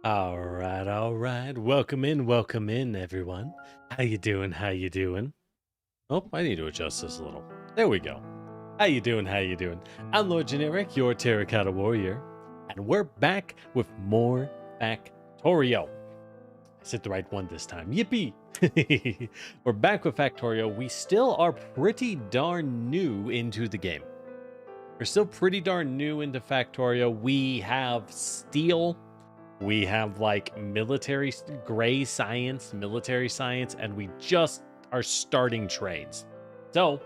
All right. Welcome in, everyone. How you doing? How you doing? Oh, I need to adjust this a little. There we go. How you doing? How you doing? I'm Lord Generic, your Terracotta Warrior, and we're back with more Factorio. I said the right one this time. Yippee! We're back with Factorio. We still are pretty darn new into the game. We're still pretty darn new into Factorio. We have steel. We have like military gray science, military science, and we just are starting trains. So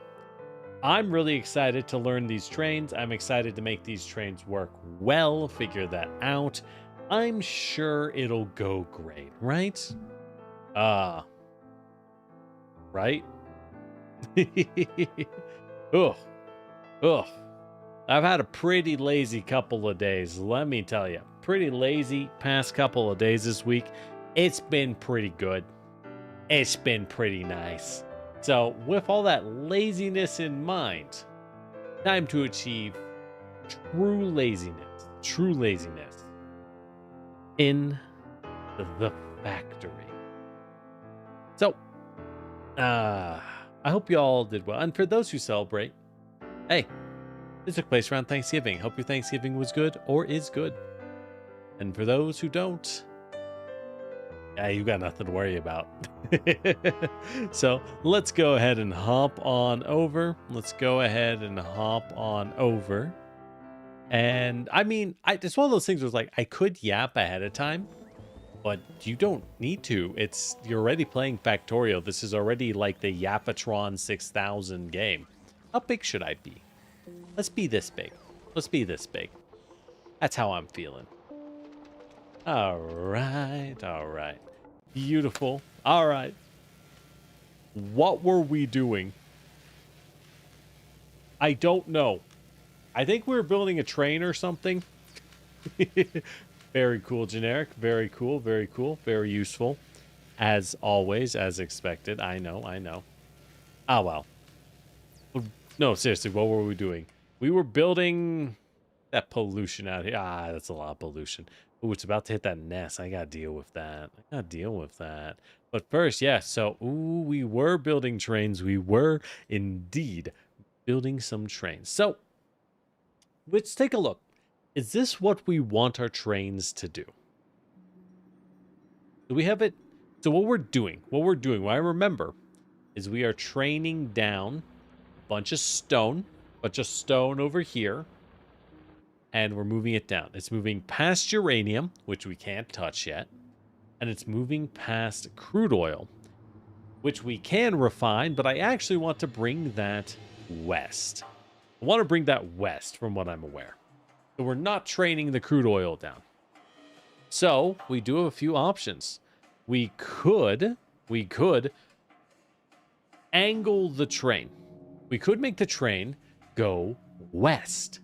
I'm really excited to learn these trains. I'm excited to make these trains work well, figure that out. I'm sure it'll go great, right? Right? Ugh. Ugh. I've had a pretty lazy couple of days, let me tell you. Pretty lazy past couple of days this week. It's been pretty good. It's been pretty nice. So with all that laziness in mind, time to achieve true laziness in the factory. So, I hope you all did well. And for those who celebrate, hey, this took place around Thanksgiving. Hope your Thanksgiving was good or is good. And for those who don't, yeah, you got nothing to worry about. So let's go ahead and hop on over. And I mean, it's one of those things where it's like, I could yap ahead of time, but you don't need to. You're already playing Factorio. This is already like the Yapatron 6000 game. How big should I be? Let's be this big. That's how I'm feeling. All right. Beautiful. All right. What were we doing? I don't know. I think we were building a train or something. Very cool, Generic. Very cool. Very useful. As always, as expected. I know. Ah, well. No, seriously, what were we doing? We were building that pollution out here. Ah, that's a lot of pollution. Ooh, it's about to hit that nest. I gotta deal with that. But first, yeah, so, we were building trains. We were indeed building some trains. So, let's take a look. Is this what we want our trains to do? Do we have it? So what we're doing, what I remember, is we are training down a bunch of stone over here. And we're moving it down. It's moving past uranium, which we can't touch yet. And it's moving past crude oil, which we can refine, but I actually want to bring that west. I want to bring that west from what I'm aware. So we're not training the crude oil down. So we do have a few options. We could angle the train. We could make the train go west.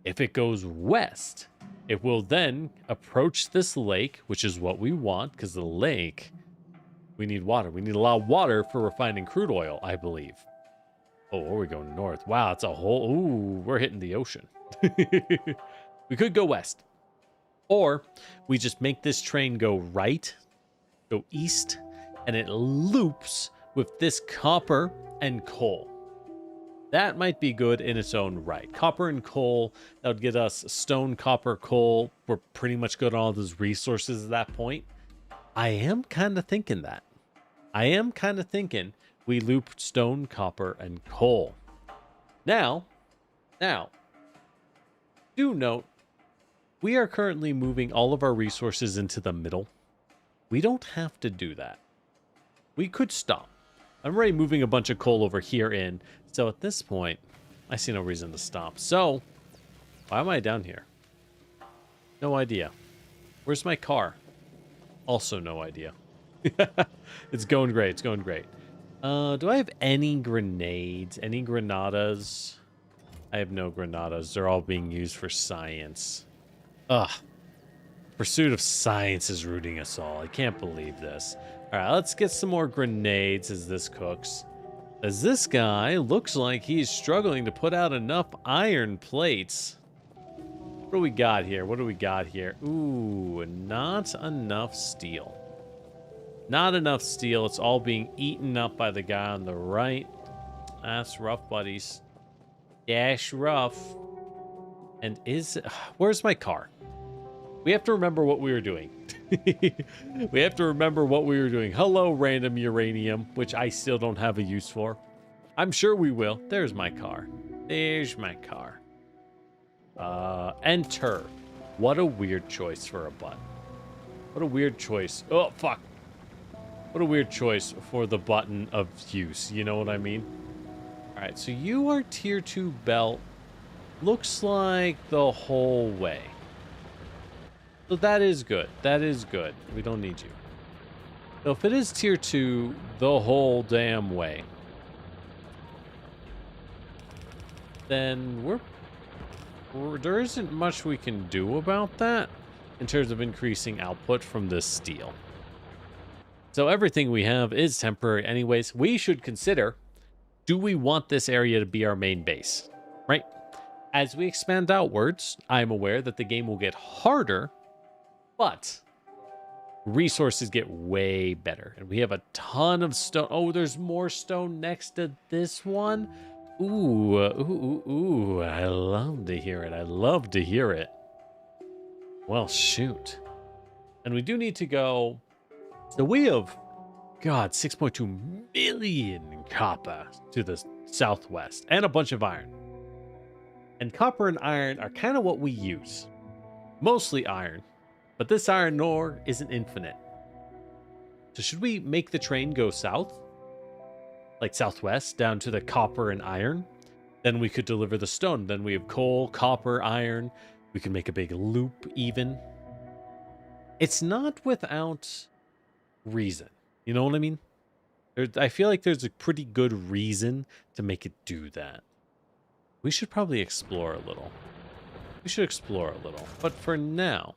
If it goes west, it will then approach this lake, which is what we want, because the lake, we need water. We need a lot of water for refining crude oil, I believe. Oh, or we go north. Wow, it's a whole... Ooh, we're hitting the ocean. We could go west. Or we just make this train go right, go east, and it loops with this copper and coal. That might be good in its own right. Copper and coal, that would get us stone, copper, coal. We're pretty much good on all those resources at that point. I am kind of thinking that. We loop stone, copper, and coal. Now, do note, we are currently moving all of our resources into the middle. We don't have to do that. We could stop. I'm already moving a bunch of coal over here in. So at this point, I see no reason to stop. So, why am I down here? No idea. Where's my car? Also no idea. It's going great. Do I have any grenades? Any granadas? I have no granadas. They're all being used for science. Ugh. Pursuit of science is rooting us all. I can't believe this. All right, let's get some more grenades as this cooks. As this guy looks like he's struggling to put out enough iron plates. What do we got here? What do we got here? Ooh, not enough steel. Not enough steel. It's all being eaten up by the guy on the right. That's rough, buddies. Dash rough. And where's my car? We have to remember what we were doing. We have to remember what we were doing. Hello, random uranium, which I still don't have a use for. I'm sure we will. There's my car. There's my car. Enter. What a weird choice for a button. What a weird choice. Oh, fuck. What a weird choice for the button of use. You know what I mean? All right, so you are tier 2 belt. Looks like the whole way. So that is good. That is good. We don't need you. So if it is tier 2 the whole damn way, then there isn't much we can do about that in terms of increasing output from this steel. So everything we have is temporary anyways. We should consider, do we want this area to be our main base, right? As we expand outwards, I'm aware that the game will get harder, but resources get way better. And we have a ton of stone. Oh, there's more stone next to this one. Ooh, I love to hear it. I love to hear it. Well, shoot. And we do need to go. So we have, God, 6.2 million copper to the southwest and a bunch of iron. And copper and iron are kind of what we use. Mostly iron. But this iron ore isn't infinite. So should we make the train go south? Like southwest, down to the copper and iron? Then we could deliver the stone. Then we have coal, copper, iron. We can make a big loop even. It's not without reason. You know what I mean? I feel like there's a pretty good reason to make it do that. We should probably explore a little. We should explore a little. But for now,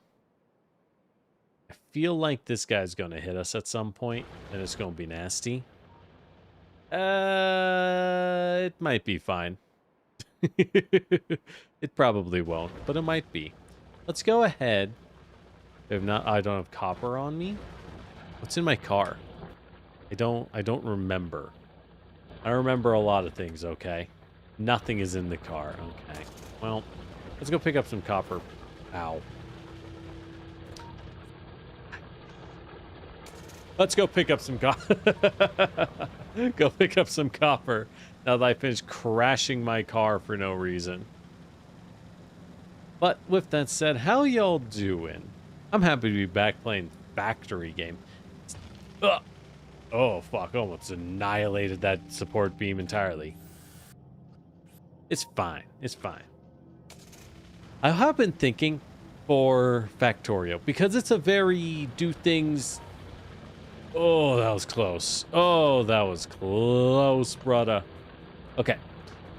I feel like this guy's going to hit us at some point, and it's going to be nasty. It might be fine. It probably won't, but it might be. Let's go ahead. If not, I don't have copper on me. What's in my car? I don't remember. I remember a lot of things, okay? Nothing is in the car. Okay. Well, let's go pick up some copper. Ow. Let's go pick up some copper. Go pick up some copper now that I finished crashing my car for no reason. But with that said, how y'all doing? I'm happy to be back playing Factory game. Ugh. Oh, fuck. Almost annihilated that support beam entirely. It's fine. It's fine. I have been thinking for Factorio, because it's a very do things... Oh, that was close. Oh, that was close, brother. Okay.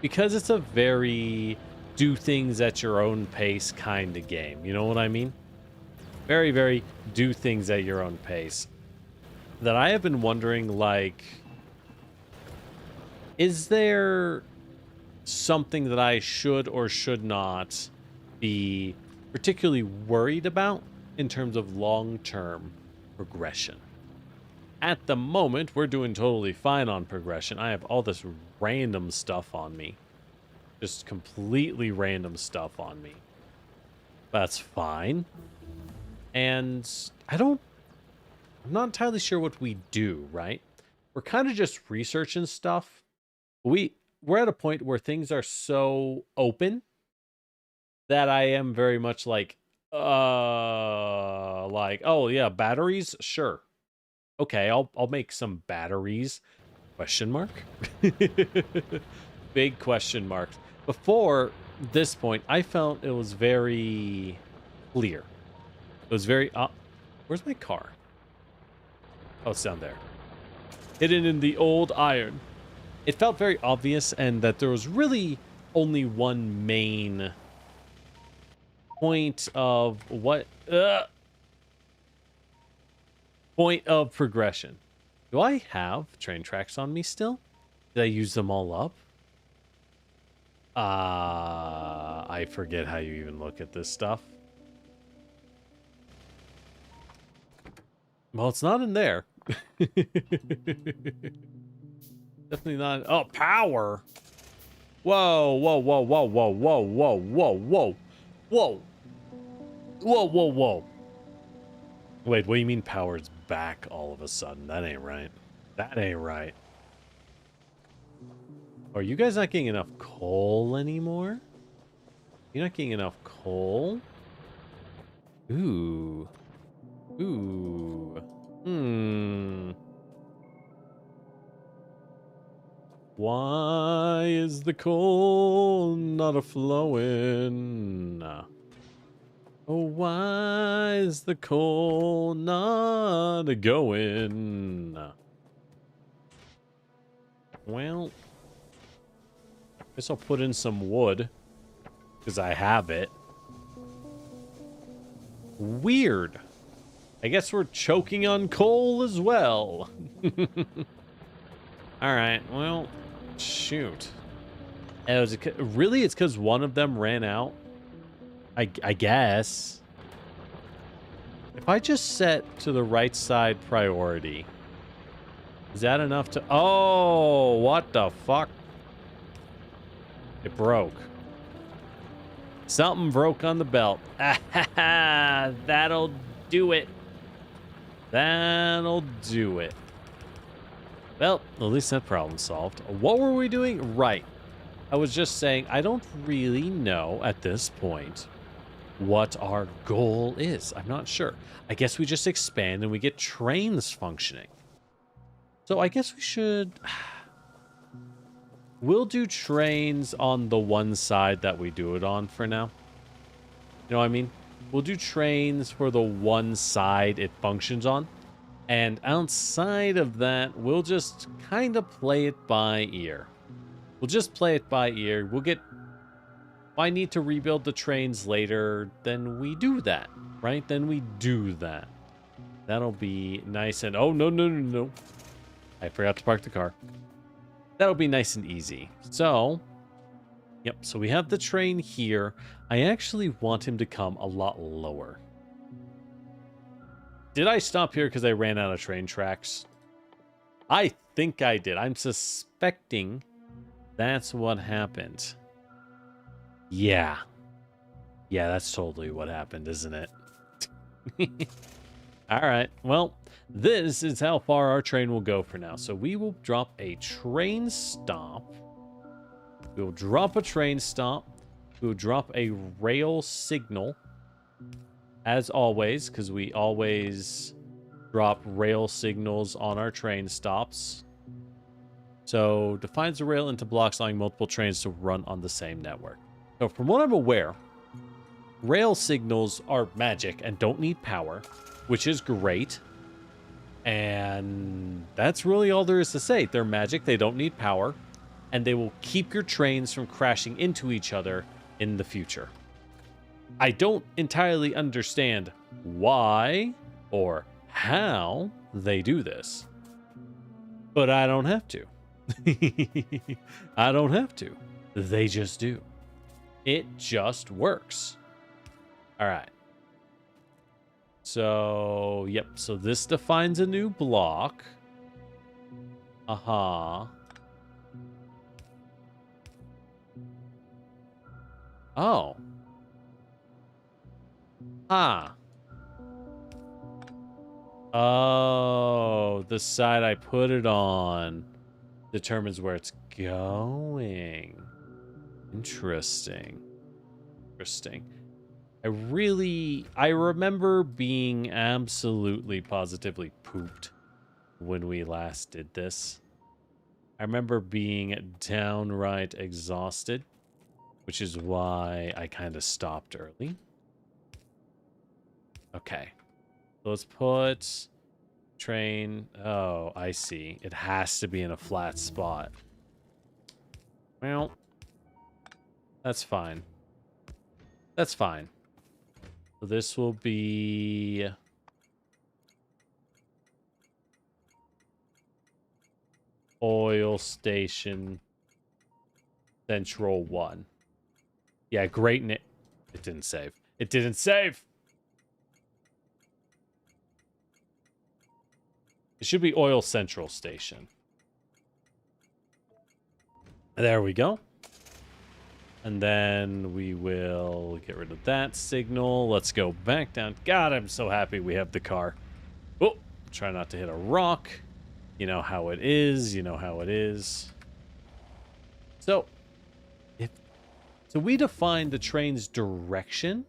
Because it's a very do things at your own pace kind of game. You know what I mean? Very, very do things at your own pace. That I have been wondering, like, is there something that I should or should not be particularly worried about in terms of long-term progression? At the moment, we're doing totally fine on progression. I have all this random stuff on me. Just completely random stuff on me. That's fine. And I'm not entirely sure what we do, right? We're kind of just researching stuff. We're at a point where things are so open that I am very much like, oh yeah, batteries? Sure. Okay, I'll make some batteries. Question mark? Big question marks. Before this point, I felt it was very clear. It was very... where's my car? Oh, it's down there. Hidden in the old iron. It felt very obvious, and that there was really only one main point of what... point of progression. Do I have train tracks on me still? Did I use them all up? I I forget how you even look at this stuff. Well, it's not in there. Definitely not. Oh, power. Whoa, whoa, whoa, whoa, whoa, whoa, whoa, whoa, whoa, whoa. Whoa, whoa, whoa. Wait, what do you mean power's back all of a sudden? That ain't right. That ain't right. Are you guys not getting enough coal anymore? You're not getting enough coal? Ooh. Ooh. Hmm. Why is the coal not a-flowing? Oh, why is the coal not a-going? Well, guess I'll put in some wood, because I have it. Weird. I guess we're choking on coal as well. Alright, well, shoot. Really, it's because one of them ran out? I guess. If I just set to the right side priority, is that enough to... Oh, what the fuck? It broke. Something broke on the belt. That'll do it. That'll do it. Well, at least that problem solved. What were we doing? Right. I was just saying, I don't really know at this point what our goal is. I'm not sure. I guess we just expand and we get trains functioning. So I guess we should... We'll do trains on the one side that we do it on for now. You know what I mean? We'll do trains for the one side it functions on. And outside of that, we'll just kind of play it by ear. We'll just play it by ear. We'll get... If I need to rebuild the trains later, then we do that, right? Then we do that. That'll be nice and... Oh, no, no, no, no. I forgot to park the car. That'll be nice and easy. So, yep, so we have the train here. I actually want him to come a lot lower. Did I stop here because I ran out of train tracks? I think I did. I'm suspecting that's what happened. Yeah. Yeah, that's totally what happened, isn't it? All right. Well, this is how far our train will go for now. So we will drop a train stop. We'll drop a train stop. We'll drop a rail signal. As always, because we always drop rail signals on our train stops. So defines the rail into blocks allowing multiple trains to run on the same network. So from what I'm aware, rail signals are magic and don't need power, which is great. And that's really all there is to say. They're magic, they don't need power, and they will keep your trains from crashing into each other in the future. I don't entirely understand why or how they do this, but I don't have to. I don't have to. They just do. It just works. All right. So, yep. So this defines a new block. Uh-huh. Oh. Ah. Oh, the side I put it on determines where it's going. Interesting. Interesting. I remember being absolutely positively pooped when we last did this. I remember being downright exhausted, which is why I kind of stopped early. Okay. So let's put train. Oh, I see. It has to be in a flat spot. Well, that's fine. That's fine. So this will be oil station central 1. Yeah, great. It didn't save. It didn't save. It should be Oil Central Station. There we go. And then we will get rid of that signal. Let's go back down. God, I'm so happy we have the car. Oh, try not to hit a rock. You know how it is. You know how it is. So, so we define the train's direction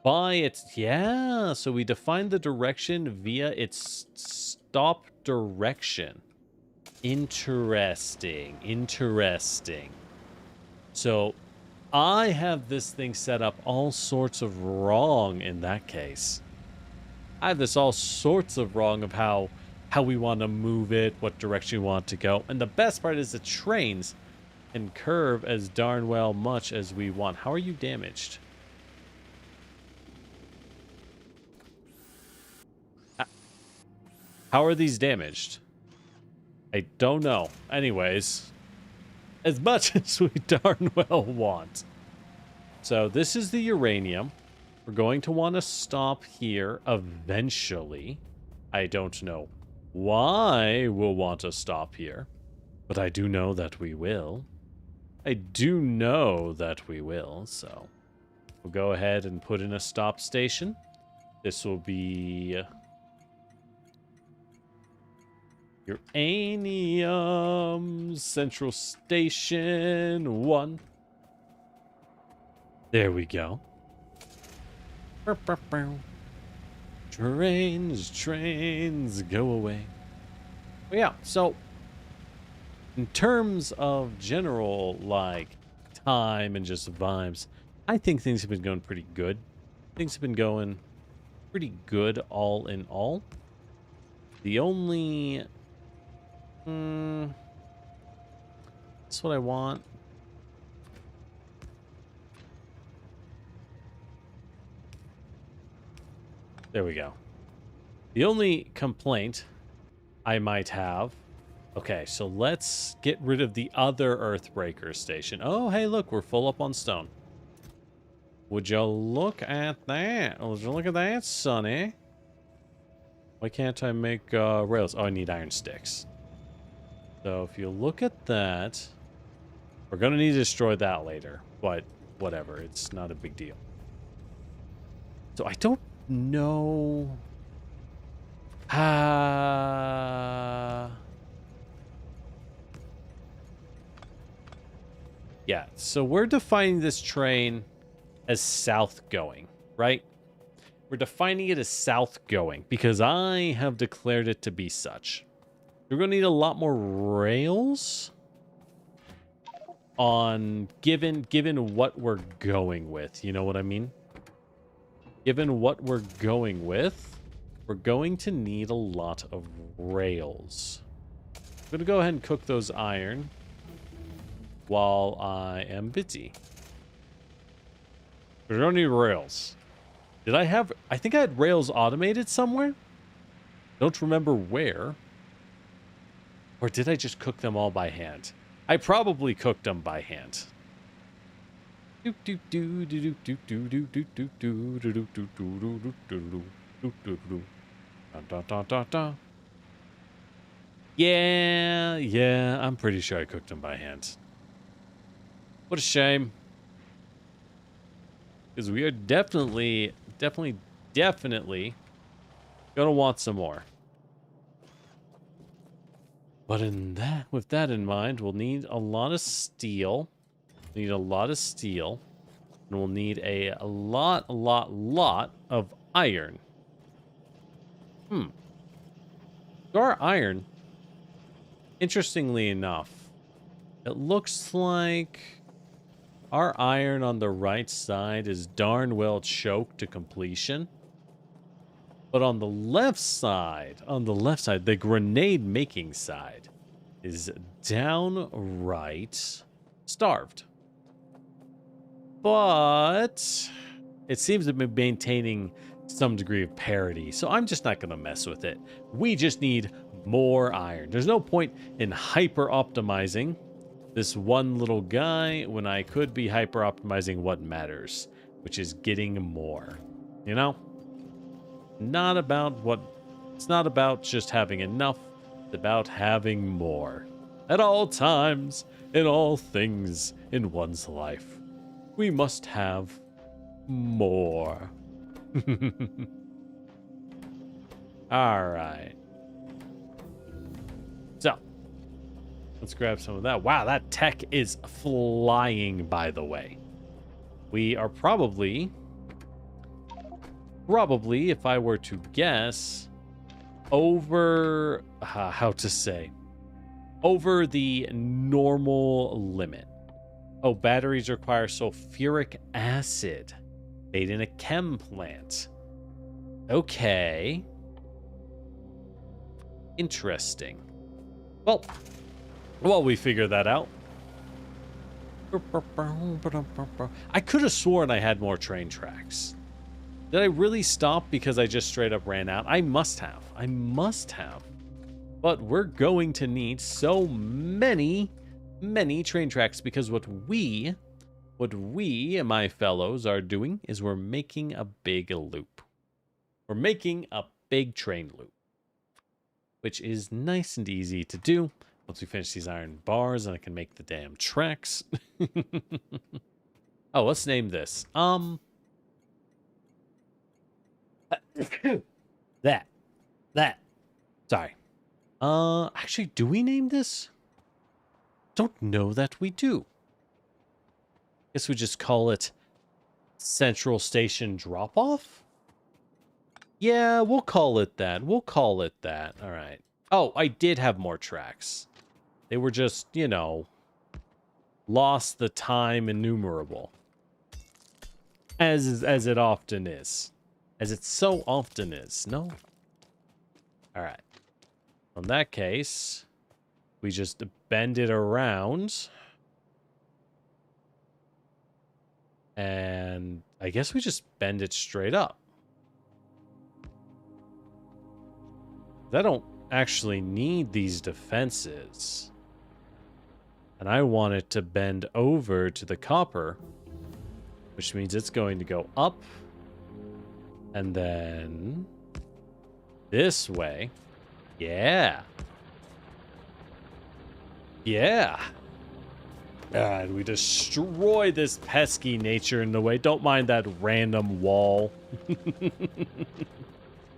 by its... Yeah, so we define the direction via its stop direction. Interesting. Interesting. So, I have this thing set up all sorts of wrong in that case. I have this all sorts of wrong of how we want to move it, what direction we want to go. And the best part is the trains can curve as darn well much as we want. How are you damaged? How are these damaged? I don't know. Anyways, as much as we darn well want. So this is the uranium. We're going to want to stop here eventually. I don't know why we'll want to stop here, but I do know that we will. I do know that we will, so we'll go ahead and put in a stop station. This will be Uranium Central Station 1. There we go. Trains, go away. But yeah, so in terms of general, like, time and just vibes, I think things have been going pretty good. Things have been going pretty good all in all. The only... that's what I want. There we go. The only complaint I might have... Okay, so let's get rid of the other Earthbreaker station. Oh, hey, look, we're full up on stone. Would you look at that? Would you look at that, sonny? Why can't I make rails? Oh, I need iron sticks. So if you look at that, we're going to need to destroy that later. But whatever, it's not a big deal. So I don't know... Yeah, so we're defining this train as south going, right? We're defining it as south going because I have declared it to be such. We're going to need a lot more rails on given what we're going with. You know what I mean? Given what we're going with, we're going to need a lot of rails. I'm going to go ahead and cook those iron while I am busy. We don't need rails. Did I have... I think I had rails automated somewhere. Don't remember where. Or did I just cook them all by hand? I probably cooked them by hand. Yeah, I'm pretty sure I cooked them by hand. What a shame. Because we are definitely gonna want some more. But with that in mind, we'll need a lot of steel. And we'll need a lot of iron. So our iron, interestingly enough, it looks like our iron on the right side is darn well choked to completion. But on the left side, the grenade making side is downright starved. But it seems to be maintaining some degree of parity, so I'm just not going to mess with it. We just need more iron. There's no point in hyper optimizing this one little guy when I could be hyper optimizing what matters, which is getting more. You know? Not about what... It's not about just having enough. It's about having more. At all times, in all things in one's life, we must have more. All right. So, let's grab some of that. Wow, that tech is flying, by the way. We are probably, if I were to guess, over, how to say, over the normal limit. Oh, batteries require sulfuric acid made in a chem plant. Okay. Interesting. Well, we figure that out. I could have sworn I had more train tracks. Did I really stop because I just straight up ran out? I must have. But we're going to need so many train tracks because what we, my fellows, are doing is we're making a big loop. We're making a big train loop, which is nice and easy to do. Once we finish these iron bars, and I can make the damn tracks. Oh, let's name this. That. Sorry. Actually, do we name this? Don't know that we do. Guess we just call it Central Station Drop-Off? Yeah, we'll call it that. All right. Oh, I did have more tracks. They were just, you know, lost the time innumerable. As it often is. As it so often is. No? All right. In that case, we just bend it around. And I guess we just bend it straight up. I don't actually need these defenses. And I want it to bend over to the copper, which means it's going to go up and then this way. Yeah. And we destroy this pesky nature in the way. Don't mind that random wall.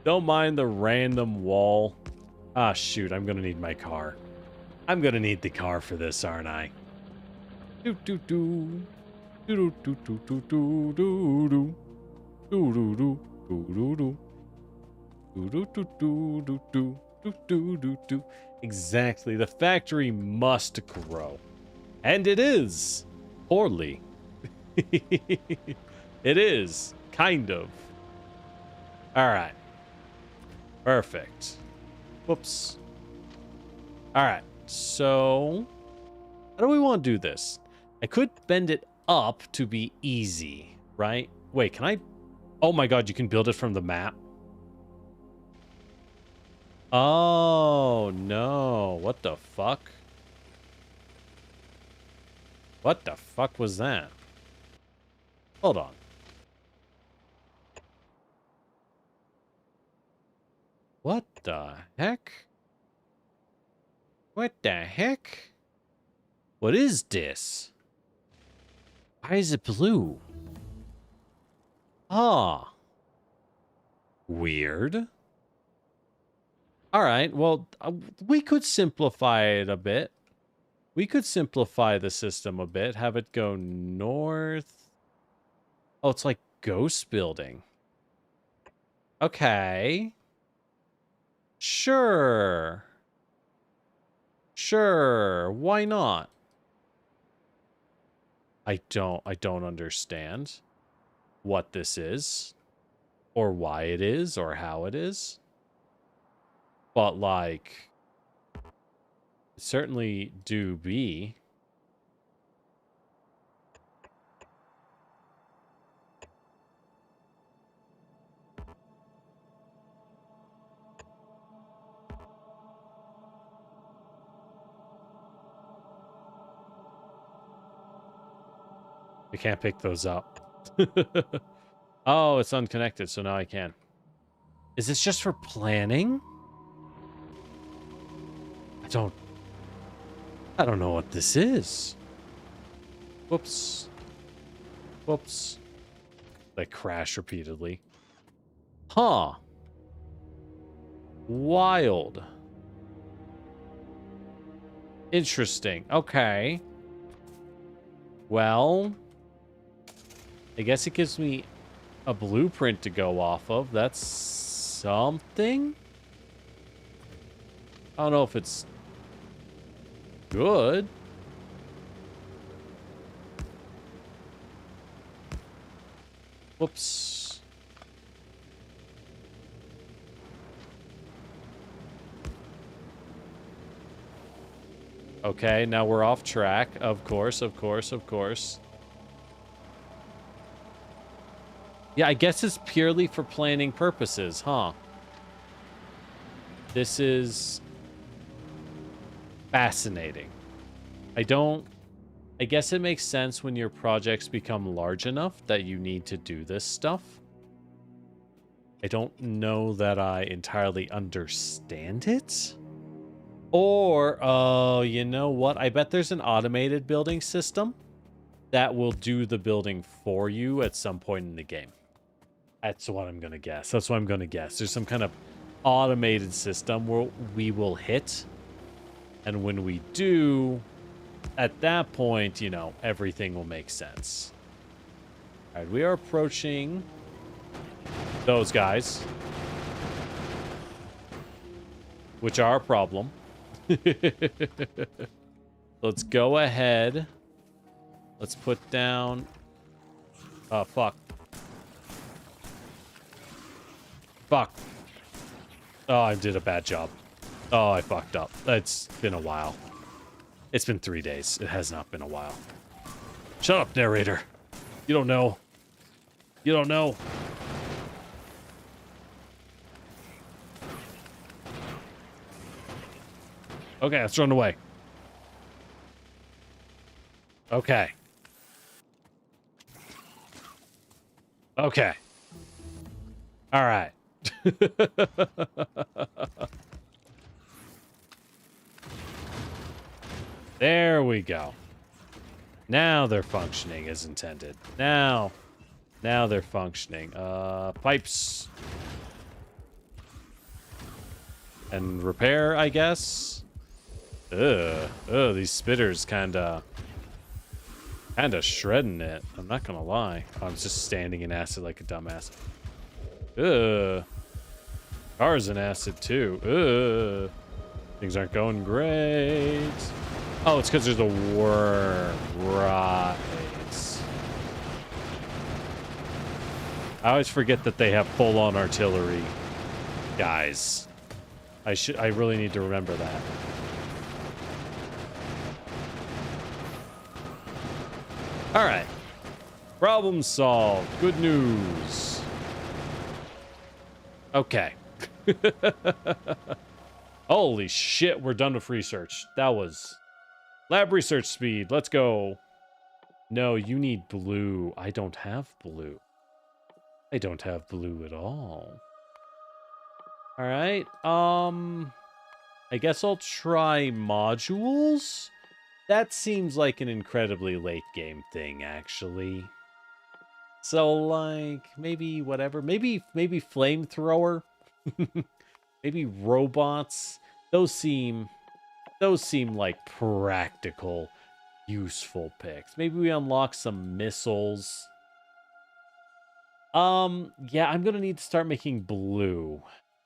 Don't mind the random wall. Ah, shoot. I'm going to need my car. I'm going to need the car for this, aren't I? Do-do-do. Do-do-do-do-do-do-do. Do-do-do. Do-do-do. Do-do-do-do-do-do. Do-do-do-do. Exactly. The factory must grow. And it is. Poorly. It is. Kind of. Alright. Perfect. Whoops. Alright. So, how do we want to do this? I could bend it up to be easy, right? Wait, can I? Oh my god, you can build it from the map? Oh, no. What the fuck? What the fuck was that? Hold on. What the heck? What the heck? What is this? Why is it blue? Ah. Weird. All right, well, we could simplify it a bit. We could simplify the system a bit. Have it go north. Oh, it's like ghost building. Okay. Sure. Sure. Why not? I don't understand what this is or why it is or how it is. But like, certainly do be. I can't pick those up. Oh, it's unconnected, so now I can. Is this just for planning? I don't know what this is. Whoops. Whoops. They crash repeatedly. Huh. Wild. Interesting. Okay. Well, I guess it gives me a blueprint to go off of. That's something. I don't know if it's good. Whoops. Okay, now we're off track. Of course, of course, of course. Yeah, I guess it's purely for planning purposes, huh? This is fascinating. I guess it makes sense when your projects become large enough that you need to do this stuff. I don't know that I entirely understand it. Or, oh, you know what? I bet there's an automated building system that will do the building for you at some point in the game. That's what I'm going to guess. That's what I'm going to guess. There's some kind of automated system where we will hit. And when we do, at that point, you know, everything will make sense. All right, we are approaching those guys, which are a problem. Let's go ahead. Let's put down... Oh, fuck. Fuck. Oh, I did a bad job. Oh, I fucked up. It's been a while. It's been 3 days. It has not been a while. Shut up, narrator. You don't know. You don't know. Okay, let's run away. Okay. Okay. All right. There we go. Now they're functioning as intended. Now they're functioning. Pipes. And repair, I guess. Ugh, these spitters kinda shredding it. I'm not gonna lie. Oh, I'm just standing in acid like a dumbass. Ugh. Car's in acid too. Ugh. Things aren't going great. Oh, it's because there's a worm. Right. I always forget that they have full-on artillery guys. I really need to remember that. All right. Problem solved. Good news. Okay. Holy shit, we're done with research. That was lab research speed. Let's go. No, you need blue. I don't have blue. I don't have blue at all. All right. I guess I'll try modules. That seems like an incredibly late game thing, actually. So, like, maybe whatever. Maybe flamethrower. Maybe robots. Those seem like practical, useful picks. Maybe we unlock some missiles. Yeah, I'm gonna need to start making blue,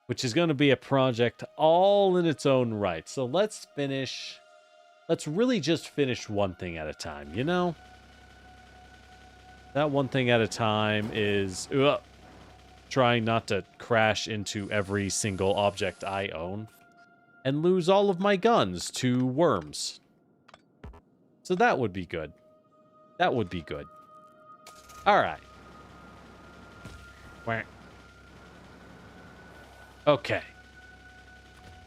which is gonna be a project all in its own right. So let's really just finish one thing at a time, you know? That one thing at a time is trying not to crash into every single object I own and lose all of my guns to worms. So that would be good. That would be good. All right. Okay.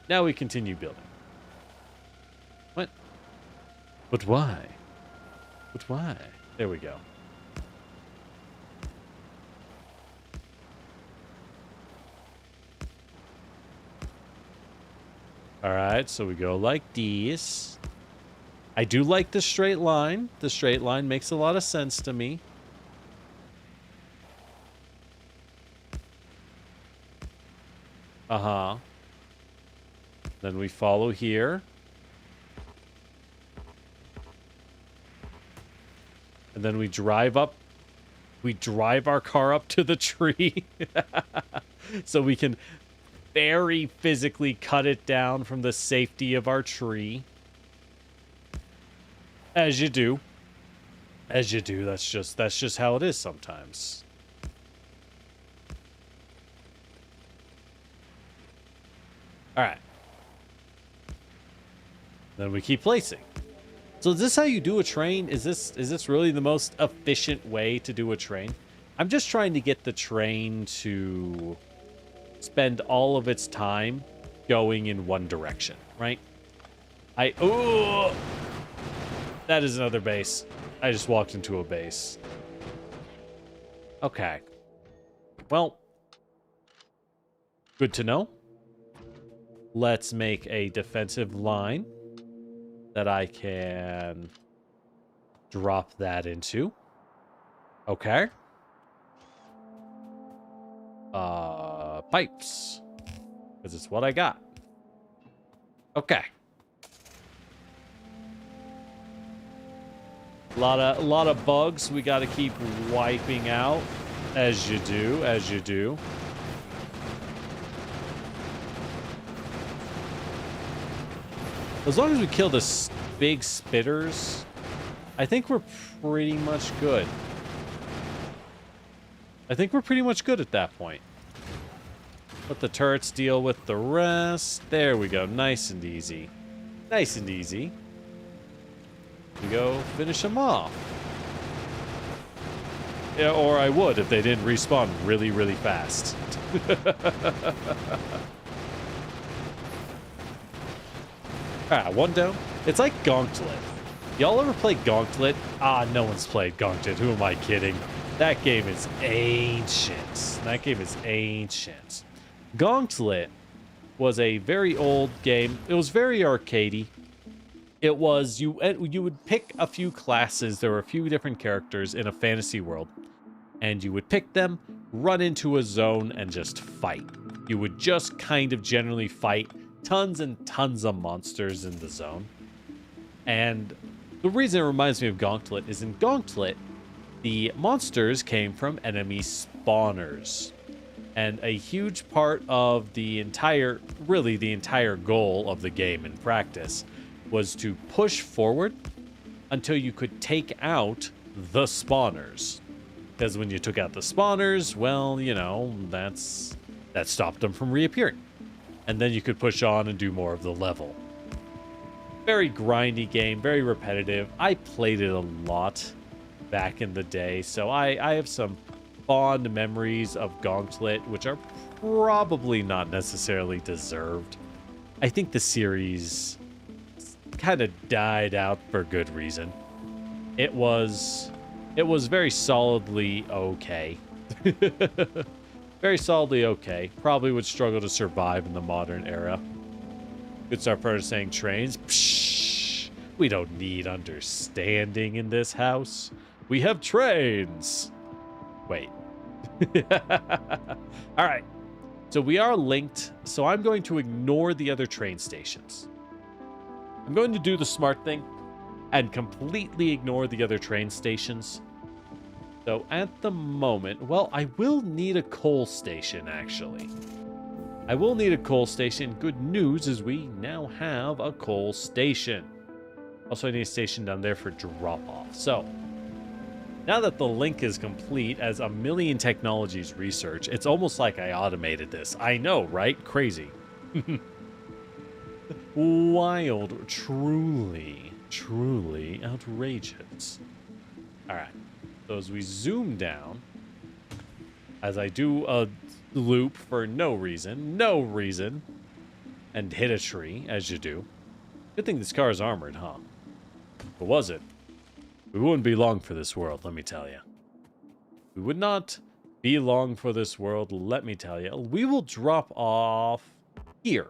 Now we continue building. What? But why? But why? There we go. All right, so we go like this. I do like the straight line. The straight line makes a lot of sense to me. Uh-huh. Then we follow here. And then we drive up. We drive our car up to the tree. So we can very physically cut it down from the safety of our tree. As you do. As you do. That's just how it is sometimes. All right. Then we keep placing. So is this how you do a train? Is this really the most efficient way to do a train? I'm just trying to get the train to spend all of its time going in one direction, right? Oh, that is another base. I just walked into a base. Okay. Well, good to know. Let's make a defensive line that I can drop that into. Okay. Pipes. Because it's what I got. Okay. A lot of bugs we got to keep wiping out. As you do, as you do. As long as we kill the big spitters, I think we're pretty much good. I think we're pretty much good at that point. Let the turrets deal with the rest. There we go. Nice and easy. Nice and easy. We go finish them off. Yeah, or I would if they didn't respawn really, really fast. Ah, one down. It's like Gauntlet. Y'all ever play Gauntlet? Ah, no one's played Gauntlet. Who am I kidding? That game is ancient. That game is ancient. Gauntlet was a very old game. It was very arcadey. It was, you would pick a few classes. There were a few different characters in a fantasy world. And you would pick them, run into a zone, and just fight. You would just kind of generally fight tons and tons of monsters in the zone. And the reason it reminds me of Gauntlet is in Gauntlet, the monsters came from enemy spawners. And a huge part of the entire, really the entire goal of the game in practice was to push forward until you could take out the spawners. Because when you took out the spawners, well, you know, that stopped them from reappearing. And then you could push on and do more of the level. Very grindy game, very repetitive. I played it a lot back in the day, so I have some fond memories of Gauntlet, which are probably not necessarily deserved. I think the series kind of died out for good reason. It was very solidly okay. Very solidly okay. Probably would struggle to survive in the modern era. Good start for saying trains. Psh, we don't need understanding in this house. We have trains. Wait. All right. So we are linked. So I'm going to ignore the other train stations. I'm going to do the smart thing and completely ignore the other train stations. So at the moment, well, I will need a coal station, actually. I will need a coal station. Good news is we now have a coal station. Also, I need a station down there for drop-off. So, now that the link is complete as a million technologies research, it's almost like I automated this. I know, right? Crazy. Wild. Truly, truly outrageous. All right. So as we zoom down, as I do a loop for no reason, and hit a tree, as you do. Good thing this car is armored, huh? But was it? We wouldn't be long for this world, let me tell you. We would not be long for this world, let me tell you. We will drop off here.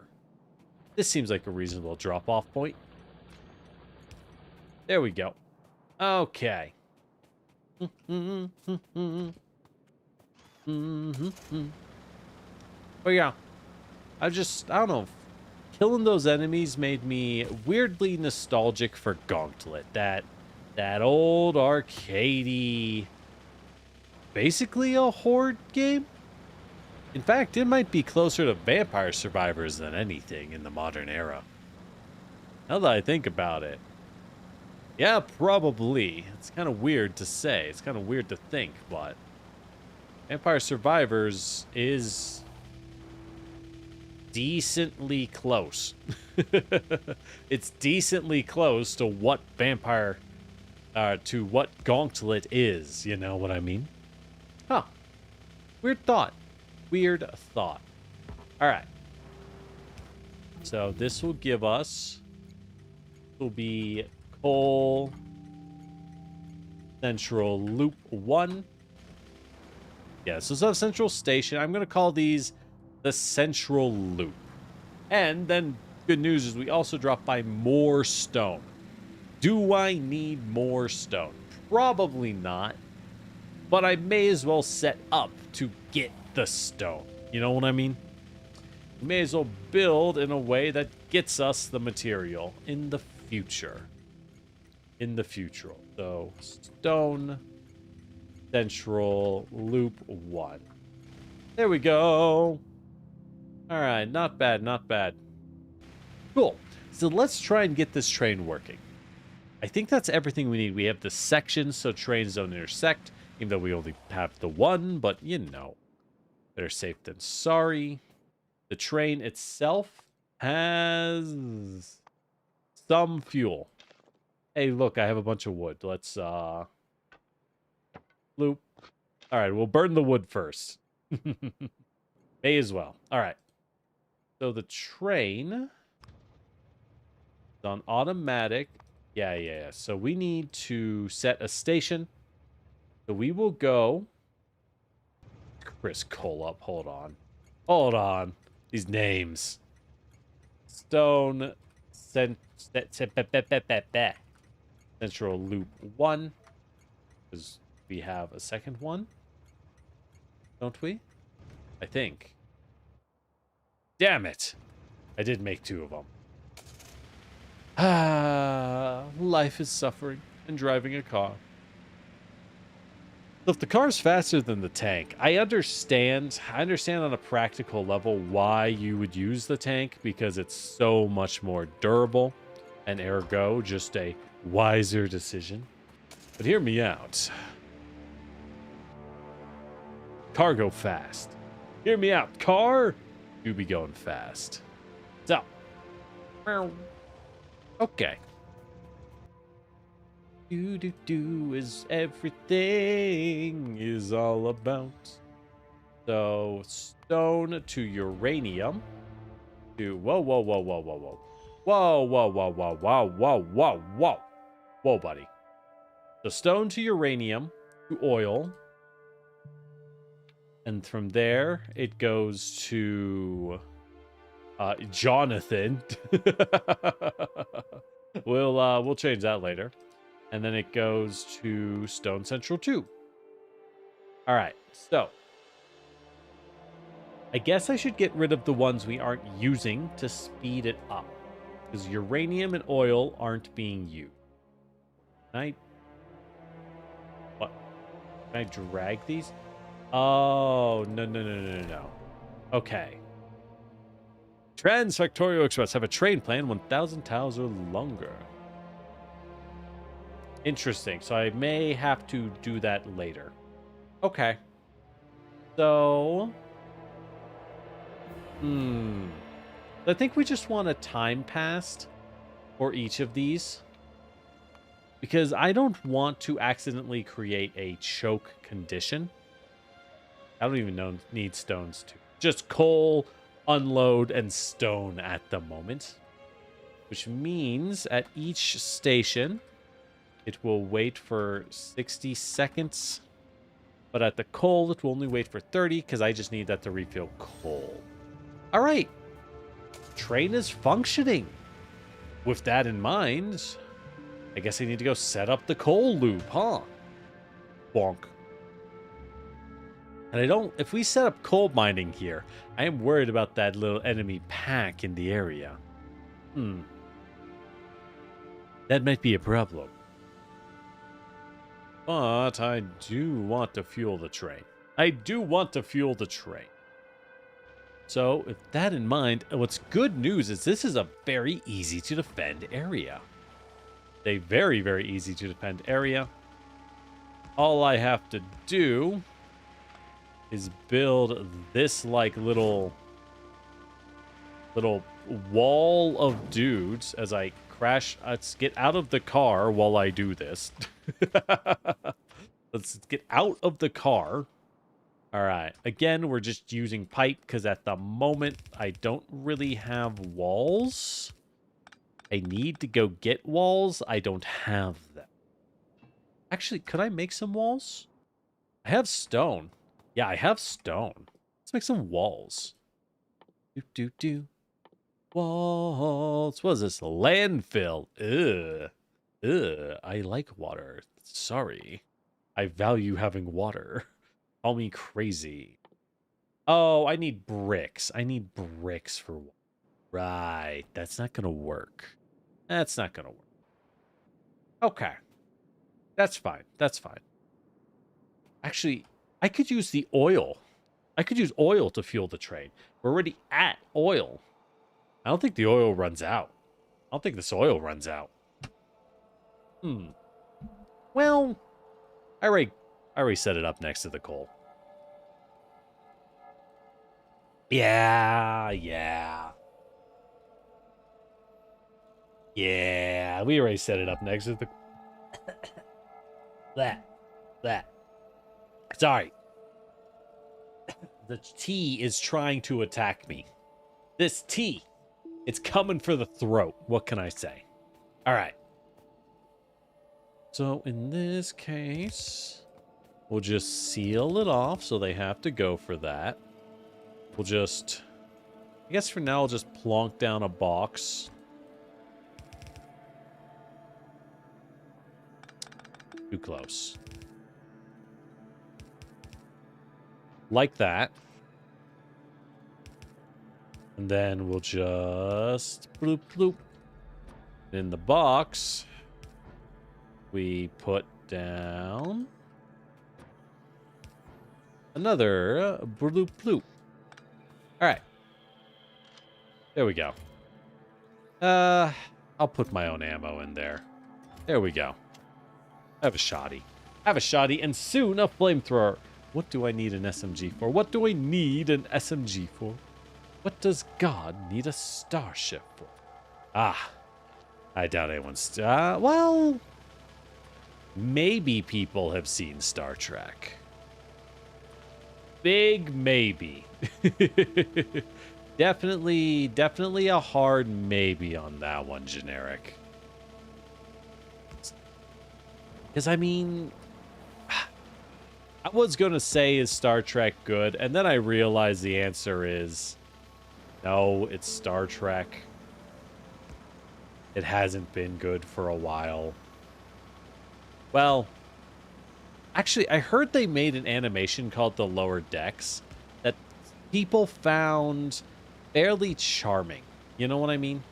This seems like a reasonable drop-off point. There we go. Okay. But yeah, I don't know. Killing those enemies made me weirdly nostalgic for Gauntlet. That old arcadey, basically a horde game. In fact, it might be closer to Vampire Survivors than anything in the modern era. Now that I think about it. Yeah, probably. It's kind of weird to say. It's kind of weird to think, but Vampire Survivors is decently close. It's decently close to what what Gauntlet is, you know what I mean? Huh. Weird thought. Weird thought. Alright. So this will give us, will be coal central loop 1. Yeah, so it's a central station. I'm going to call these the central loop. And then good news is we also drop by more stone. Do I need more stone? Probably not. But I may as well set up to get the stone. You know what I mean? We may as well build in a way that gets us the material in the future. In the future. So, stone central loop 1. There we go. All right, not bad, not bad. Cool. So let's try and get this train working. I think that's everything we need. We have the sections so trains don't intersect, even though we only have the one, but you know, better safe than sorry. The train itself has some fuel. Hey, look, I have a bunch of wood. Let's loop. All right, we'll burn the wood first. May as well. All right. So the train is on automatic. Yeah. So we need to set a station. So we will go. Chris Coleup. Hold on. Hold on. These names. Stone. Central loop 1. Because we have a second one. Don't we? I think. Damn it. I did make 2 of them. Ah, life is suffering and driving a car. So if the car's faster than the tank, I understand on a practical level why you would use the tank, because it's so much more durable and ergo just a wiser decision. But hear me out. Car go fast. Hear me out. Car, you be going fast. So. Okay. Do is everything is all about. So stone to uranium. To whoa, buddy. So stone to uranium to oil. And from there it goes to Jonathan. We'll change that later. And then it goes to Stone Central 2. All right, so I guess I should get rid of the ones we aren't using to speed it up, because uranium and oil aren't being used. What? Can I drag these? Oh, no. Okay. Factorio Express have a train plan 1,000 tiles or longer. Interesting. So I may have to do that later. Okay. So. I think we just want a time passed for each of these, because I don't want to accidentally create a choke condition. I don't even need stones to. Just coal, unload, and stone at the moment. Which means at each station, it will wait for 60 seconds. But at the coal, it will only wait for 30, because I just need that to refill coal. All right. train is functioning. With that in mind, I guess I need to go set up the coal loop, huh? Bonk. And I don't... If we set up coal mining here, I am worried about that little enemy pack in the area. That might be a problem. But I do want to fuel the train. I do want to fuel the train. So, with that in mind, what's good news is this is a very easy to defend area. A very, very easy to defend area. All I have to do is build this, like, little wall of dudes as I crash. Let's get out of the car while I do this. Let's get out of the car. All right. Again, we're just using pipe because at the moment I don't really have walls. I need to go get walls. I don't have them. Actually, could I make some walls? I have stone. Yeah, I have stone. Let's make some walls. Do. Walls. What is this? Landfill. Ugh. I like water. Sorry. I value having water. Call me crazy. Oh, I need bricks. I need bricks for... Right. That's not going to work. That's not going to work. Okay. That's fine. That's fine. Actually, I could use the oil. I could use oil to fuel the train. We're already at oil. I don't think the oil runs out. I don't think this oil runs out. Well, I already set it up next to the coal. Yeah. We already set it up next to the... that. Sorry. The tea is trying to attack me. This tea. It's coming for the throat. What can I say? All right. So in this case, we'll just seal it off so they have to go for that. We'll just... I guess for now, I'll just plonk down a box. Too close. Like that. And then we'll just bloop bloop. In the box, we put down another bloop bloop. All right. There we go. I'll put my own ammo in there. There we go. I have a shoddy. And soon a flamethrower. What do I need an SMG for? What do I need an SMG for? What does God need a starship for? Ah, I doubt anyone's... well, maybe people have seen Star Trek. Big maybe. Definitely a hard maybe on that one, generic. Because, I mean... I was going to say, is Star Trek good? And then I realized the answer is... No, it's Star Trek. It hasn't been good for a while. Well... Actually, I heard they made an animation called The Lower Decks that people found fairly charming. You know what I mean?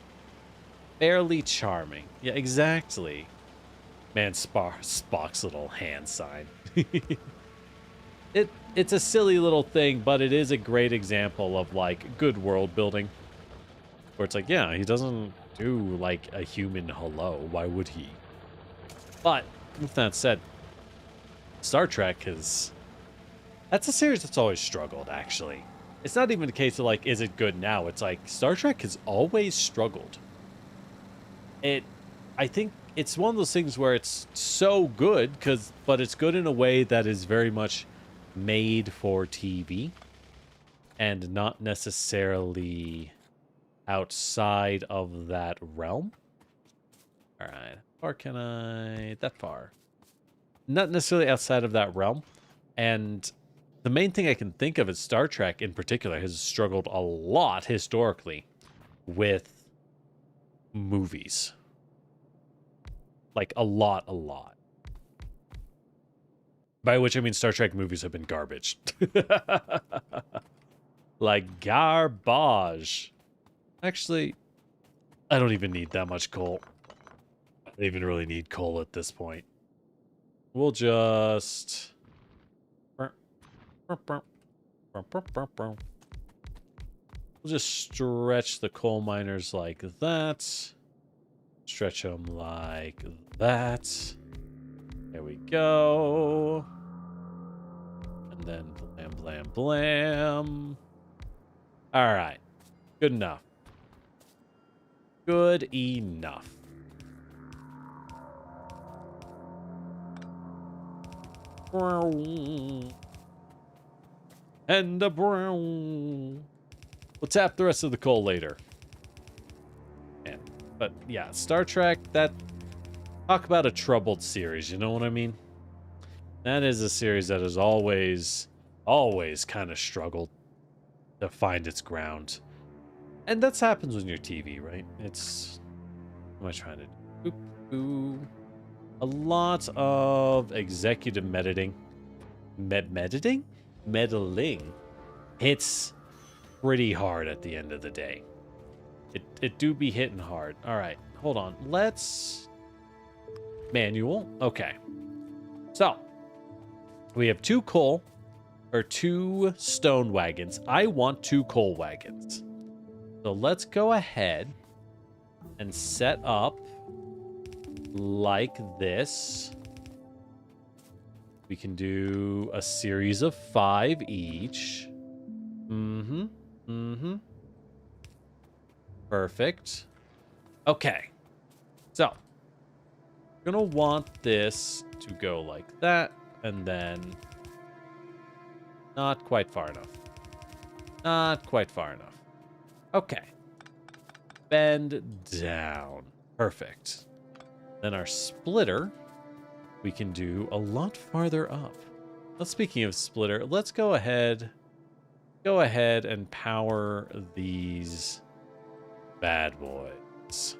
Fairly charming. Yeah, exactly. Man, Spock's little hand sign. It's a silly little thing, but it is a great example of, like, good world building. Where it's like, yeah, he doesn't do, like, a human hello. Why would he? But, with that said, Star Trek is... That's a series that's always struggled, actually. It's not even a case of, like, is it good now? It's like, Star Trek has always struggled. I think it's one of those things where it's so good, but it's good in a way that is very much made for TV and not necessarily outside of that realm. All right, how far can I... That far. Not necessarily outside of that realm. And the main thing I can think of is Star Trek in particular has struggled a lot historically with movies. Like, a lot. By which I mean Star Trek movies have been garbage. Like, garbage. Actually, I don't even need that much coal. I don't even really need coal at this point. We'll just... We'll just stretch the coal miners like that. Stretch them like that. There we go. And then blam, blam, blam. All right. Good enough. Good enough. And a brown. We'll tap the rest of the coal later. Man. But yeah, Star Trek, that... Talk about a troubled series, you know what I mean? That is a series that has always kind of struggled to find its ground. And that happens when you're TV, right? It's... What am I trying to do? Boop, boop. A lot of executive mediting. Meddling hits pretty hard at the end of the day. It do be hitting hard. All right, hold on. Let's manual. Okay. So we have 2 coal or 2 stone wagons. I want 2 coal wagons. So let's go ahead and set up like this. We can do a series of 5 each. Perfect. Okay. So, we're gonna want this to go like that, and then not quite far enough. Not quite far enough. Okay. Bend down. Perfect. Then our splitter, we can do a lot farther up. Well, speaking of splitter, let's go ahead and power these bad boys.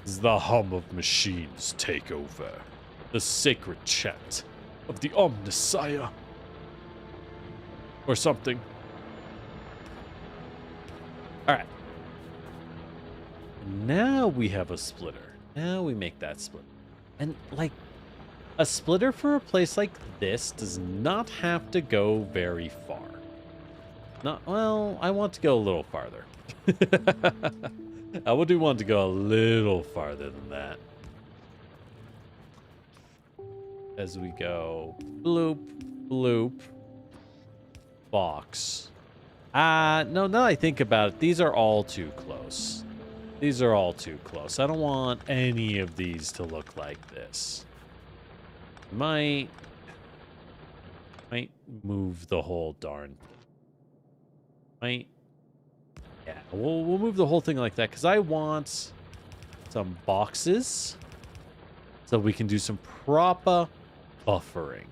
As the hum of machines take over, the sacred chant of the Omnissiah. Or something. Alright. Now we have a splitter. Now we make that split. And, like, a splitter for a place like this does not have to go very far. Not, well, I want to go a little farther. I do want to go a little farther than that. As we go bloop, bloop, box. No, now that I think about it, these are all too close. These are all too close. I don't want any of these to look like this. Might move the whole darn thing. Yeah, we'll move the whole thing like that because I want some boxes so we can do some proper buffering.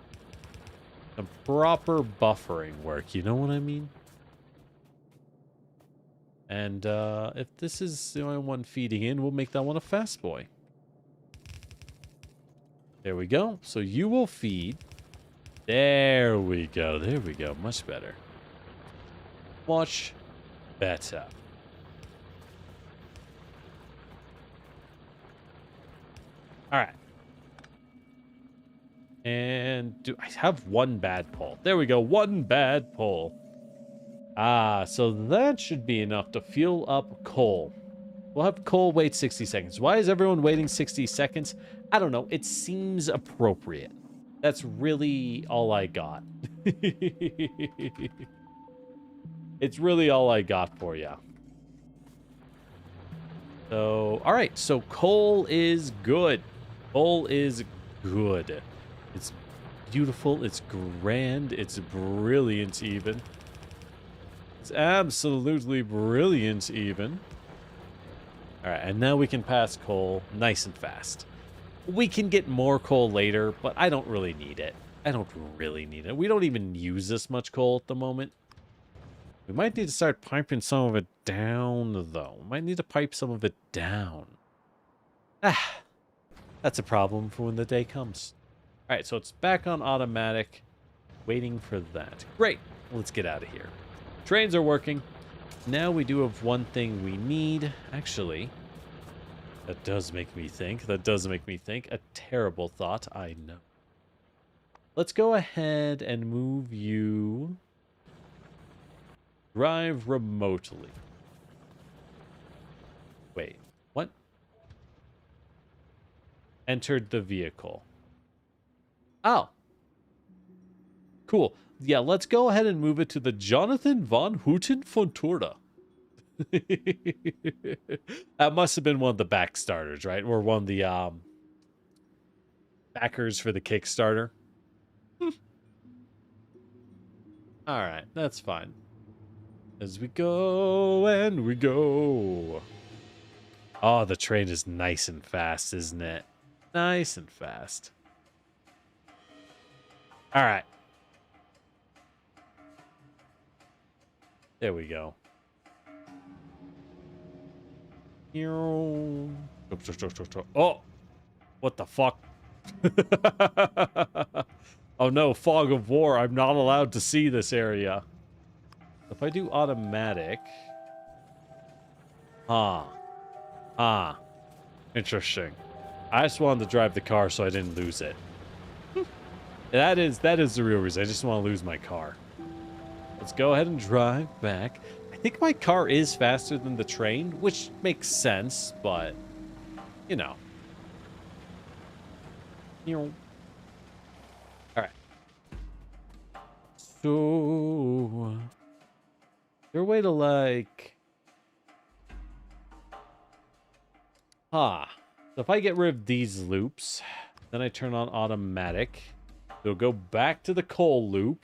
Some proper buffering work, you know what I mean? And if this is the only one feeding in, we'll make that one a fast boy. There we go. So you will feed. There we go. There we go. Much better. Much better. All right. And do I have one bad pull? There we go. One bad pull. So that should be enough to fuel up coal. We'll have coal wait 60 seconds. Why is everyone waiting 60 seconds? I don't know. It seems appropriate. That's really all I got. It's really all I got for you. So, all right. So coal is good. Coal is good. It's beautiful. It's grand. It's brilliant even. It's absolutely brilliant even. All right, and now we can pass coal nice and fast. We can get more coal later, but I don't really need it. I don't really need it. We don't even use this much coal at the moment. We might need to start piping some of it down, though. Might need to pipe some of it down. Ah, that's a problem for when the day comes. All right, so it's back on automatic, waiting for that. Great. Let's get out of here. Trains are working. Now we do have one thing we need. Actually, that does make me think. That does make me think. A terrible thought, I know. Let's go ahead and move you. Drive remotely. Wait, what? Entered the vehicle. Oh. Cool. Yeah, let's go ahead and move it to the Jonathan von Houten Fontura. That must have been one of the backstarters, right? Or one of the backers for the Kickstarter. All right, that's fine. As we go and we go. Oh, the train is nice and fast, isn't it? Nice and fast. All right. There we go. Oh, what the fuck? Oh no, fog of war. I'm not allowed to see this area. If I do automatic. Interesting. I just wanted to drive the car so I didn't lose it. That is the real reason. I just want to lose my car. Let's go ahead and drive back. I think my car is faster than the train, which makes sense, but you know. Alright. So is there a way to like so if I get rid of these loops, then I turn on automatic, it'll go back to the coal loop.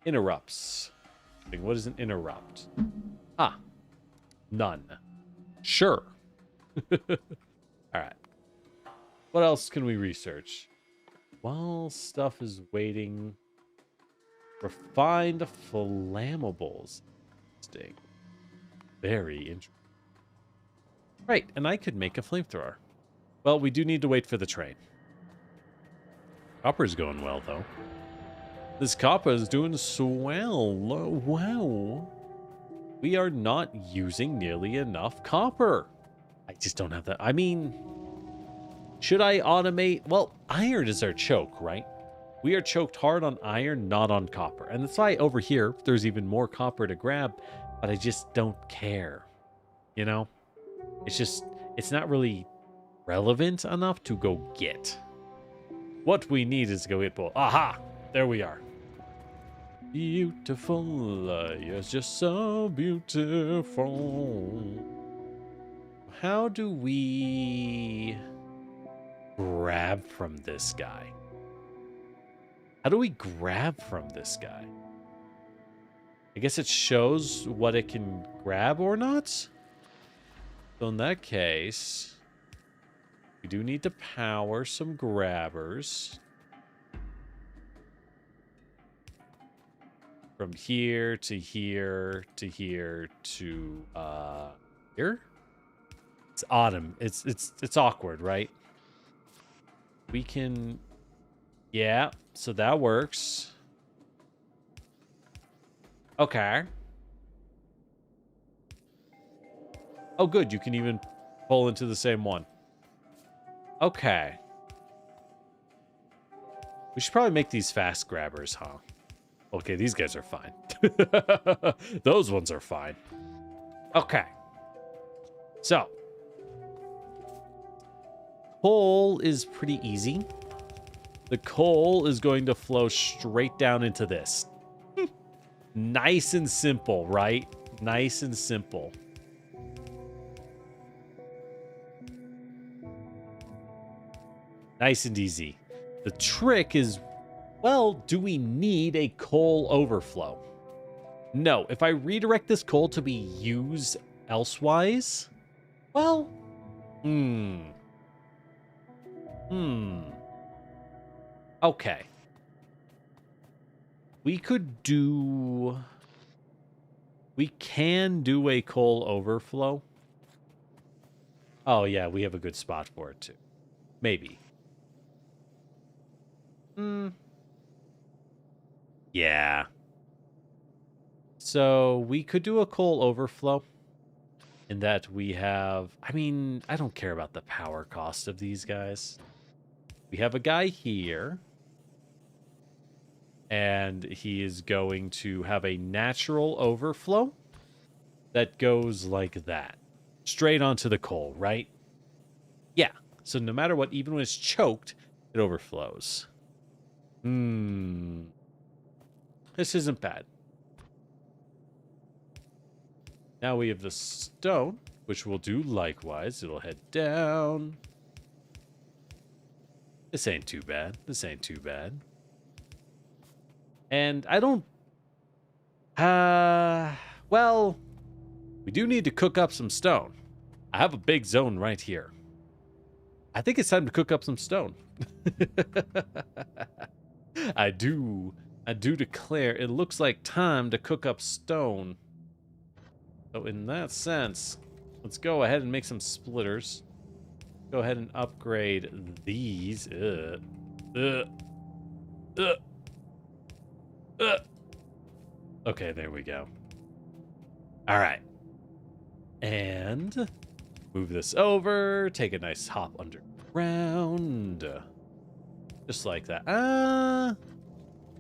Interrupts. What is an interrupt? None. Sure. Alright. What else can we research? While stuff is waiting. Refined flammables. Interesting. Very interesting. Right, and I could make a flamethrower. Well, we do need to wait for the train. Copper's going well, though. This copper is doing so well. Wow. We are not using nearly enough copper. I just don't have that. I mean, should I automate? Well, iron is our choke, right? We are choked hard on iron, not on copper. And that's why over here, there's even more copper to grab, but I just don't care. You know? It's just, it's not really relevant enough to go get. What we need is to go get both. Aha! There we are. Beautiful, yes, just so beautiful. How do we grab from this guy? How do we grab from this guy? I guess it shows what it can grab or not. So in that case, we do need to power some grabbers. From here to here to here to here. It's autumn. It's awkward, right? We can, yeah. So that works. Okay. Oh, good. You can even pull into the same one. Okay. We should probably make these fast grabbers, huh? Okay, these guys are fine. Those ones are fine. Okay. So. Coal is pretty easy. The coal is going to flow straight down into this. Nice and simple, right? Nice and simple. Nice and easy. The trick is, well, do we need a coal overflow? No. If I redirect this coal to be used elsewise, well, Okay. We could do... We can do a coal overflow. Oh, yeah, we have a good spot for it, too. Maybe. Yeah. So we could do a coal overflow in that we have... I mean, I don't care about the power cost of these guys. We have a guy here. And he is going to have a natural overflow that goes like that. Straight onto the coal, right? Yeah. So no matter what, even when it's choked, it overflows. This isn't bad. Now we have the stone, which will do likewise. It'll head down. This ain't too bad. This ain't too bad. And I don't... well, we do need to cook up some stone. I have a big zone right here. I think it's time to cook up some stone. I do declare it looks like time to cook up stone. So in that sense, let's go ahead and make some splitters. Go ahead and upgrade these. Okay, there we go. All right. And move this over. Take a nice hop underground. Just like that.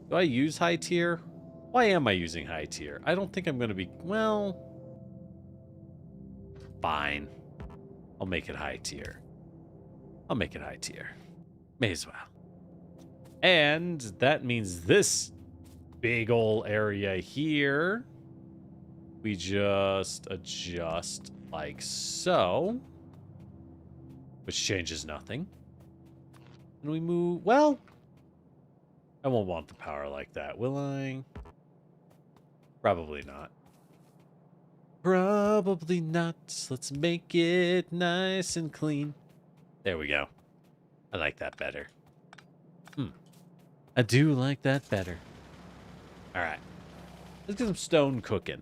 Do I use high tier? Why am I using high tier? I don't think I'm going to be... Well... Fine. I'll make it high tier. I'll make it high tier. May as well. And that means this big ol' area here, we just adjust like so, which changes nothing. And we move, well, I won't want the power like that, will I? Probably not. Probably not. Let's make it nice and clean. There we go. I like that better. I do like that better. All right. Let's get some stone cooking.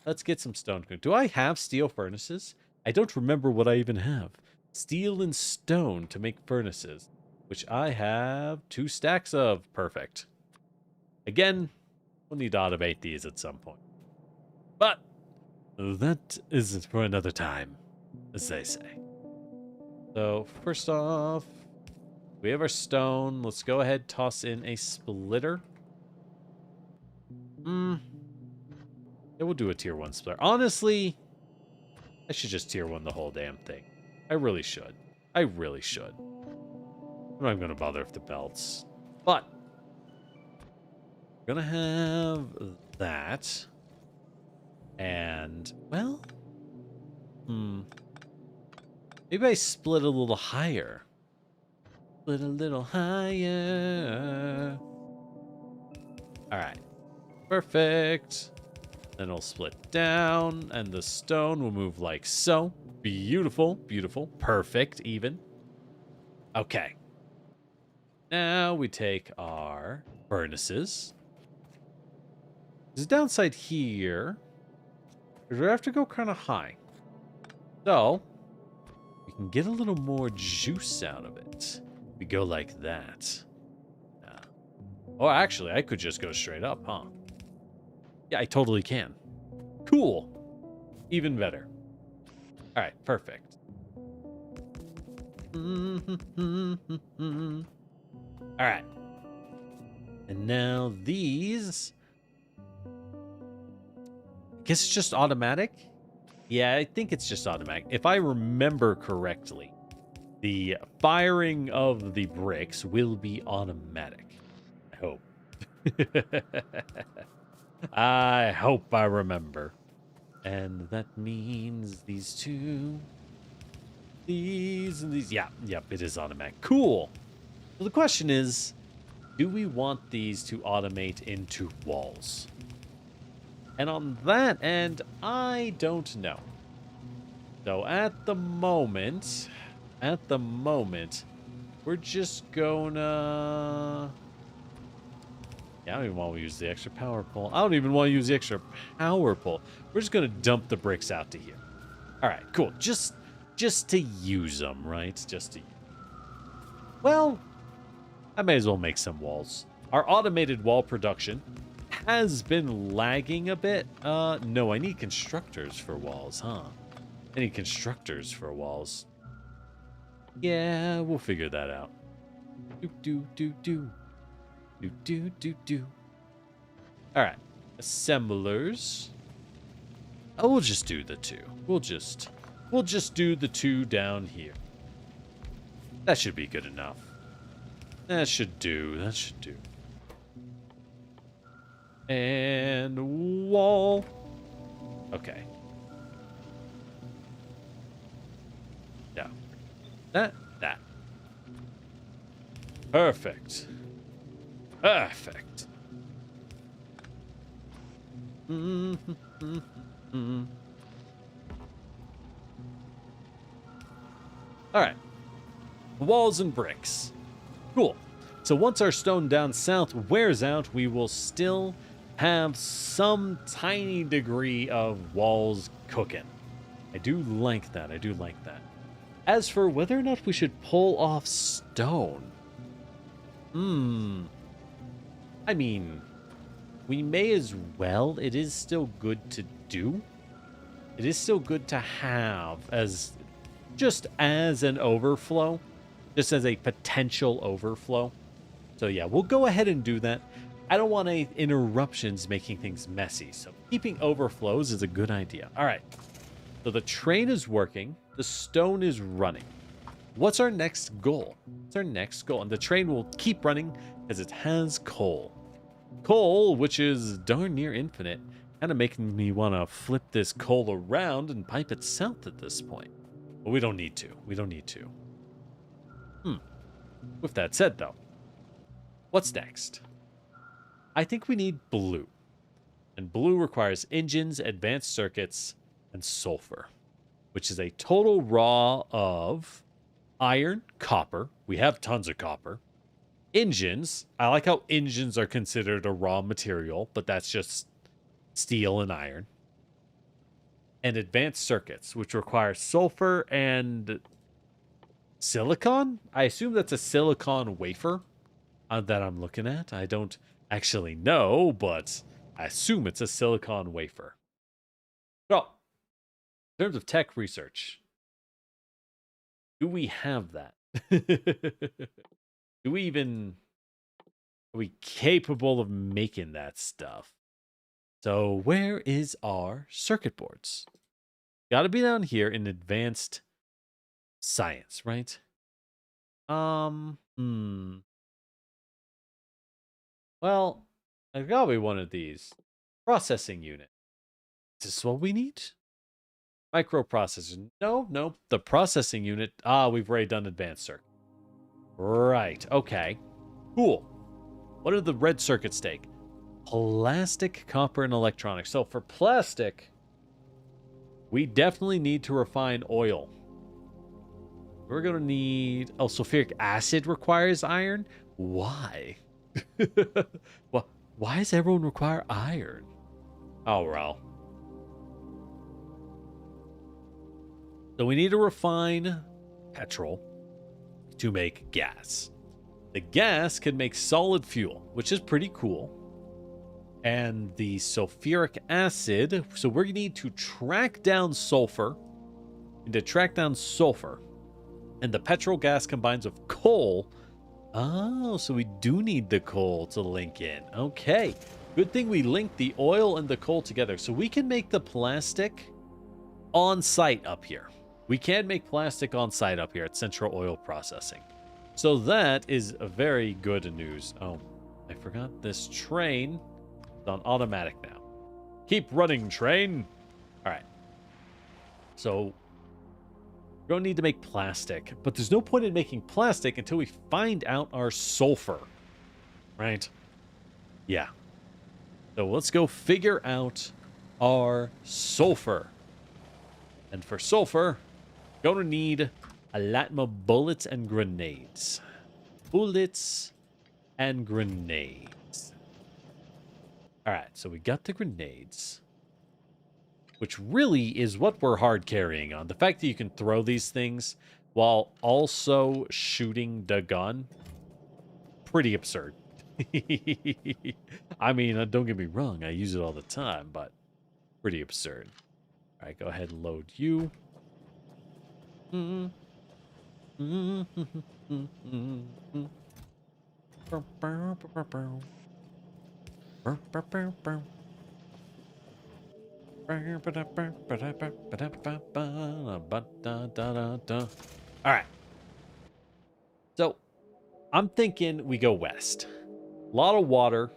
Let's get some stone cooking. Do I have steel furnaces? I don't remember what I even have. Steel and stone to make furnaces, which I have 2 stacks of. Perfect. Again, we'll need to automate these at some point. But that is for another time, as they say. So, first off, we have our stone. Let's go ahead, toss in a splitter. Yeah, we'll do a tier 1 splitter. Honestly, I should just tier 1 the whole damn thing. I really should. I really should. I'm not going to bother with the belts. But, we're going to have that. And, well, maybe I split a little higher. Split a little higher. All right. Perfect. Then it'll split down, and the stone will move like so. Beautiful, beautiful, perfect, even. Okay. Now we take our furnaces. There's a downside here. We have to go kind of high. So, we can get a little more juice out of it. We go like that. Oh, actually, I could just go straight up, huh? Yeah, I totally can. Cool. Even better. All right, perfect. All right. And now these... I guess it's just automatic? Yeah, I think it's just automatic. If I remember correctly, the firing of the bricks will be automatic. I hope. I hope I remember. And that means these 2. These and these. Yeah, yep, it is automatic. Cool. So the question is, do we want these to automate into walls? And on that end, I don't know. So at the moment, we're we're just gonna... Yeah, I don't even want to use the extra power pole. I don't even want to use the extra power pole. We're just gonna dump the bricks out to here. All right, cool. Just to use them, right? Just to... Well, I may as well make some walls. Our automated wall production has been lagging a bit. No, I need constructors for walls, huh? I need constructors for walls. Yeah, we'll figure that out. Do. All right, assemblers. Oh, we'll just do the two. We'll just do the two down here. That should be good enough. That should do. That should do. And wall. Okay. Yeah. That. Perfect. Perfect. All right. Walls and bricks. Cool. So once our stone down south wears out, we will still have some tiny degree of walls cooking. I do like that. I do like that. As for whether or not we should pull off stone. I mean, we may as well. It is still good to do. It is still good to have as just as an overflow, just as a potential overflow. So yeah, we'll go ahead and do that. I don't want any interruptions making things messy, so keeping overflows is a good idea. All right, so the train is working, the stone is running. What's our next goal? What's our next goal? And the train will keep running as it has coal. Coal, which is darn near infinite, kind of making me want to flip this coal around and pipe it south at this point. But we don't need to. We don't need to. With that said, though, what's next? I think we need blue. And blue requires engines, advanced circuits, and sulfur, which is a total raw of iron, copper. We have tons of copper. Engines. I like how engines are considered a raw material, but that's just steel and iron. And advanced circuits, which require sulfur and silicon. I assume that's a silicon wafer that I'm looking at. I don't actually know, but I assume it's a silicon wafer. So, in terms of tech research, do we have that? Do we even... Are we capable of making that stuff? So where is our circuit boards? Got to be down here in advanced science, right? Well, I've got to be one of these. Processing unit. Is this what we need? Microprocessor. No. The processing unit. We've already done advanced circuit. Right. Okay. Cool. What do the red circuits take? Plastic, copper, and electronics. So for plastic, we definitely need to refine oil. We're going to need... Oh, sulfuric acid requires iron? Why? Why does everyone require iron? Oh, well. So we need to refine petrol to make gas. The gas can make solid fuel, which is pretty cool. And the sulfuric acid, so we need to track down sulfur. And to track down sulfur, and the petrol gas combines with coal. Oh, so we do need the coal to link in. Okay. Good thing we linked the oil and the coal together. So we can make the plastic on site up here. We can make plastic on site up here at Central Oil Processing. So that is a very good news. Oh, I forgot this train is on automatic now. Keep running, train. All right. So we're going to need to make plastic, but there's no point in making plastic until we find out our sulfur, right? Yeah. So let's go figure out our sulfur. And for sulfur, going to need a lot more bullets and grenades. bullets and grenades. All right, so we got the grenades, which really is what we're hard carrying on. The fact that you can throw these things while also shooting the gun, pretty absurd. I mean, don't get me wrong, I use it all the time, but pretty absurd. All right, go ahead and load you. All right. So I'm thinking we go west. A lot of water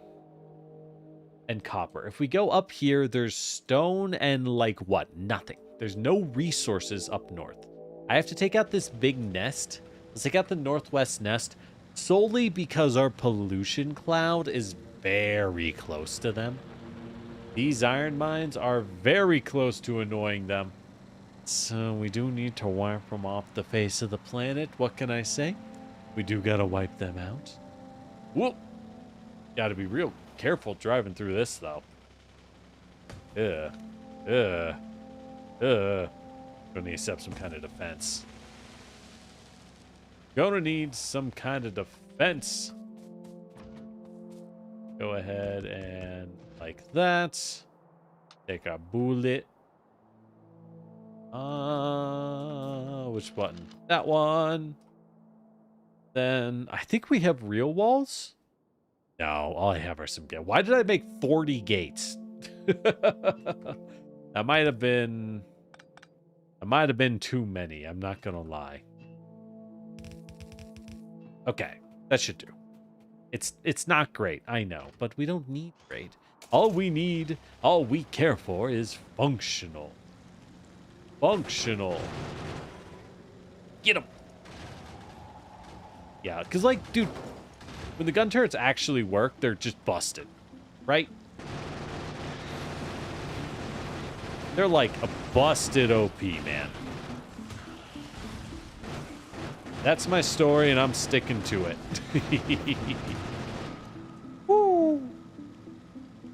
and copper. If we go up here, there's stone and like what? Nothing. There's no resources up north. I have to take out this big nest. Let's take out the northwest nest solely because our pollution cloud is very close to them. These iron mines are very close to annoying them. So we do need to wipe them off the face of the planet. What can I say? We do gotta wipe them out. Whoop! Gotta be real careful driving through this, though. Gonna need to set up some kind of defense. Gonna need some kind of defense. Go ahead and like that. Take a bullet. Which button? That one. Then I think we have real walls. No, all I have are some gates. Why did I make 40 gates? That might have been too many. I'm not gonna lie. Okay, that should do. It's not great, I know, but we don't need great. All we care for is functional. Functional. Get him. Yeah, because like, dude, when the gun turrets actually work, they're just busted, right? They're like a busted OP, man. That's my story, and I'm sticking to it. Woo.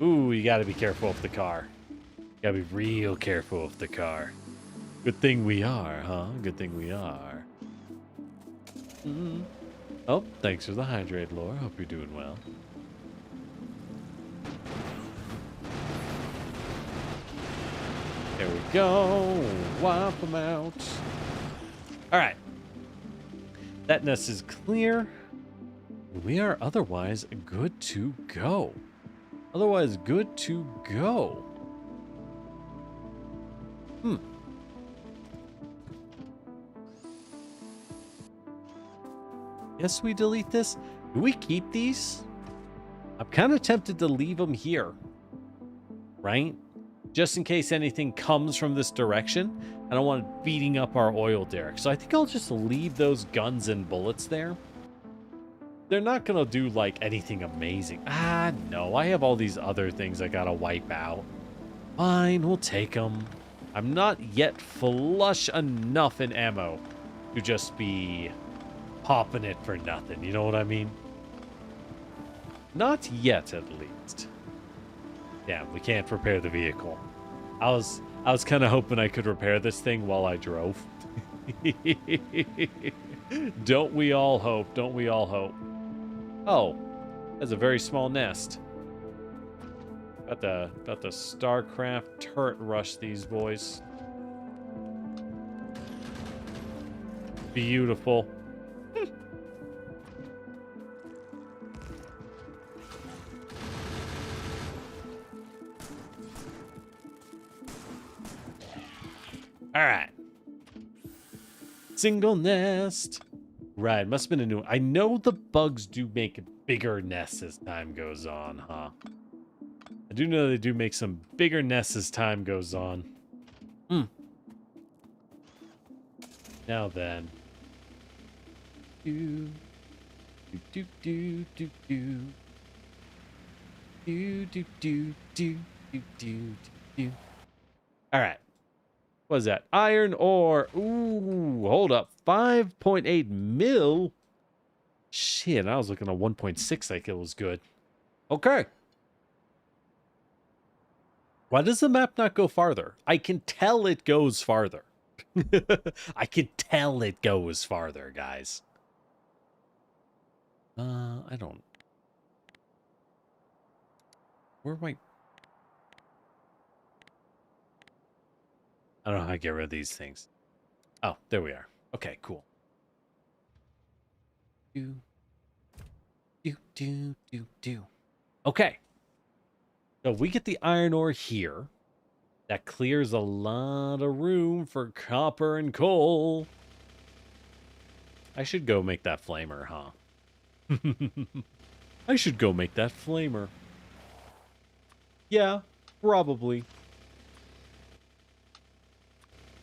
Ooh, you gotta be careful with the car. You gotta be real careful with the car. Good thing we are, huh? Good thing we are. Oh, thanks for the hydrate, Laura. Hope you're doing well. There we go. Wipe them out. All right. That nest is clear. We are otherwise good to go. Otherwise good to go. Guess we delete this. Do we keep these? I'm kind of tempted to leave them here. Right? Just in case anything comes from this direction. I don't want it beating up our oil derrick. So I think I'll just leave those guns and bullets there. They're not going to do like anything amazing. Ah, no. I have all these other things I got to wipe out. Fine, we'll take them. I'm not yet flush enough in ammo to just be popping it for nothing. You know what I mean? Not yet, at least. Damn, we can't repair the vehicle. I was kind of hoping I could repair this thing while I drove. Don't we all hope? Don't we all hope? Oh, that's a very small nest. Got the StarCraft turret rush these boys. Beautiful. All right. Single nest. Right, must have been a new one. I know the bugs do make bigger nests as time goes on, huh? I do know they do make some bigger nests as time goes on. Now then. Do do do do do do do do do do do do. All right. What is that? Iron ore. Ooh, hold up. 5.8 mil. Shit, I was looking at 1.6 like it was good. Okay. Why does the map not go farther? I can tell it goes farther. I can tell it goes farther, guys. I don't... Where am I... I don't know how to get rid of these things. Oh, there we are. Okay, cool. Do. Okay. So if we get the iron ore here, that clears a lot of room for copper and coal. I should go make that flamer, huh? I should go make that flamer. Yeah, probably.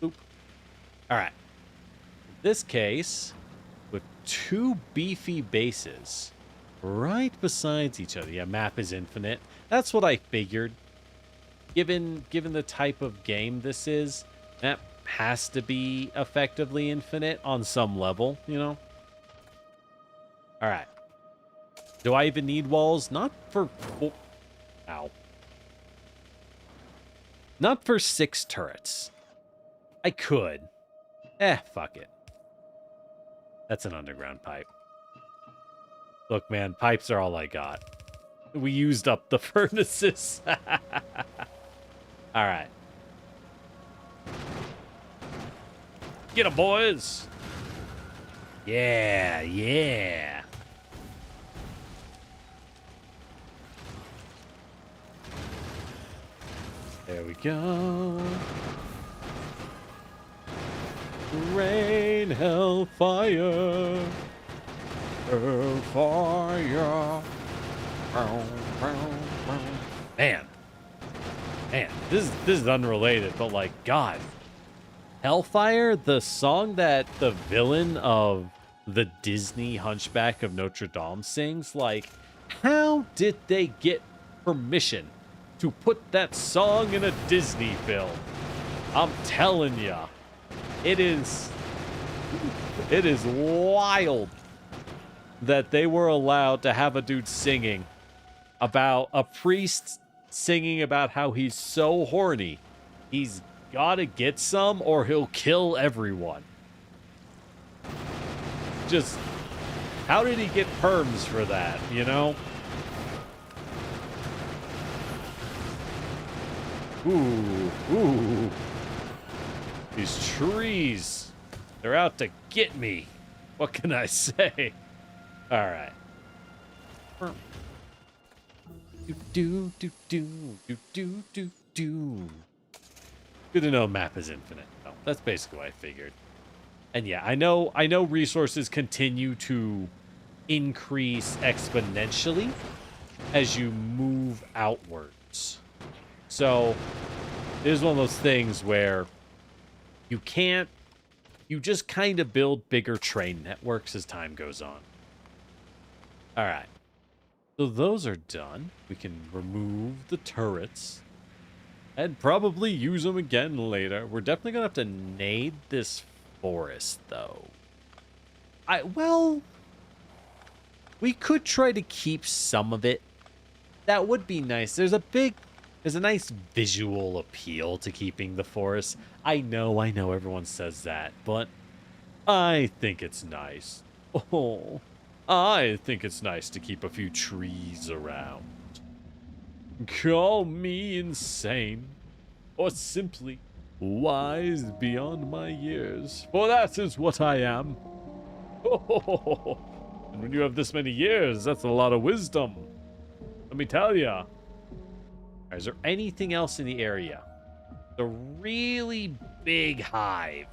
Oop. All right. In this case, with two beefy bases right besides each other. Yeah, map is infinite. That's what I figured. Given the type of game this is, map has to be effectively infinite on some level, you know? All right. Do I even need walls? Not for... Oh, ow. Not for 6 turrets. I could. Fuck it. That's an underground pipe. Look, man, pipes are all I got. We used up the furnaces. All right. Get 'em, boys. Yeah, yeah. There we go. Rain, hellfire. Hellfire. Man. Man, this is unrelated, but like, God. Hellfire, the song that the villain of the Disney Hunchback of Notre Dame sings, like, how did they get permission to put that song in a Disney film? I'm telling ya, it is wild that they were allowed to have a dude singing about a priest singing about how he's so horny. He's gotta get some or he'll kill everyone. Just, how did he get perms for that, you know? Ooh. These trees, they're out to get me. What can I say? All right. Do. Good to know map is infinite. Oh, that's basically what I figured. And yeah, I know resources continue to increase exponentially as you move outwards. So it is one of those things where you just kind of build bigger train networks as time goes on. All right. So those are done. We can remove the turrets and probably use them again later. We're definitely going to have to nade this forest, though. Well, we could try to keep some of it. That would be nice. There's a nice visual appeal to keeping the forest. I know everyone says that, but I think it's nice. Oh, I think it's nice to keep a few trees around. Call me insane, or simply wise beyond my years, for that is what I am. Oh, and when you have this many years, that's a lot of wisdom. Let me tell ya. Is there anything else in the area? The really big hive.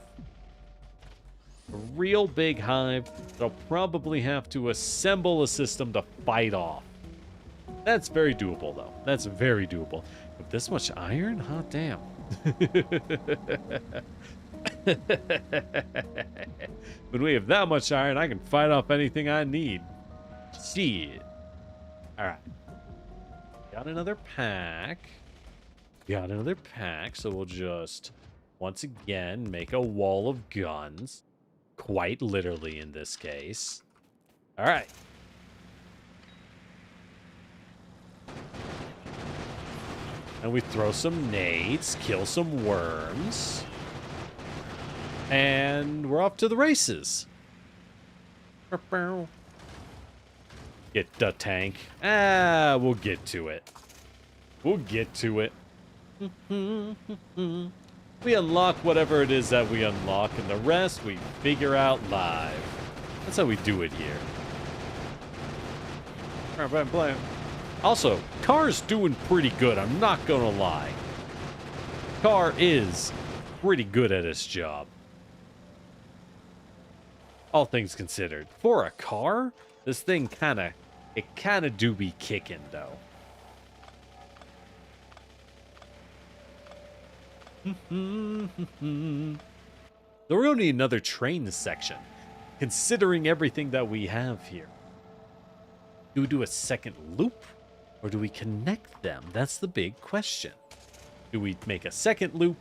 A real big hive. They'll probably have to assemble a system to fight off. That's very doable, though. That's very doable. With this much iron? Hot damn. When we have that much iron, I can fight off anything I need. Shit. Alright. Got another pack. So we'll just, once again, make a wall of guns. Quite literally in this case. All right. And we throw some nades, kill some worms. And we're off to the races. Get the tank. Ah, we'll get to it. We'll get to it. We unlock whatever it is that we unlock, and the rest we figure out live. That's how we do it here. Also, car's doing pretty good, I'm not gonna lie. Car is pretty good at its job. All things considered. For a car, this thing kinda do be kicking, though. So we're gonna need another train section, considering everything that we have here. Do we do a second loop, or do we connect them? That's the big question. Do we make a second loop?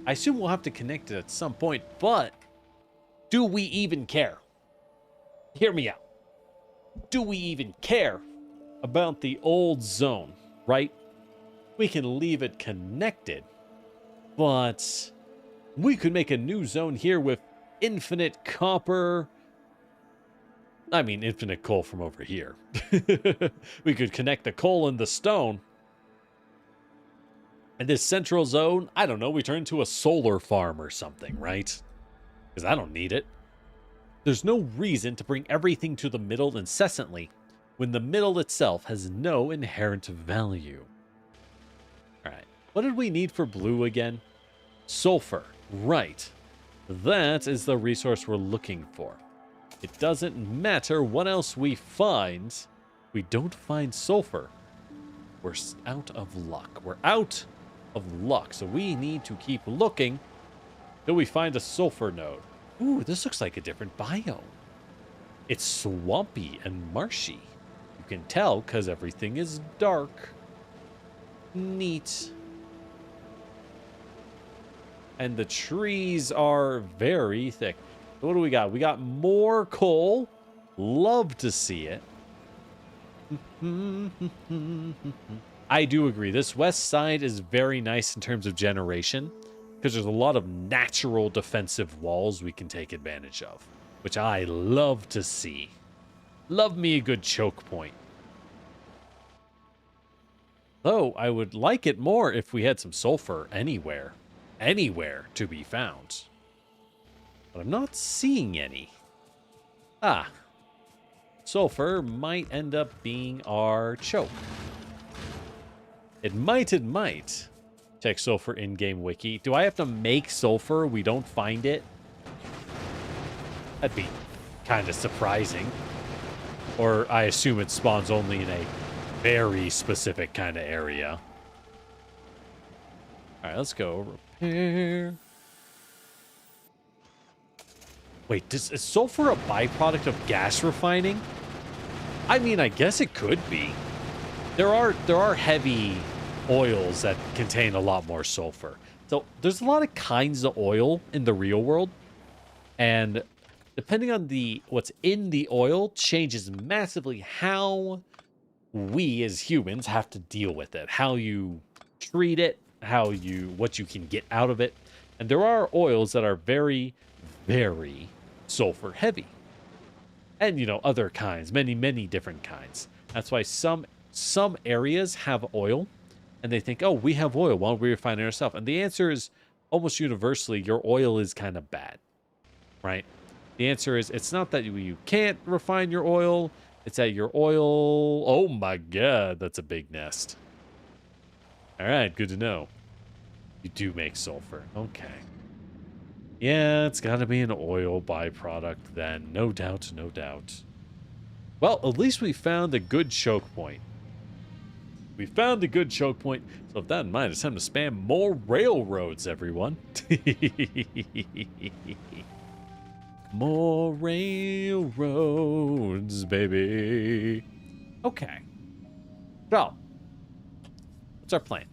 I assume we'll have to connect it at some point, but do we even care? Hear me out. Do we even care about the old zone, right? We can leave it connected, but we could make a new zone here with infinite copper. I mean, infinite coal from over here. We could connect the coal and the stone. And this central zone, I don't know, we turn into a solar farm or something, right? Because I don't need it. There's no reason to bring everything to the middle incessantly when the middle itself has no inherent value. Alright, what did we need for blue again? Sulfur, right. That is the resource we're looking for. It doesn't matter what else we find. We don't find sulfur. We're out of luck. We're out of luck. So we need to keep looking till we find a sulfur node. Ooh, this looks like a different biome. It's swampy and marshy. You can tell because everything is dark. Neat. And the trees are very thick. What do we got? We got more coal. Love to see it. I do agree. This west side is very nice in terms of generation because there's a lot of natural defensive walls we can take advantage of, which I love to see. Love me a good choke point. Though I would like it more if we had some sulfur anywhere to be found. But I'm not seeing any. Ah. Sulfur might end up being our choke. It might. Check sulfur in-game wiki. Do I have to make sulfur? We don't find it? That'd be kind of surprising. Or I assume it spawns only in a very specific kind of area. Alright, let's go. Repair. Wait, is sulfur a byproduct of gas refining? I mean, I guess it could be. There are heavy oils that contain a lot more sulfur. So there's a lot of kinds of oil in the real world. And depending on what's in the oil changes massively how we as humans have to deal with it. How you treat it, what you can get out of it. And there are oils that are very, very sulfur heavy. And, you know, other kinds, many different kinds. That's why some areas have oil and they think, oh, we have oil, why don't we refine it ourselves? And the answer is almost universally, your oil is kind of bad, right? The answer is, it's not that you can't refine your oil, it's that your oil, oh my God, that's a big nest. All right, good to know. You do make sulfur, okay. Yeah, it's got to be an oil byproduct then. No doubt, no doubt. Well, at least we found a good choke point. We found a good choke point. So with that in mind, it's time to spam more railroads, everyone. More railroads, baby. Okay. So, what's our plan?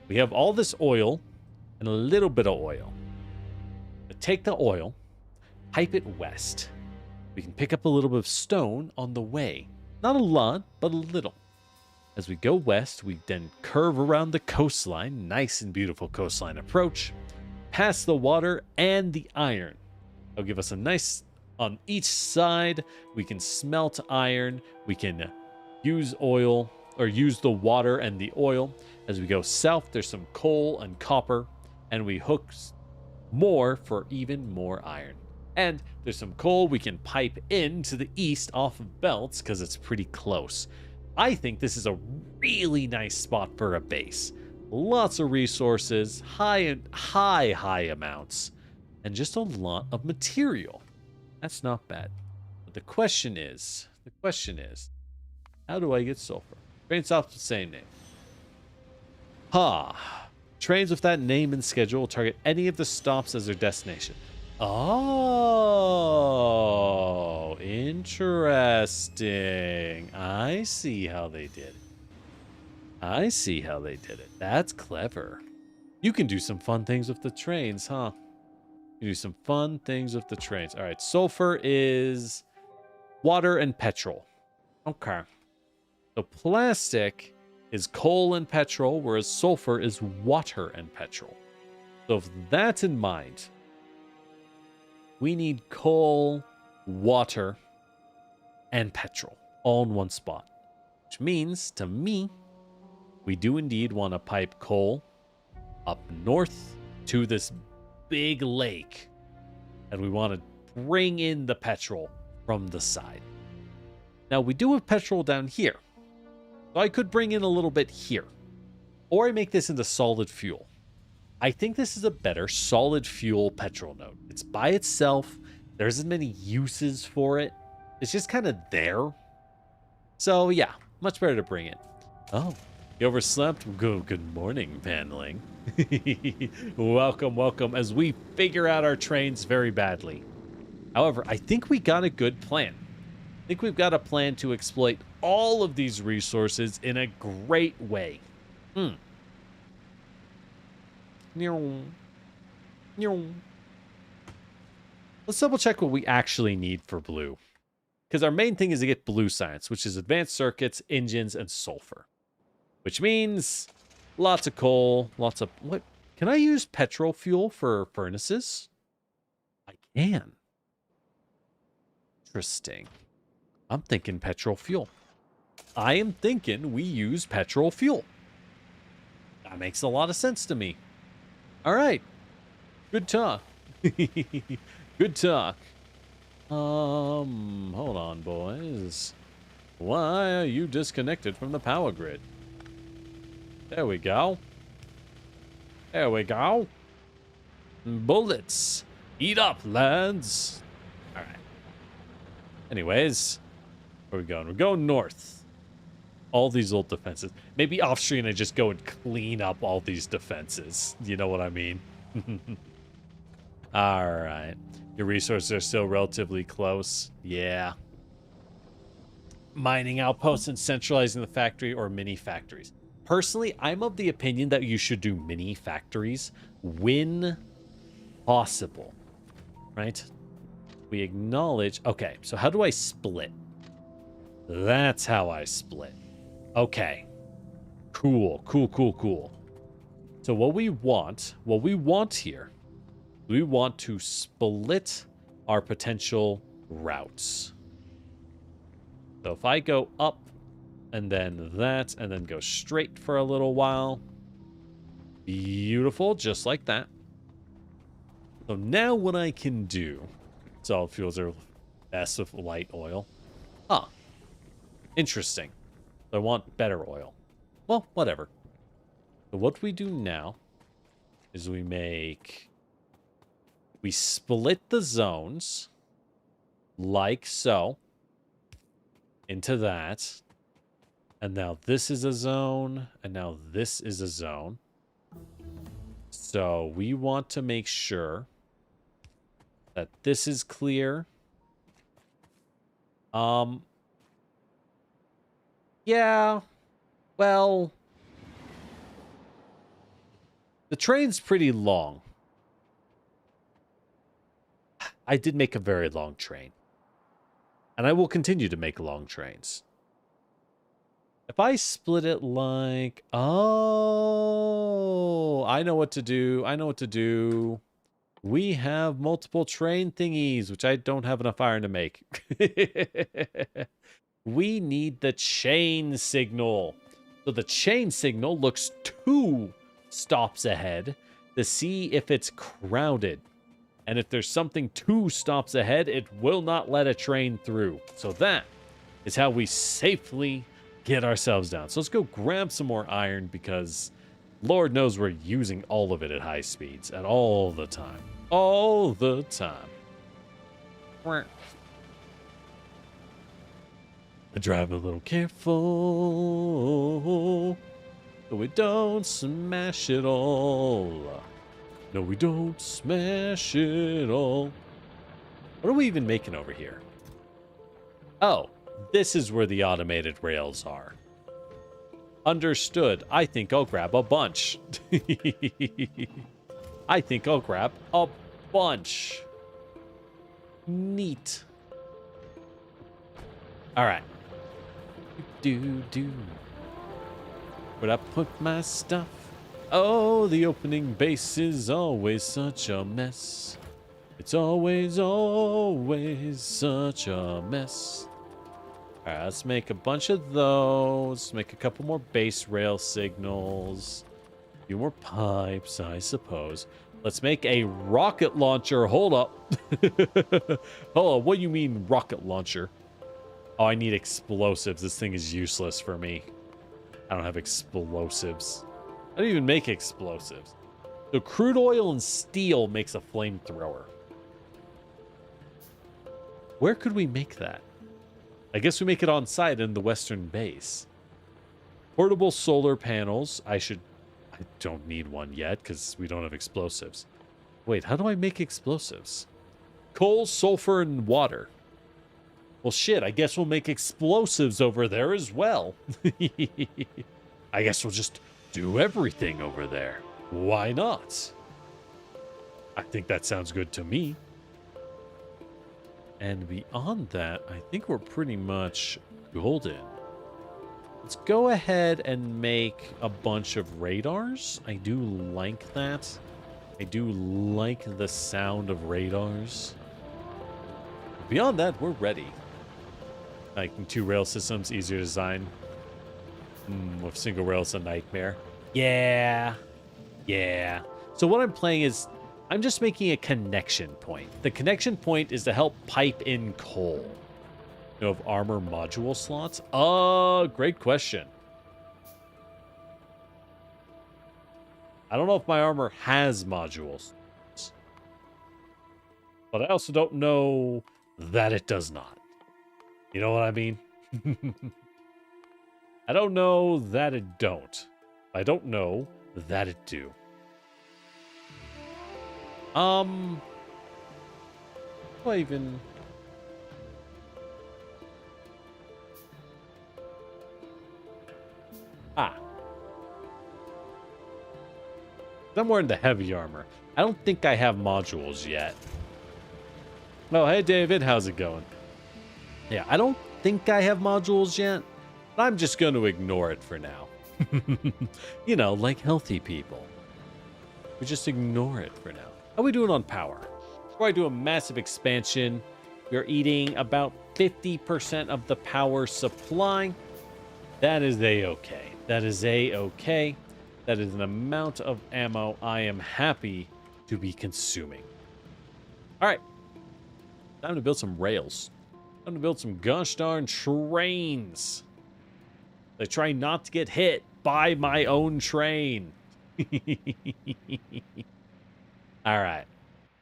We have all this oil and a little bit of oil. Take the oil, pipe it west, We can pick up a little bit of stone on the way. Not a lot, but a little. As we go west, we then curve around the coastline. Nice and beautiful coastline approach. Past the water and the iron. It'll give us a nice... On each side, we can smelt iron. We can use oil, or use the water and the oil. As we go south, there's some coal and copper. And we hook more for even more iron. And there's some coal we can pipe in to the east off of belts because it's pretty close. I think this is a really nice spot for a base. Lots of resources, high amounts, and just a lot of material. That's not bad. But the question is, how do I get sulfur? Train stops with the same name. Trains with that name and schedule will target any of the stops as their destination. Oh, interesting. I see how they did it. That's clever. You can do some fun things with the trains, huh? You do some fun things with the trains. All right, sulfur is water and petrol. Okay. So plastic is coal and petrol, whereas sulfur is water and petrol. So with that in mind, we need coal, water, and petrol all in one spot. Which means, to me, we do indeed want to pipe coal up north to this big lake. And we want to bring in the petrol from the side. Now, we do have petrol down here. So I could bring in a little bit here. Or I make this into solid fuel. I think this is a better solid fuel petrol node. It's by itself. There isn't many uses for it. It's just kind of there. So yeah, much better to bring it. Oh, you overslept? Good morning, paneling. Welcome, as we figure out our trains very badly. However, I think we got a good plan. I think we've got a plan to exploit all of these resources in a great way. Let's double check what we actually need for blue. Because our main thing is to get blue science, which is advanced circuits, engines, and sulfur. Which means lots of coal, lots of... What? Can I use petrol fuel for furnaces? I can. Interesting. I'm thinking petrol fuel. I am thinking we use petrol fuel. That makes a lot of sense to me. All right. Good talk. Good talk. Hold on, boys. Why are you disconnected from the power grid? There we go. There we go. Bullets. Eat up, lads. All right. Anyways, where are we going? We're going north. All these old defenses. Maybe off screen I just go and clean up all these defenses. You know what I mean? All right. Your resources are still relatively close. Yeah. Mining outposts and centralizing the factory or mini factories. Personally, I'm of the opinion that you should do mini factories when possible. Right? We acknowledge... Okay, so how do I split? That's how I split. Okay. Cool. So what we want here, we want to split our potential routes. So if I go up and then that and then go straight for a little while. Beautiful, just like that. So now what I can do, solid fuels are best with light oil. Huh. Interesting. I want better oil. Well, whatever. So what we do now is we split the zones like so into that. And now this is a zone, and now this is a zone. So we want to make sure that this is clear. Yeah, well, the train's pretty long. I did make a very long train. And I will continue to make long trains. If I split it like... Oh, I know what to do. I know what to do. We have multiple train thingies, which I don't have enough iron to make. We need the chain signal. So the chain signal looks 2 stops ahead to see if it's crowded. And if there's something 2 stops ahead, it will not let a train through. So that is how we safely get ourselves down. So let's go grab some more iron because Lord knows we're using all of it at high speeds at all the time. All the time. I drive a little careful so we don't smash it all. No, we don't smash it all. What are we even making over here? Oh, this is where the automated rails are. Understood. I think I'll grab a bunch. I think I'll grab a bunch. Neat. All right. Where'd I put my stuff? Oh, the opening base is always such a mess. It's always, always such a mess. All right, let's make a bunch of those. Make a couple more base rail signals. A few more pipes, I suppose. Let's make a rocket launcher. Hold up. Hold on, what do you mean rocket launcher? Oh, I need explosives. This thing is useless for me. I don't have explosives. I don't even make explosives. So crude oil and steel makes a flamethrower. Where could we make that? I guess we make it on site in the western base. Portable solar panels. I don't need one yet because we don't have explosives. Wait, how do I make explosives? Coal, sulfur, and water. Well, shit, I guess we'll make explosives over there as well. I guess we'll just do everything over there. Why not? I think that sounds good to me. And beyond that, I think we're pretty much golden. Let's go ahead and make a bunch of radars. I do like that. I do like the sound of radars. Beyond that, we're ready. Like 2 rail systems, easier to design. With single rail, it's a nightmare. Yeah. So what I'm playing is, I'm just making a connection point. The connection point is to help pipe in coal. You know, of armor module slots? Great question. I don't know if my armor has modules. But I also don't know that it does not. You know what I mean? I don't know that it don't. I don't know that it do. Do I even... Somewhere in the heavy armor. I don't think I have modules yet. Oh, hey David, how's it going? Yeah, I don't think I have modules yet, but I'm just going to ignore it for now. You know, like healthy people. We just ignore it for now. How are we doing on power? Before I do a massive expansion, we're eating about 50% of the power supply. That is a-okay. That is a-okay. That is an amount of ammo I am happy to be consuming. All right. Time to build some rails. Time to build some gosh darn trains. I try not to get hit by my own train. All right.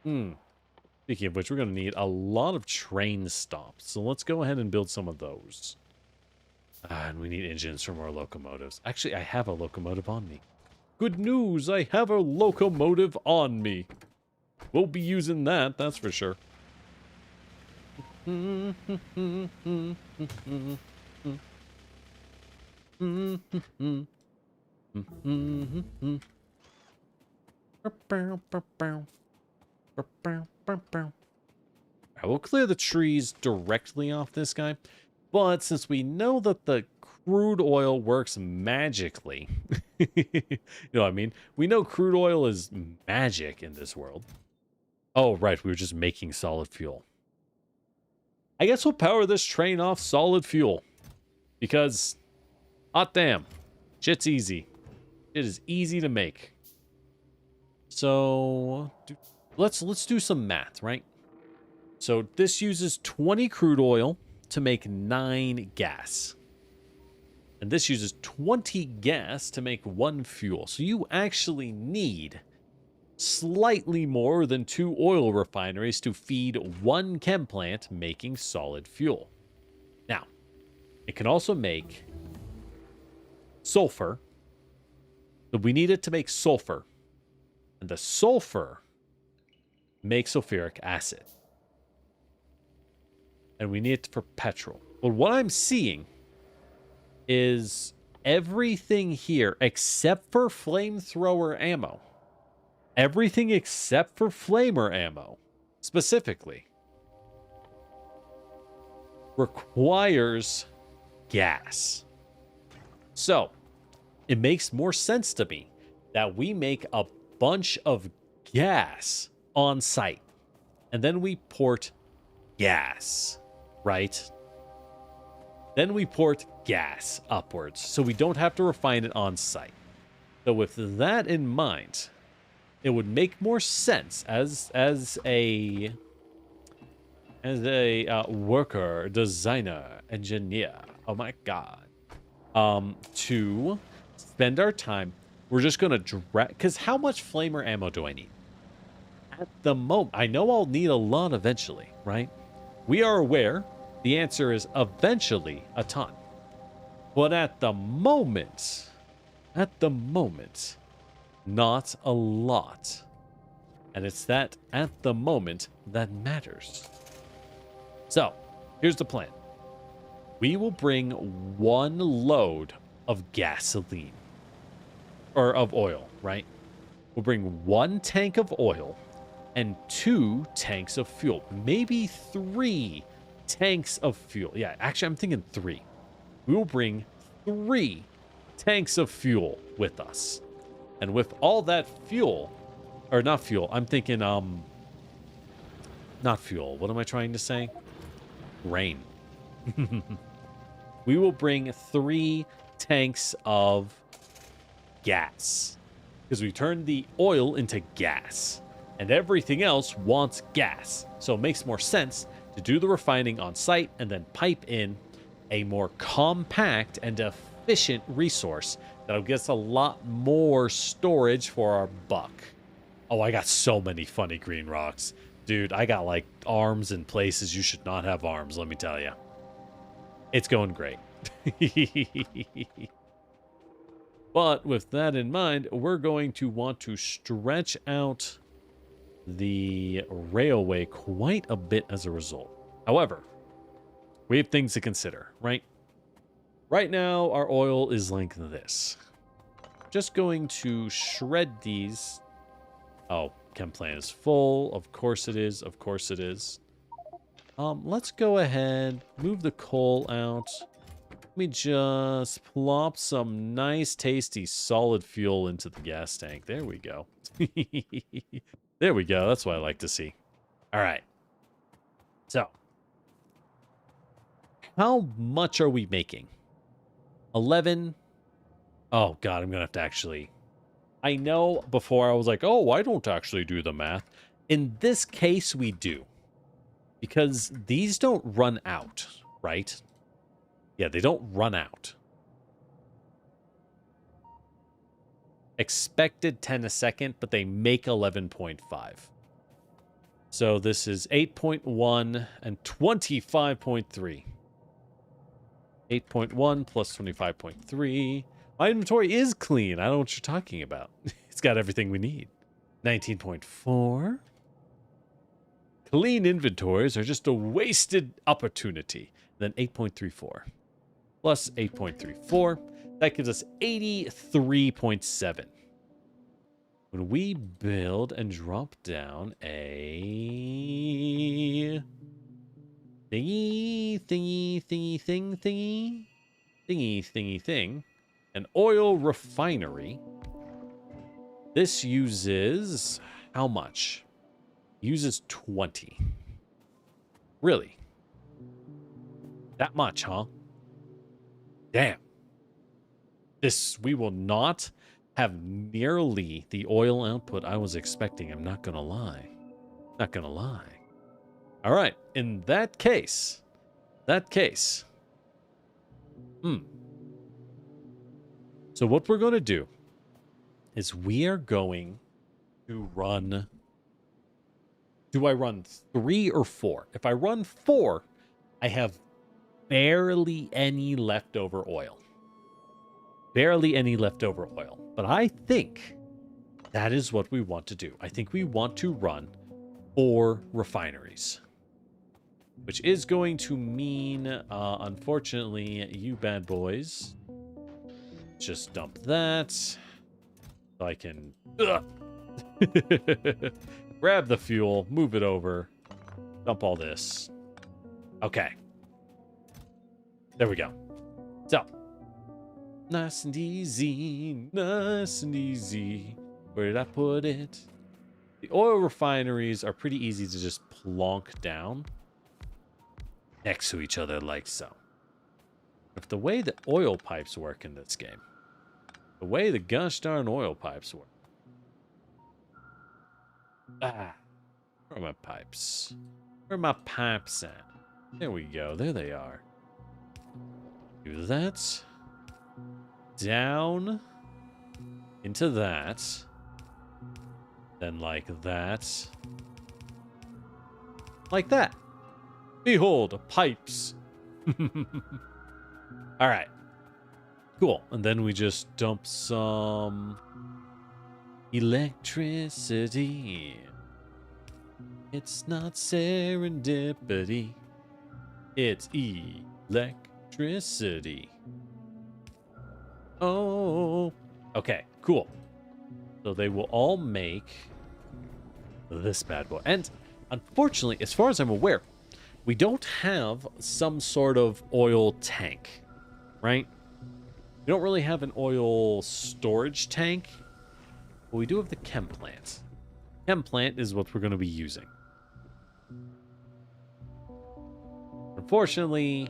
Speaking of which, we're going to need a lot of train stops. So let's go ahead and build some of those. And we need engines for more locomotives. Actually, I have a locomotive on me. Good news, I have a locomotive on me. We'll be using that, that's for sure. I will clear the trees directly off this guy. But since we know that the crude oil works magically, you know what I mean? We know crude oil is magic in this world. Oh, right. We were just making solid fuel. I guess we'll power this train off solid fuel. Because, hot damn, shit's easy. It is easy to make. So, let's do some math, right? So this uses 20 crude oil to make 9 gas. And this uses 20 gas to make 1 fuel. So you actually need slightly more than 2 oil refineries to feed 1 chem plant making solid fuel. Now, it can also make sulfur. But we need it to make sulfur. And the sulfur makes sulfuric acid. And we need it for petrol. But what I'm seeing is everything here except for flamethrower ammo. Everything except for flamer ammo, specifically, requires gas. So, it makes more sense to me that we make a bunch of gas on site. And then we port gas, right? Then we port gas upwards, so we don't have to refine it on site. So with that in mind, it would make more sense as a worker, designer, engineer. Oh my god. To spend our time. We're just gonna drag, because how much flamer ammo do I need? At the moment, I know I'll need a lot eventually, right? We are aware the answer is eventually a ton. But at the moment, not a lot. And it's that at the moment that matters. So, here's the plan. We will bring 1 load of gasoline. Or of oil, right? We'll bring 1 tank of oil and 2 tanks of fuel. Maybe 3 tanks of fuel. Yeah, actually, I'm thinking 3. We will bring 3 tanks of fuel with us. And with all that fuel, or not fuel, I'm thinking, not fuel. What am I trying to say? Rain. We will bring 3 tanks of gas. Because we turned the oil into gas. And everything else wants gas. So it makes more sense to do the refining on site and then pipe in a more compact and efficient resource that'll get us a lot more storage for our buck. Oh, I got so many funny green rocks. Dude, I got like arms in places you should not have arms, let me tell you. It's going great. But with that in mind, we're going to want to stretch out the railway quite a bit as a result. However, we have things to consider, right? Right now, our oil is like this. Just going to shred these. Oh, chem plant is full. Of course it is. Of course it is. Let's go ahead, move the coal out. Let me just plop some nice, tasty, solid fuel into the gas tank. There we go. There we go. That's what I like to see. All right. So, how much are we making? 11. Oh, God, I'm going to have to actually... I know before I was like, oh, I don't actually do the math. In this case, we do. Because these don't run out, right? Yeah, they don't run out. Expected 10 a second, but they make 11.5. So this is 8.1 and 25.3. 8.1 plus 25.3. My inventory is clean. I don't know what you're talking about. It's got everything we need. 19.4. Clean inventories are just a wasted opportunity. Then 8.34 plus 8.34. That gives us 83.7. When we build and drop down a Thingy, thingy, thingy, thing, thingy. Thingy, thingy, thing. An oil refinery. This uses... how much? Uses 20. Really? That much, huh? Damn. We will not have nearly the oil output I was expecting. I'm not gonna lie. Not gonna lie. All right. In that case. So what we're going to do is we are going to run... do I run 3 or 4? If I run 4, I have barely any leftover oil. Barely any leftover oil. But I think that is what we want to do. I think we want to run 4 refineries. Which is going to mean, unfortunately, you bad boys. Just dump that. So I can... grab the fuel, move it over, dump all this. Okay. There we go. So. Nice and easy, nice and easy. Where did I put it? The oil refineries are pretty easy to just plonk down next to each other like so. If the way the oil pipes work in this game, the way the gosh darn oil pipes work. Where are my pipes? Where are my pipes at? There we go. There they are. Do that. Down. Into that. Then like that. Like that. Behold, pipes. All right. Cool. And then we just dump some electricity. It's not serendipity. It's electricity. Oh. Okay, cool. So they will all make this bad boy. And unfortunately, as far as I'm aware, we don't have some sort of oil tank, right? We don't really have an oil storage tank, but we do have the chem plant. Chem plant is what we're going to be using. Unfortunately,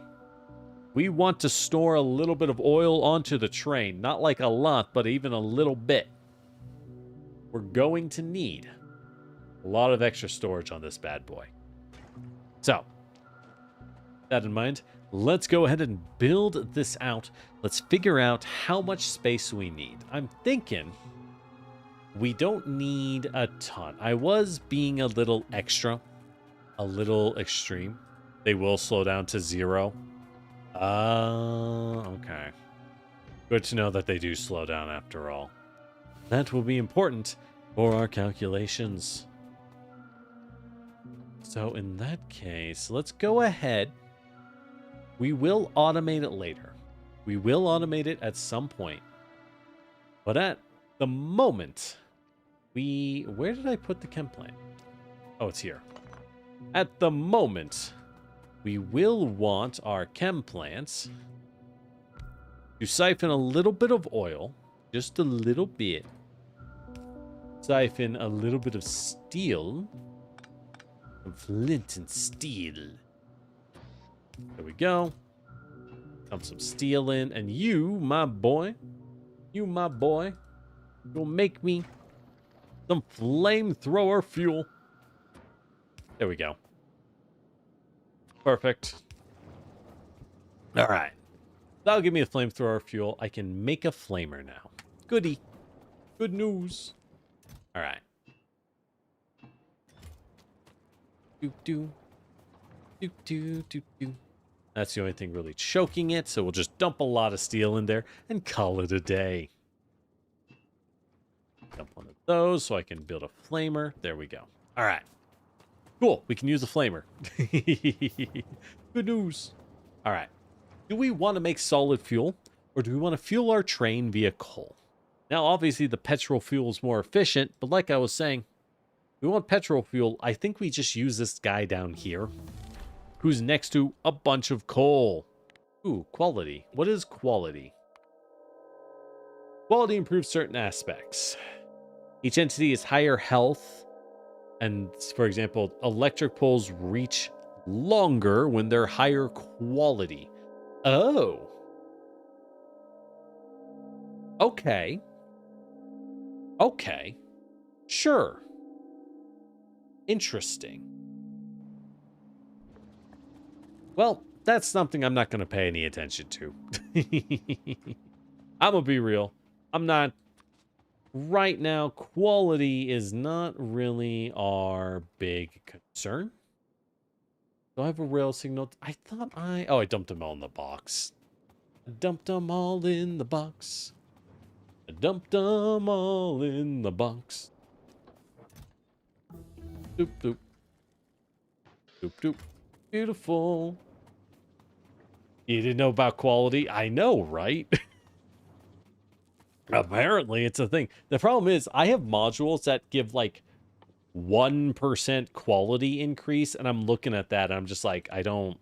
we want to store a little bit of oil onto the train. Not like a lot, but even a little bit. We're going to need a lot of extra storage on this bad boy. So, that in mind, let's go ahead and build this out. Let's figure out how much space we need. I'm thinking we don't need a ton. I was being a little extra, a little extreme. They will slow down to 0. Okay. Good to know that they do slow down after all. That will be important for our calculations. So in that case, let's go ahead. We will automate it later. We will automate it at some point. But at the moment, where did I put the chem plant? Oh, it's here. At the moment, we will want our chem plants to siphon a little bit of oil, just a little bit. Siphon a little bit of steel, some flint and steel. There we go. Dump some steel in, and you, my boy, you'll make me some flamethrower fuel. There we go. Perfect. All right. That'll give me a flamethrower fuel. I can make a flamer now. Goody. Good news. All right. Do. That's the only thing really choking it, so we'll just dump a lot of steel in there and call it a day. Dump one of those so I can build a flamer. There we go. All right. Cool. We can use a flamer. Good news. All right. Do we want to make solid fuel, or do we want to fuel our train via coal? Now, obviously, the petrol fuel is more efficient, but like I was saying, we want petrol fuel. I think we just use this guy down here. who's next to a bunch of coal. Ooh, quality. What is quality? Quality improves certain aspects. Each entity is higher health. And for example, electric poles reach longer when they're higher quality. Oh. Okay. Okay. Sure. Interesting. Well, that's something I'm not going to pay any attention to. I'm going to be real. I'm not. Right now, quality is not really our big concern. Do I have a rail signal? I thought I... Oh, I dumped them all in the box. I dumped them all in the box. I dumped them all in the box. Doop, doop. Doop, doop. Beautiful. You didn't know about quality? I know, right? Apparently, it's a thing. The problem is, I have modules that give, like, 1% quality increase, and I'm looking at that, and I'm just like, I don't...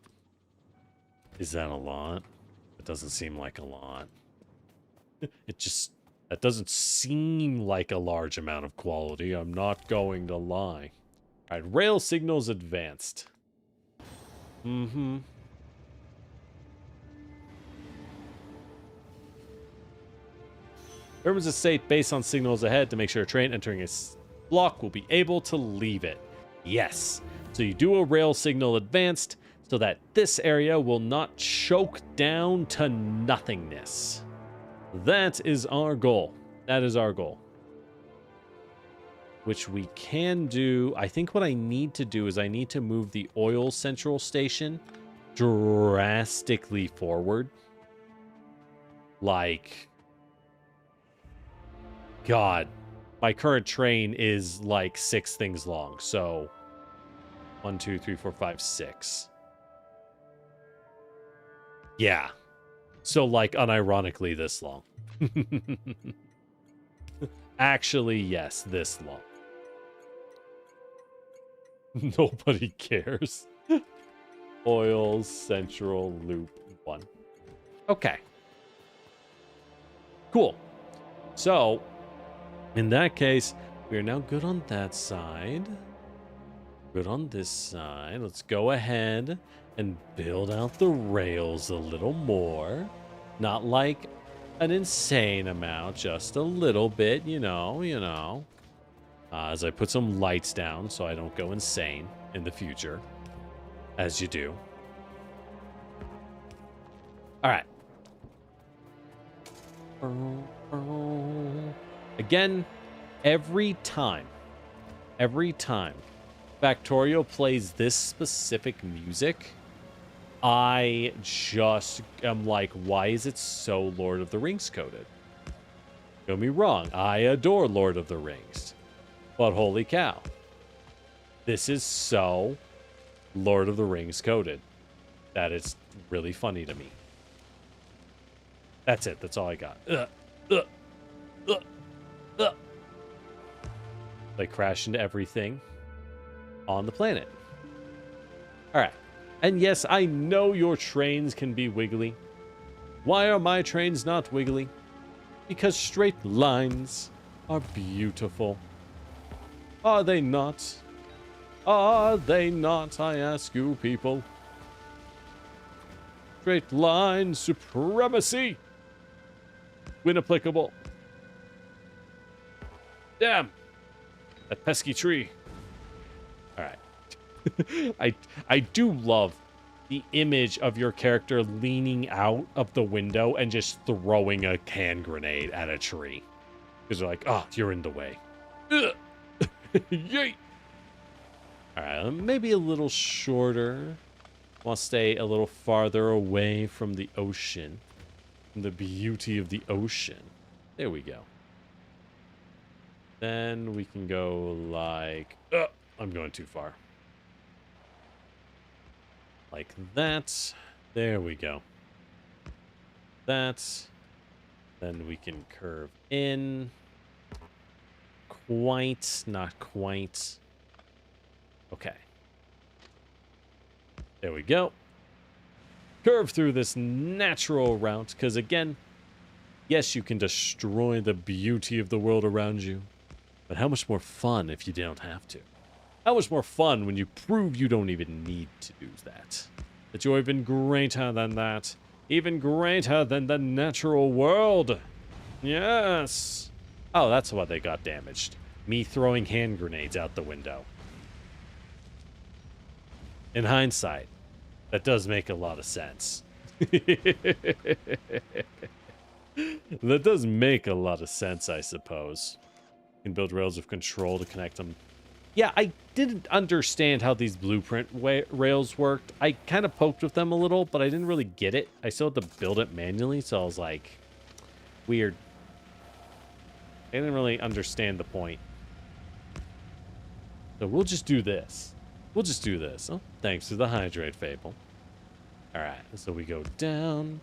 Is that a lot? It doesn't seem like a lot. It just... That doesn't seem like a large amount of quality. I'm not going to lie. All right, rail signals advanced. Mm-hmm. Determines a state based on signals ahead to make sure a train entering a block will be able to leave it. Yes. So you do a rail signal advanced so that this area will not choke down to nothingness. That is our goal. That is our goal. Which we can do. I think what I need to do is I need to move the oil central station drastically forward. Like, God, my current train is like 6 things long. So 1, 2, 3, 4, 5, 6. Yeah. So like unironically this long. Actually, yes, this long. Nobody cares. Oil Central Loop 1. Okay. Cool. So, in that case, we are now good on that side. Good on this side. Let's go ahead and build out the rails a little more. Not like an insane amount, just a little bit, you know. As I put some lights down so I don't go insane in the future. As you do. All right. Again, every time Factorio plays this specific music, I just am like, why is it so Lord of the Rings coded? Don't get me wrong, I adore Lord of the Rings. But holy cow, this is so Lord of the Rings coded that it's really funny to me. That's it. That's all I got. They crash into everything on the planet. All right. And yes, I know your trains can be wiggly. Why are my trains not wiggly? Because straight lines are beautiful. Are they not? Are they not, I ask you people? Straight line supremacy. When applicable. Damn. That pesky tree. All right. I do love the image of your character leaning out of the window and just throwing a hand grenade at a tree. Because they're like, oh, you're in the way. Yay! All right, maybe a little shorter. Want to stay a little farther away from the ocean. From the beauty of the ocean. There we go. Then we can go like... I'm going too far. Like that. There we go. That. Then we can curve in. Quite, not quite. Okay. There we go. Curve through this natural route, because again, yes, you can destroy the beauty of the world around you, but how much more fun if you don't have to? How much more fun when you prove you don't even need to do that? That you're even greater than that. Even greater than the natural world. Yes. Oh, that's why they got damaged. Me throwing hand grenades out the window. In hindsight, that does make a lot of sense. That does make a lot of sense, I suppose. You can build rails of control to connect them. Yeah, I didn't understand how these blueprint rails worked. I kind of poked with them a little, but I didn't really get it. I still had to build it manually, so I was like, weird. I didn't really understand the point. So we'll just do this. We'll just do this. Oh, thanks to the hydrate fable. All right, so we go down,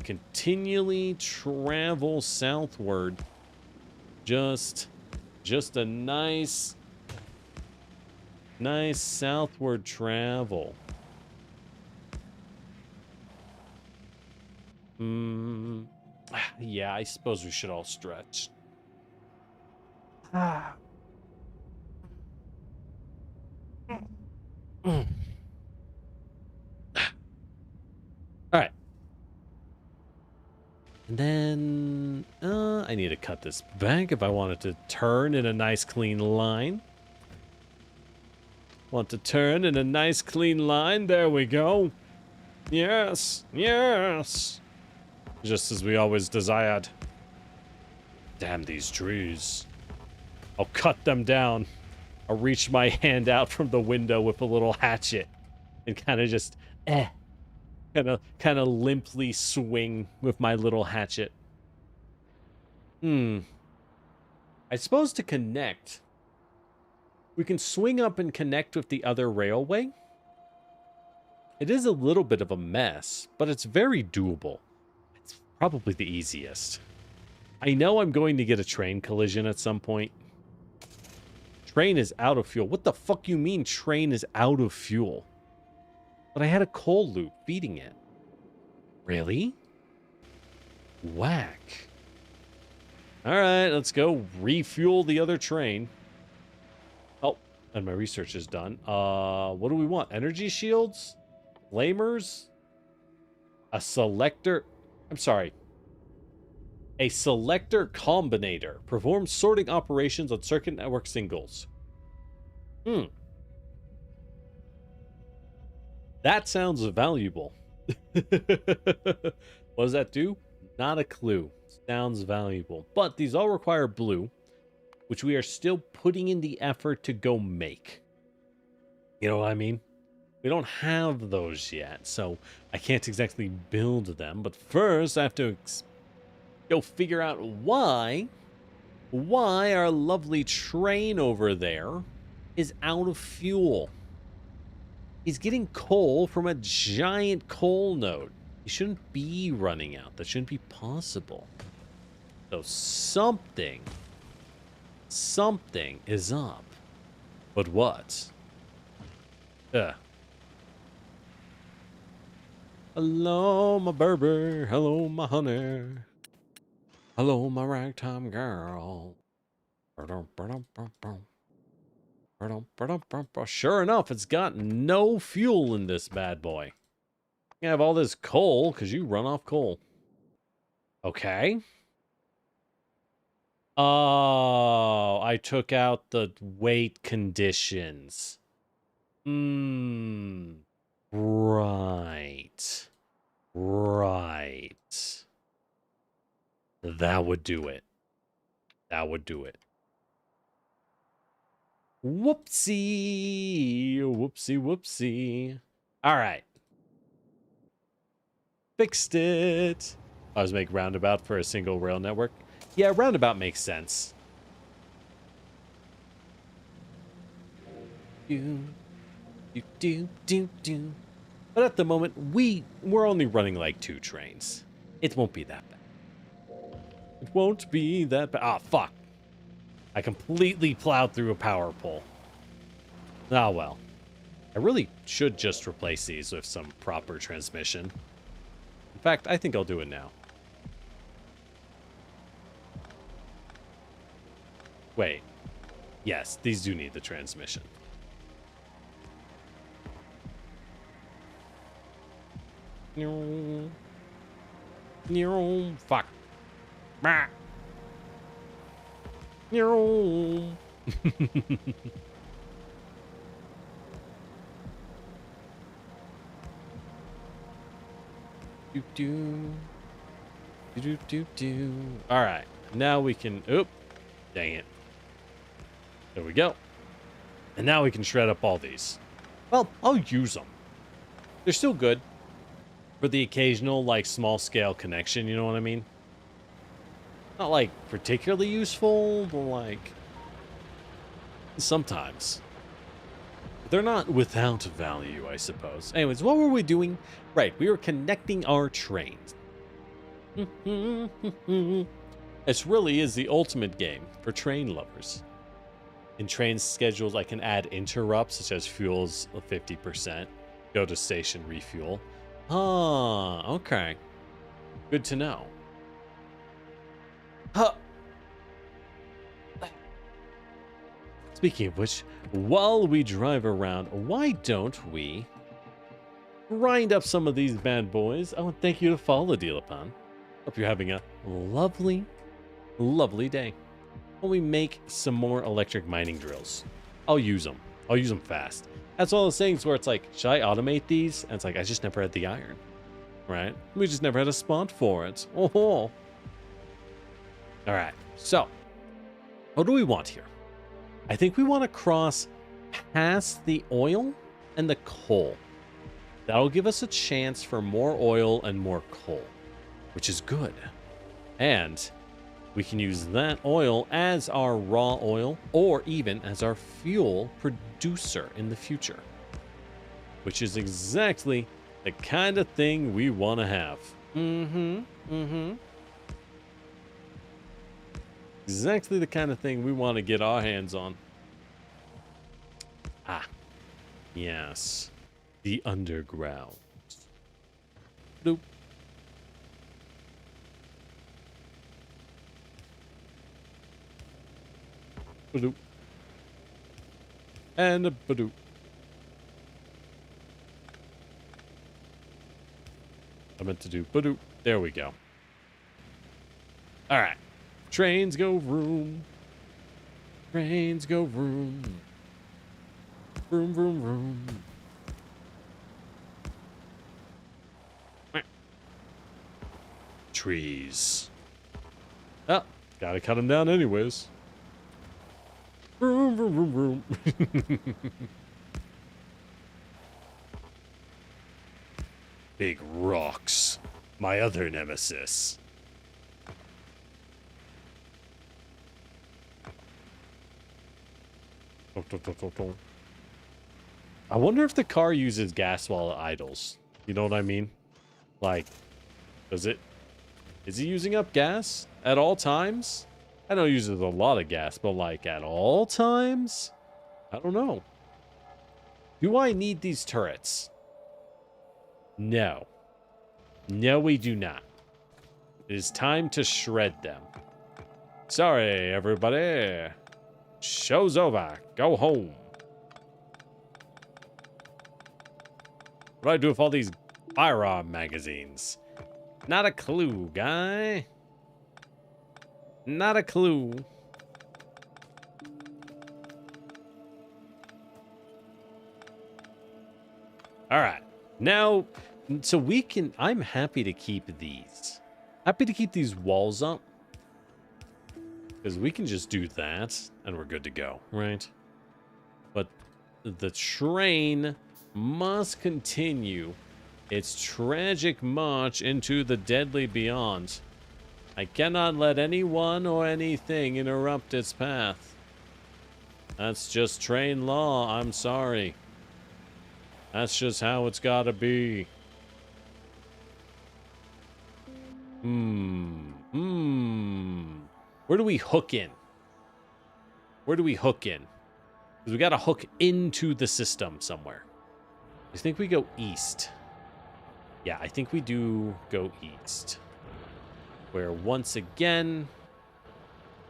continually travel southward. Just a nice southward travel. Yeah, I suppose we should all stretch. All right. And then I need to cut this back if I want it to turn in a nice clean line. Want to turn in a nice clean line. There we go. Yes. Yes. Just as we always desired. Damn these trees. I'll cut them down. I'll reach my hand out from the window with a little hatchet and kind of just kind of limply swing with my little hatchet. I suppose to connect, we can swing up and connect with the other railway. It is a little bit of a mess, but it's very doable. It's probably the easiest. I know I'm going to get a train collision at some point. Train is out of fuel. What the fuck you mean train is out of fuel? But I had a coal loop feeding it. Really? Whack. All right, let's go refuel the other train. Oh, and my research is done. What do we want? Energy shields? Flamers? A selector? I'm sorry. A selector combinator. Performs sorting operations on circuit network singles. That sounds valuable. What does that do? Not a clue. Sounds valuable. But these all require blue, which we are still putting in the effort to go make. You know what I mean? We don't have those yet, so I can't exactly build them. But first, I have to go figure out why our lovely train over there is out of fuel. He's getting coal from a giant coal node. He shouldn't be running out. That shouldn't be possible. So something is up. But what? Hello, my Berber. Hello, my honey. Hello, my ragtime girl. Sure enough, it's got no fuel in this bad boy. You have all this coal because you run off coal. Okay. Oh, I took out the weight conditions. Right. Right. That would do it. That would do it. Whoopsie. Whoopsie, whoopsie. All right. Fixed it. I was making roundabout for a single rail network. Yeah, roundabout makes sense. But at the moment, we're only running like 2 trains. It won't be that bad. It won't be that bad. Ah, fuck. I completely plowed through a power pole. Ah, well. I really should just replace these with some proper transmission. In fact, I think I'll do it now. Wait. Yes, these do need the transmission. Fuck. All right, now we can. Oop, dang it. There we go. And now we can shred up all these. Well, I'll use them. They're still good for the occasional, like, small scale connection. You know what I mean? Not like particularly useful, but like sometimes. They're not without value, I suppose. Anyways, what were we doing? Right, we were connecting our trains. This really is the ultimate game for train lovers. In train schedules, I can add interrupts, such as fuels of 50%, go to station, refuel. Ah, okay. Good to know. Huh. Speaking of which, while we drive around, why don't we grind up some of these bad boys? Oh, and thank you to Follow Deal Upon. Hope you're having a lovely, lovely day. When we make some more electric mining drills, I'll use them. I'll use them fast. That's all those things where it's like, should I automate these? And it's like, I just never had the iron, right? We just never had a spot for it. Oh. All right, so what do we want here? I think we want to cross past the oil and the coal. That'll give us a chance for more oil and more coal, which is good. And we can use that oil as our raw oil or even as our fuel producer in the future, which is exactly the kind of thing we want to have. Exactly the kind of thing we want to get our hands on. Ah, yes. The underground. Bloop. Badoop. And a badoop. I meant to do badoop. There we go. All right. Trains go vroom. Trains go vroom. Vroom, vroom, vroom. Trees. Oh, gotta cut them down anyways. Vroom, vroom, vroom, vroom. Big rocks. My other nemesis. I wonder if the car uses gas while it idles. You know what I mean? Like, is it using up gas at all times? I know it uses a lot of gas, but like at all times? I don't know. Do I need these turrets? No. No, we do not. It is time to shred them. Sorry, everybody. Show's over. Go home. What do I do with all these firearm magazines? Not a clue, guy. Not a clue. All right. Now, so we can... I'm happy to keep these. Happy to keep these walls up. Because we can just do that, and we're good to go, right? But the train must continue its tragic march into the deadly beyond. I cannot let anyone or anything interrupt its path. That's just train law, I'm sorry. That's just how it's gotta be. Where do we hook in? Where do we hook in? Because we gotta hook into the system somewhere. I think we go east. Yeah, I think we do go east. Where once again...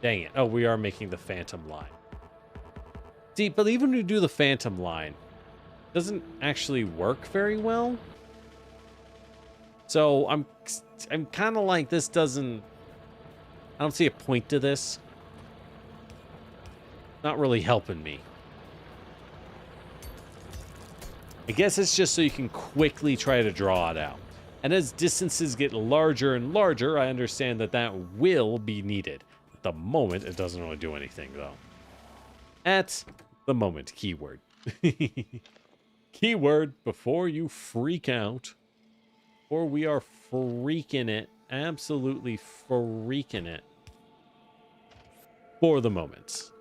Dang it. Oh, we are making the Phantom line. See, but even when we do the Phantom line, it doesn't actually work very well. So I'm kind of like, this doesn't... I don't see a point to this. Not really helping me. I guess it's just so you can quickly try to draw it out. And as distances get larger and larger, I understand that that will be needed. At the moment, it doesn't really do anything, though. At the moment, keyword. Keyword before you freak out. Or we are freaking it. Absolutely freaking it. For the moment.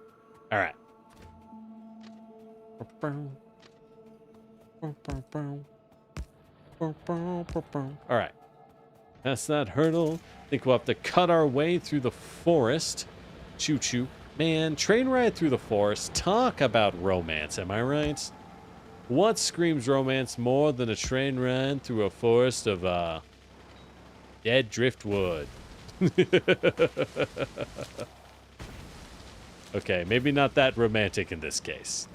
All right. All right. Past that hurdle. I think we'll have to cut our way through the forest. Choo-choo. Man, train ride through the forest. Talk about romance, am I right? What screams romance more than a train ride through a forest of, dead driftwood? Okay, maybe not that romantic in this case.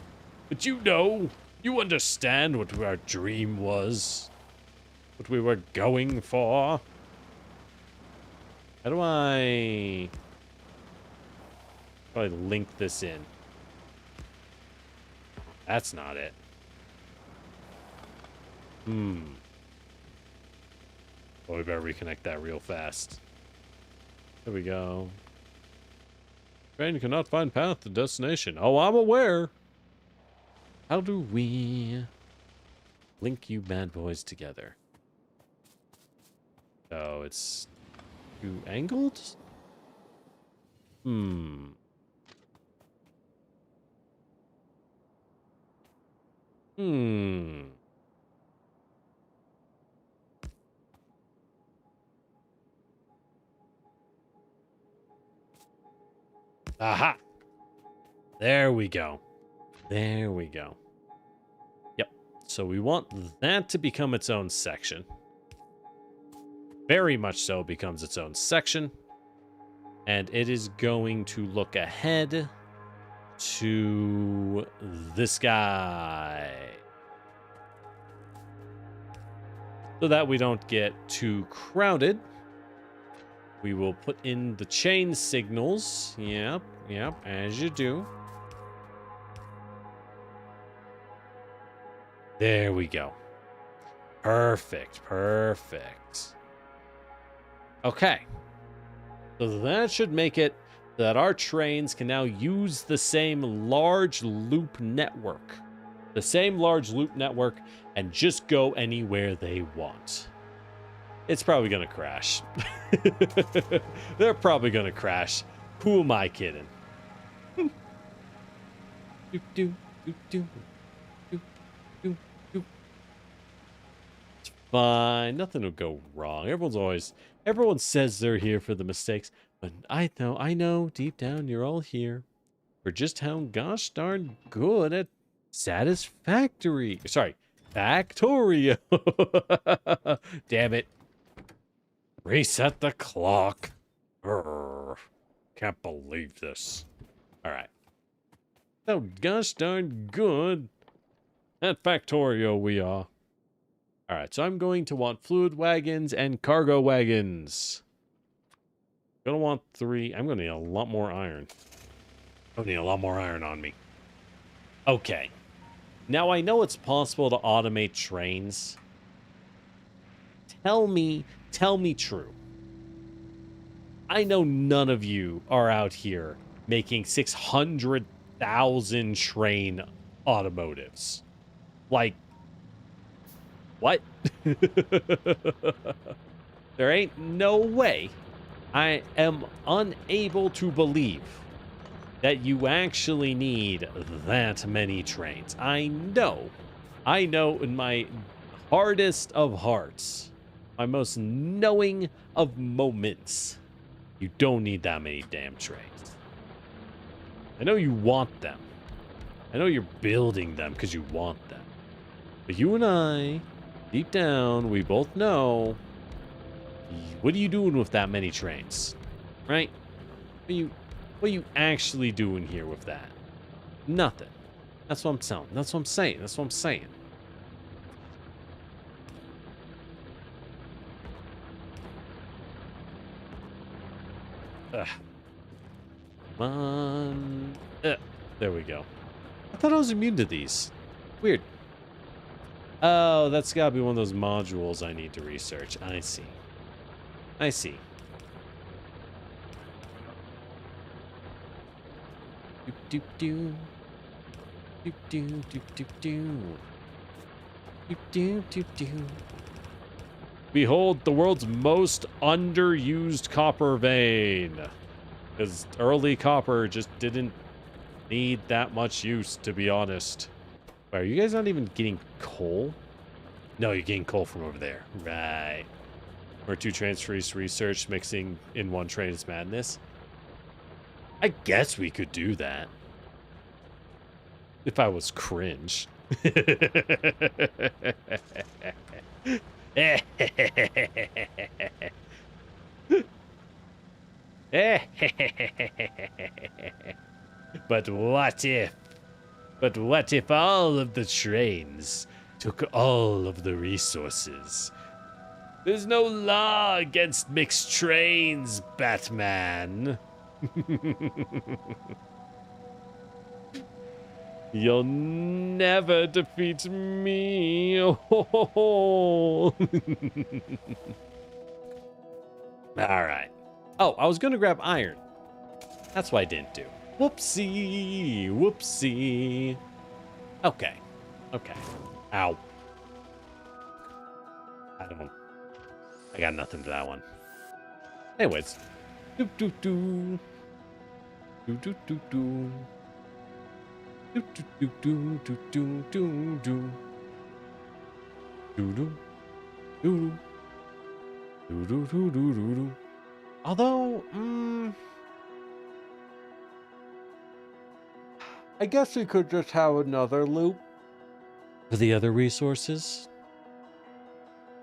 But you know, you understand what our dream was. What we were going for. How do I... probably link this in? That's not it. Oh, we better reconnect that real fast. There we go. Train cannot find path to destination. Oh, I'm aware. How do we link you bad boys together? So it's two angled? Aha! There we go. There we go. Yep. So we want that to become its own section. Very much so becomes its own section. And it is going to look ahead to this guy. So that we don't get too crowded. We will put in the chain signals. Yep, yep, as you do. There we go. Perfect, perfect. Okay. So that should make it that our trains can now use the same large loop network. The same large loop network and just go anywhere they want. It's probably going to crash. They're probably going to crash. Who am I kidding? It's fine. Nothing will go wrong. Everyone says they're here for the mistakes, but I know deep down you're all here for just how gosh darn good at Factorio. Damn it. Reset the clock. Urgh. Can't believe this. All right. So gosh darn good at Factorio we are. All right, so I'm going to want fluid wagons and cargo wagons. Gonna want 3. I'm gonna need a lot more iron. I need a lot more iron on me. Okay. Now I know it's possible to automate trains. Tell me true. I know none of you are out here making 600,000 train automotives. Like, what? There ain't no way. I am unable to believe that you actually need that many trains. I know in my hardest of hearts, my most knowing of moments, you don't need that many damn trains. I know you want them. I know you're building them because you want them. But you and I, deep down, we both know. What are you doing with that many trains? Right? What are you actually doing here with that? Nothing. That's what I'm telling. That's what I'm saying. That's what I'm saying. Ugh. Come on. There we go. I thought I was immune to these. Weird. Oh, that's gotta be one of those modules I need to research. I see. I see. Doop doop doo. Doop doo doop doop doo. Doop doo doop doo. Behold the world's most underused copper vein. Because early copper just didn't need that much use, to be honest. Wait, are you guys not even getting coal? No, you're getting coal from over there. Right. Or two transfers research mixing in one train is madness. I guess we could do that. If I was cringe. But what if? But what if all of the trains took all of the resources? There's no law against mixed trains, Batman. You'll never defeat me. All right. Oh, I was going to grab iron. That's why I didn't do. Whoopsie. Whoopsie. Okay. Okay. Ow. I got nothing for that one. Anyways. Doo doo doo. Doo doo doo doo. Doo doo doo doo doo doo doo doo. Doo doo. Doo doo. Doo doo doo doo doo doo. Although, I guess we could just have another loop for the other resources.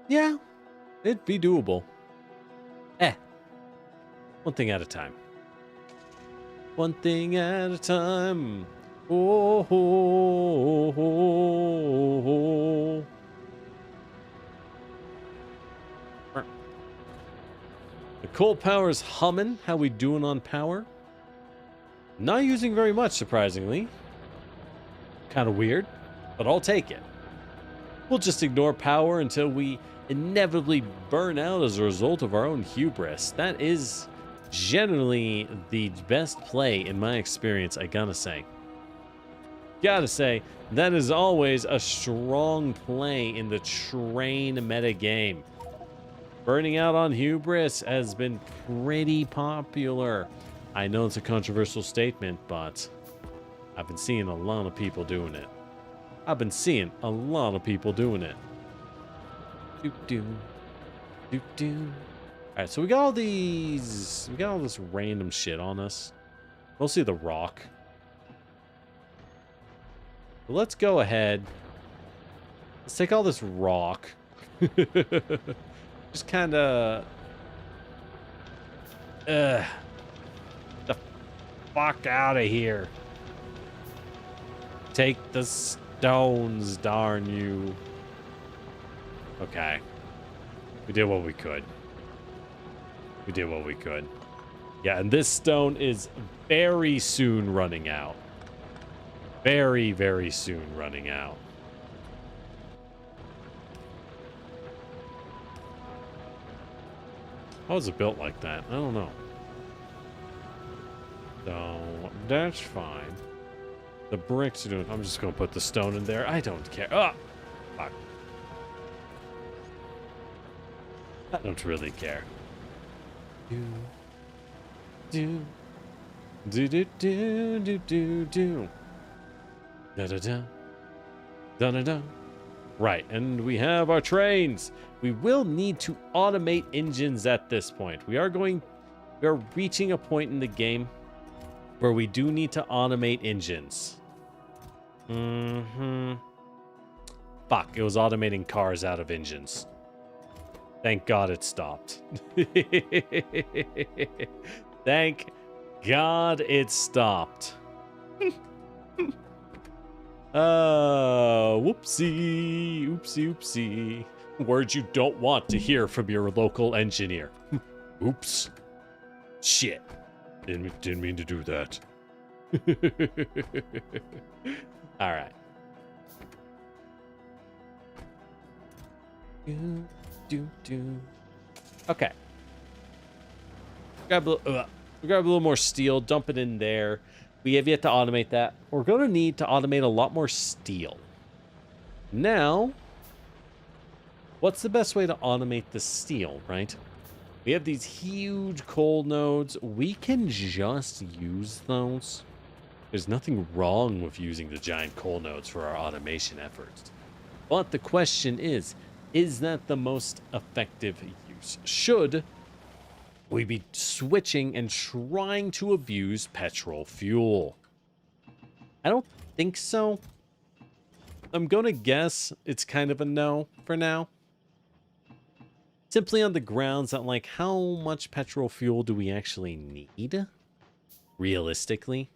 Yeah, it'd be doable. One thing at a time. One thing at a time. Oh, oh, oh, oh. The coal power's humming. How we doing on power? Not using very much, surprisingly. Kind of weird, but I'll take it. We'll just ignore power until we inevitably burn out as a result of our own hubris. That is generally the best play in my experience, I gotta say. Gotta say, that is always a strong play in the train meta game. Burning out on hubris has been pretty popular. I know it's a controversial statement, but I've been seeing a lot of people doing it. Alright, so we got all these... We got all this random shit on us. Mostly the rock. But let's go ahead. Let's take all this rock. Just kind of... the fuck out of here. Take the stones, darn you. Okay. We did what we could. We did what we could. Yeah, and this stone is very soon running out. Very, very soon running out. How is it built like that? I don't know. So, that's fine. The bricks are doing... I'm just going to put the stone in there. I don't care. Ah! Fuck. I don't really care. Do. Do. Do do do do do do. Da da da. Da da da. Right, and we have our trains. We will need to automate engines at this point. We are reaching a point in the game where we do need to automate engines. fuck, it was automating cars out of engines. Thank God it stopped. Thank God it stopped. Whoopsie, oopsie, oopsie. Words you don't want to hear from your local engineer. Oops. Shit. Didn't mean to do that. All right. Okay. Grab a little more steel, dump it in there. We have yet to automate that. We're going to need to automate a lot more steel. Now, what's the best way to automate the steel, right? We have these huge coal nodes. We can just use those. There's nothing wrong with using the giant coal nodes for our automation efforts. But the question is that the most effective use? Should we be switching and trying to abuse petrol fuel? I don't think so. I'm going to guess it's kind of a no for now. Simply on the grounds that, like, how much petrol fuel do we actually need? Realistically?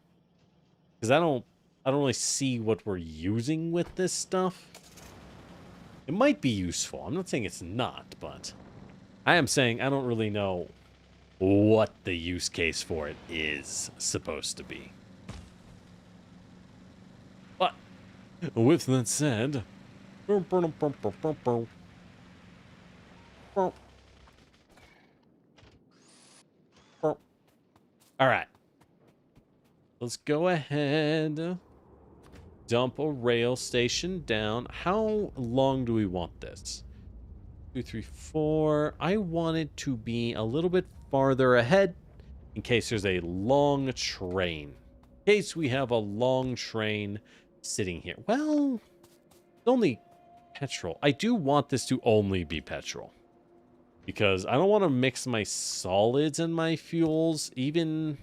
Because I don't really see what we're using with this stuff. It might be useful. I'm not saying it's not, but I am saying I don't really know what the use case for it is supposed to be. But with that said, all right, let's go ahead, dump a rail station down. How long do we want this? 2, 3, 4. I want it to be a little bit farther ahead in case there's a long train. In case we have a long train sitting here. Well, it's only petrol. I do want this to only be petrol, because I don't want to mix my solids and my fuels. Even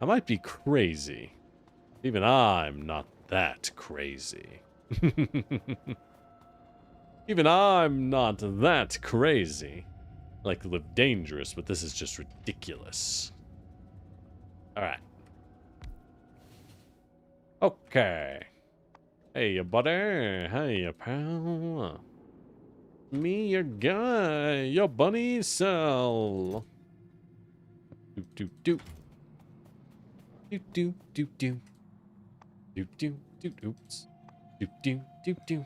I might be crazy. Even I'm not that crazy. Even I'm not that crazy. I like to live dangerous, but this is just ridiculous. All right. Okay. Hey, buddy. Hey, pal. Me, your guy. Your bunny cell. Do, do, do. Do, do, do, do. Do, do, do, oops. Do, do, do, do.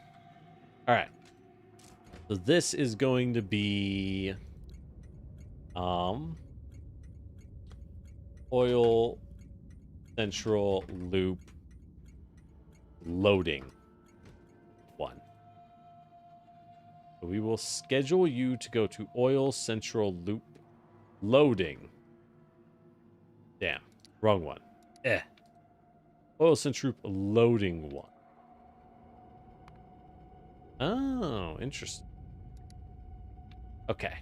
All right. So this is going to be oil central loop loading 1. So we will schedule you to go to oil central loop loading. Damn, wrong one. Oil central loop loading 1. Oh, interesting. Okay.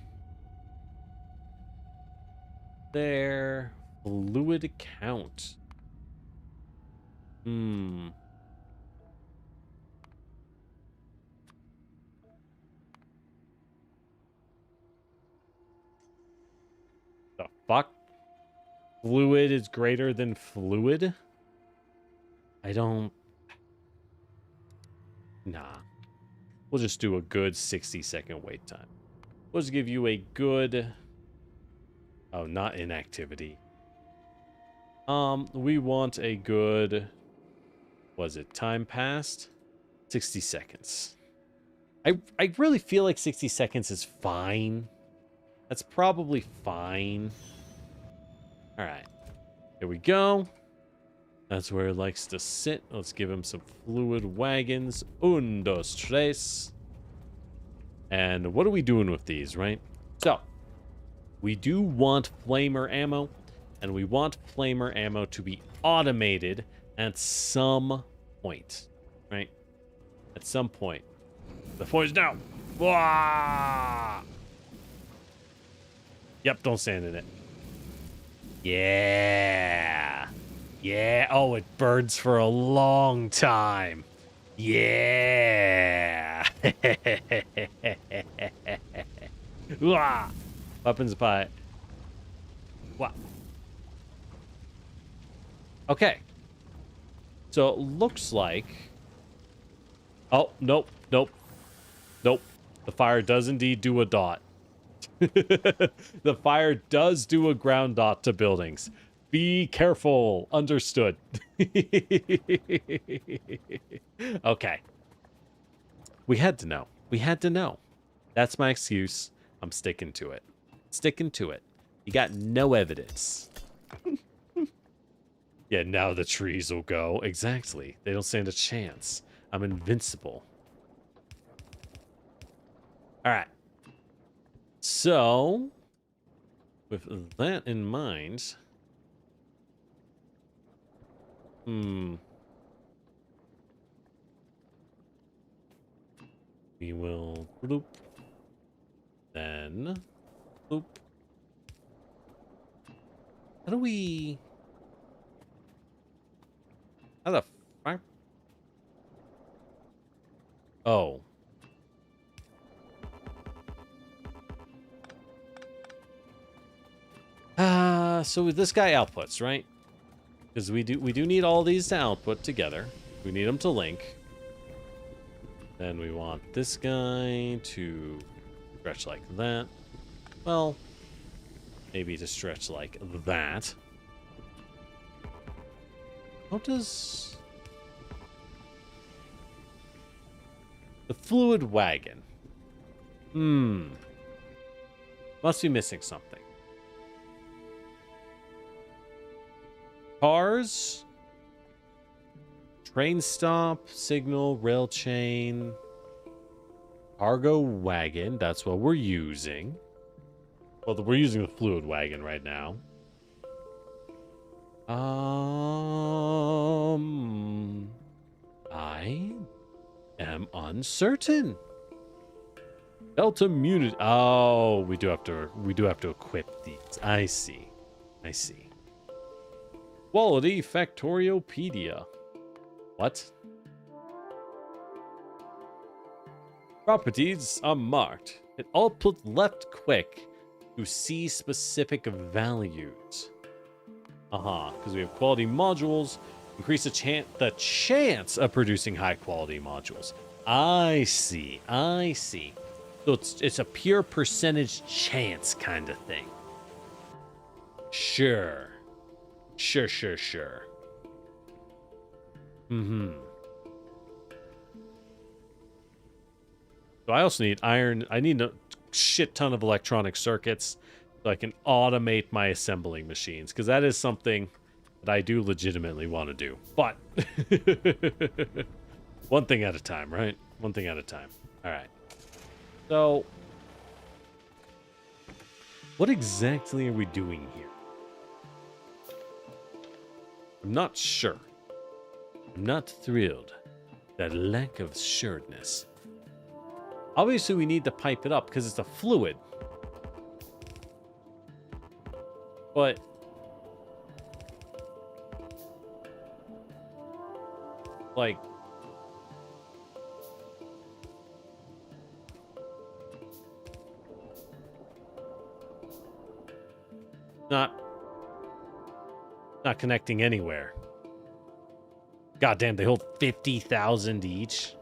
There. Fluid count. The fuck? Fluid is greater than fluid? I don't... Nah. We'll just do a good 60-second wait time. We'll just give you a good... Oh, not inactivity. We want a good... Was it time passed? 60 seconds. I really feel like 60 seconds is fine. That's probably fine. All right. Here we go. That's where it likes to sit. Let's give him some fluid wagons. 1, 2, 3. And what are we doing with these, right? So, we do want flamer ammo, and we want flamer ammo to be automated at some point, right? At some point. The point is now. Wah! Yep, don't stand in it. Yeah. Yeah. Oh, it burns for a long time. Yeah. Wah! Weapons by. Wow. Okay. So it looks like. Oh, nope, nope, nope. The fire does indeed do a dot. The fire does do a ground dot to buildings. Be careful. Understood. Okay. We had to know. We had to know. That's my excuse. I'm sticking to it. Sticking to it. You got no evidence. Yeah, now the trees will go. Exactly. They don't stand a chance. I'm invincible. All right. So, with that in mind, we will bloop, then bloop. How do we? How the fuck? Oh. So this guy outputs, right? Because we do need all these to output together. We need them to link. Then we want this guy to stretch like that. Well, maybe to stretch like that. How does the fluid wagon? Must be missing something. Cars, train stop, signal, rail chain, cargo wagon. That's what we're using. Well, we're using the fluid wagon right now. I am uncertain. Belt immunity. Oh, we do have to equip these. I see. I see. Quality Factoriopedia. What? Properties are marked. It output left quick to see specific values. Because we have quality modules. Increase the chance of producing high quality modules. I see. I see. So it's a pure percentage chance kind of thing. Sure. Sure. So I also need iron. I need a shit ton of electronic circuits so I can automate my assembling machines, because that is something that I do legitimately want to do. But one thing at a time, right? One thing at a time. All right. So what exactly are we doing here? I'm not sure. I'm not thrilled. That lack of assuredness. Obviously, we need to pipe it up because it's a fluid. But like, not connecting anywhere. God damn, they hold 50,000 each.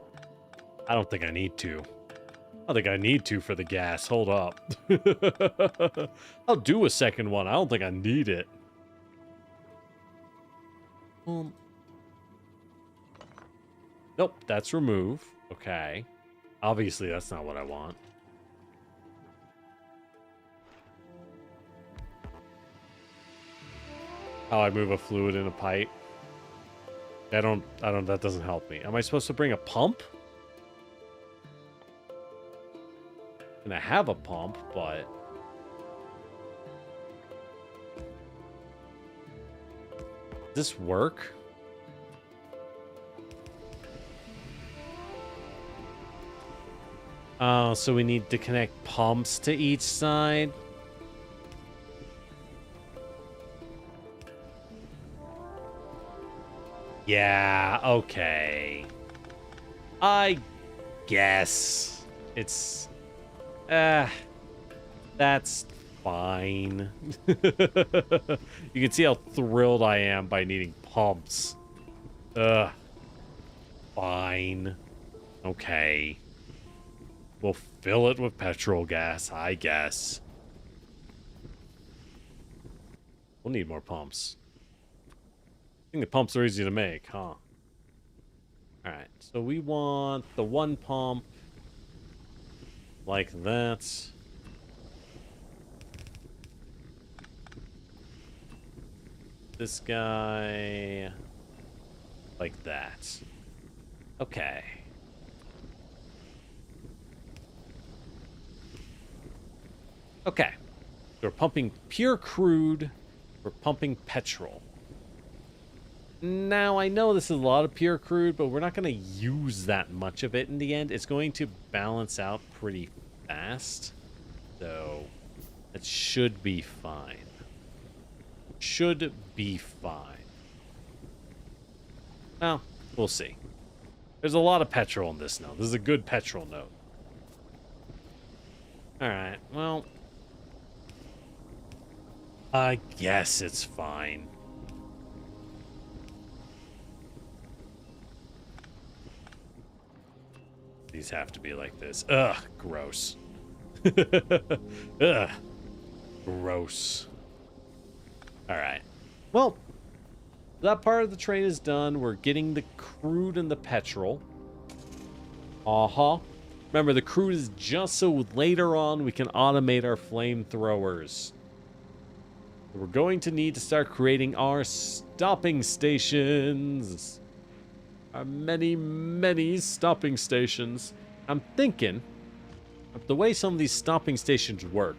I don't think I need to. I don't think I need to for the gas. Hold up. I'll do a second one. I don't think I need it. Nope, that's remove. Okay. Obviously, that's not what I want. How I move a fluid in a pipe. That doesn't help me. Am I supposed to bring a pump? And I have a pump, but does this work? Oh, so we need to connect pumps to each side. Yeah, okay. I guess. It's... that's fine. You can see how thrilled I am by needing pumps. Fine. Okay. We'll fill it with petrol gas, I guess. We'll need more pumps. I think the pumps are easy to make, huh? Alright, so we want the one pump like that. This guy like that. Okay. Okay. We're pumping pure crude. We're pumping petrol. Now, I know this is a lot of pure crude, but we're not going to use that much of it in the end. It's going to balance out pretty fast. So, it should be fine. Should be fine. Well, we'll see. There's a lot of petrol in this note. This is a good petrol note. Alright, well... I guess it's fine. These have to be like this. Ugh, gross. Ugh, gross. Alright. Well, that part of the train is done. We're getting the crude and the petrol. Remember, the crude is just so later on we can automate our flamethrowers. We're going to need to start creating our stopping stations. Our many, many stopping stations. I'm thinking of the way some of these stopping stations work.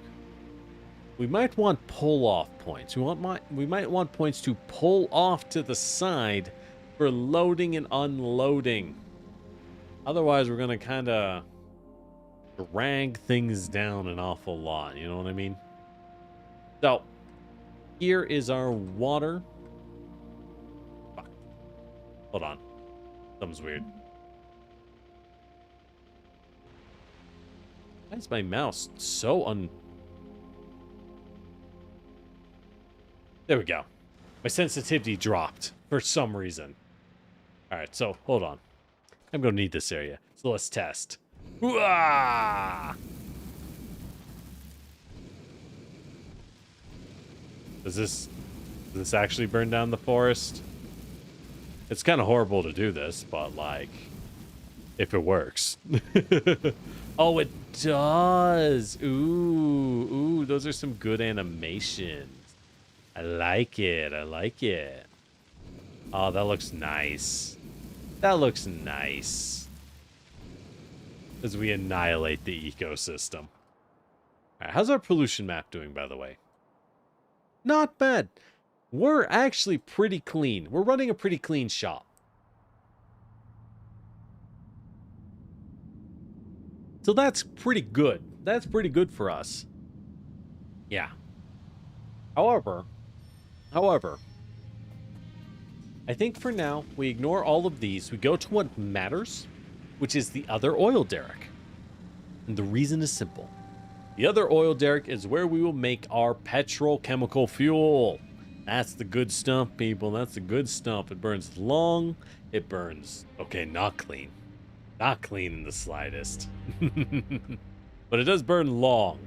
We might want pull-off points. We might want points to pull off to the side for loading and unloading. Otherwise, we're going to kind of drag things down an awful lot. You know what I mean? So, here is our water. Fuck. Hold on. Something's weird. Why is my mouse so There we go. My sensitivity dropped for some reason. Alright, so hold on. I'm going to need this area. So let's test. Hoo-ah! Does this actually burn down the forest? It's kind of horrible to do this, but like, if it works. Oh, it does. Ooh, those are some good animations. I like it. I like it. Oh, that looks nice. That looks nice. As we annihilate the ecosystem. All right, how's our pollution map doing, by the way? Not bad. We're actually pretty clean. We're running a pretty clean shop. So that's pretty good. That's pretty good for us. Yeah. However, I think for now, we ignore all of these. We go to what matters, which is the other oil derrick. And the reason is simple. The other oil derrick is where we will make our petrochemical fuel. That's the good stuff, people. That's the good stuff. It burns long. It burns... Okay, not clean. Not clean in the slightest. But it does burn long.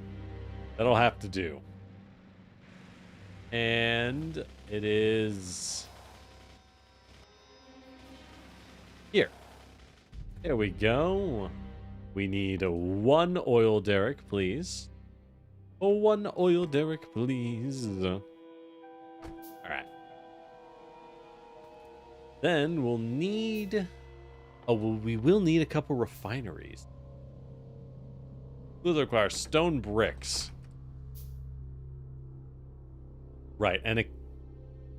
That'll have to do. And it is... Here. There we go. We need a 1 oil derrick, please. Oh, 1 oil derrick, please. Alright. Then we'll need... Oh, well, we will need a couple refineries. Those require stone bricks. Right, and a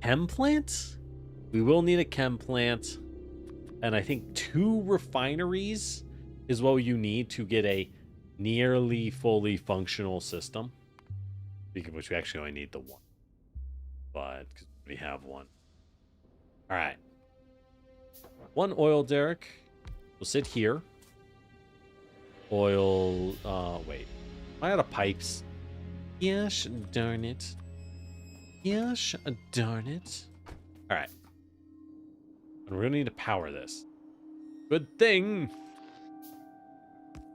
chem plant? We will need a chem plant. And I think 2 refineries is what you need to get a nearly fully functional system. Speaking of which, we actually only need the 1. But we have 1. All right. 1 oil derrick will sit here. Oil, wait. Am I out of pipes? Gosh darn it. Gosh darn it. Alright. And we're gonna need to power this. Good thing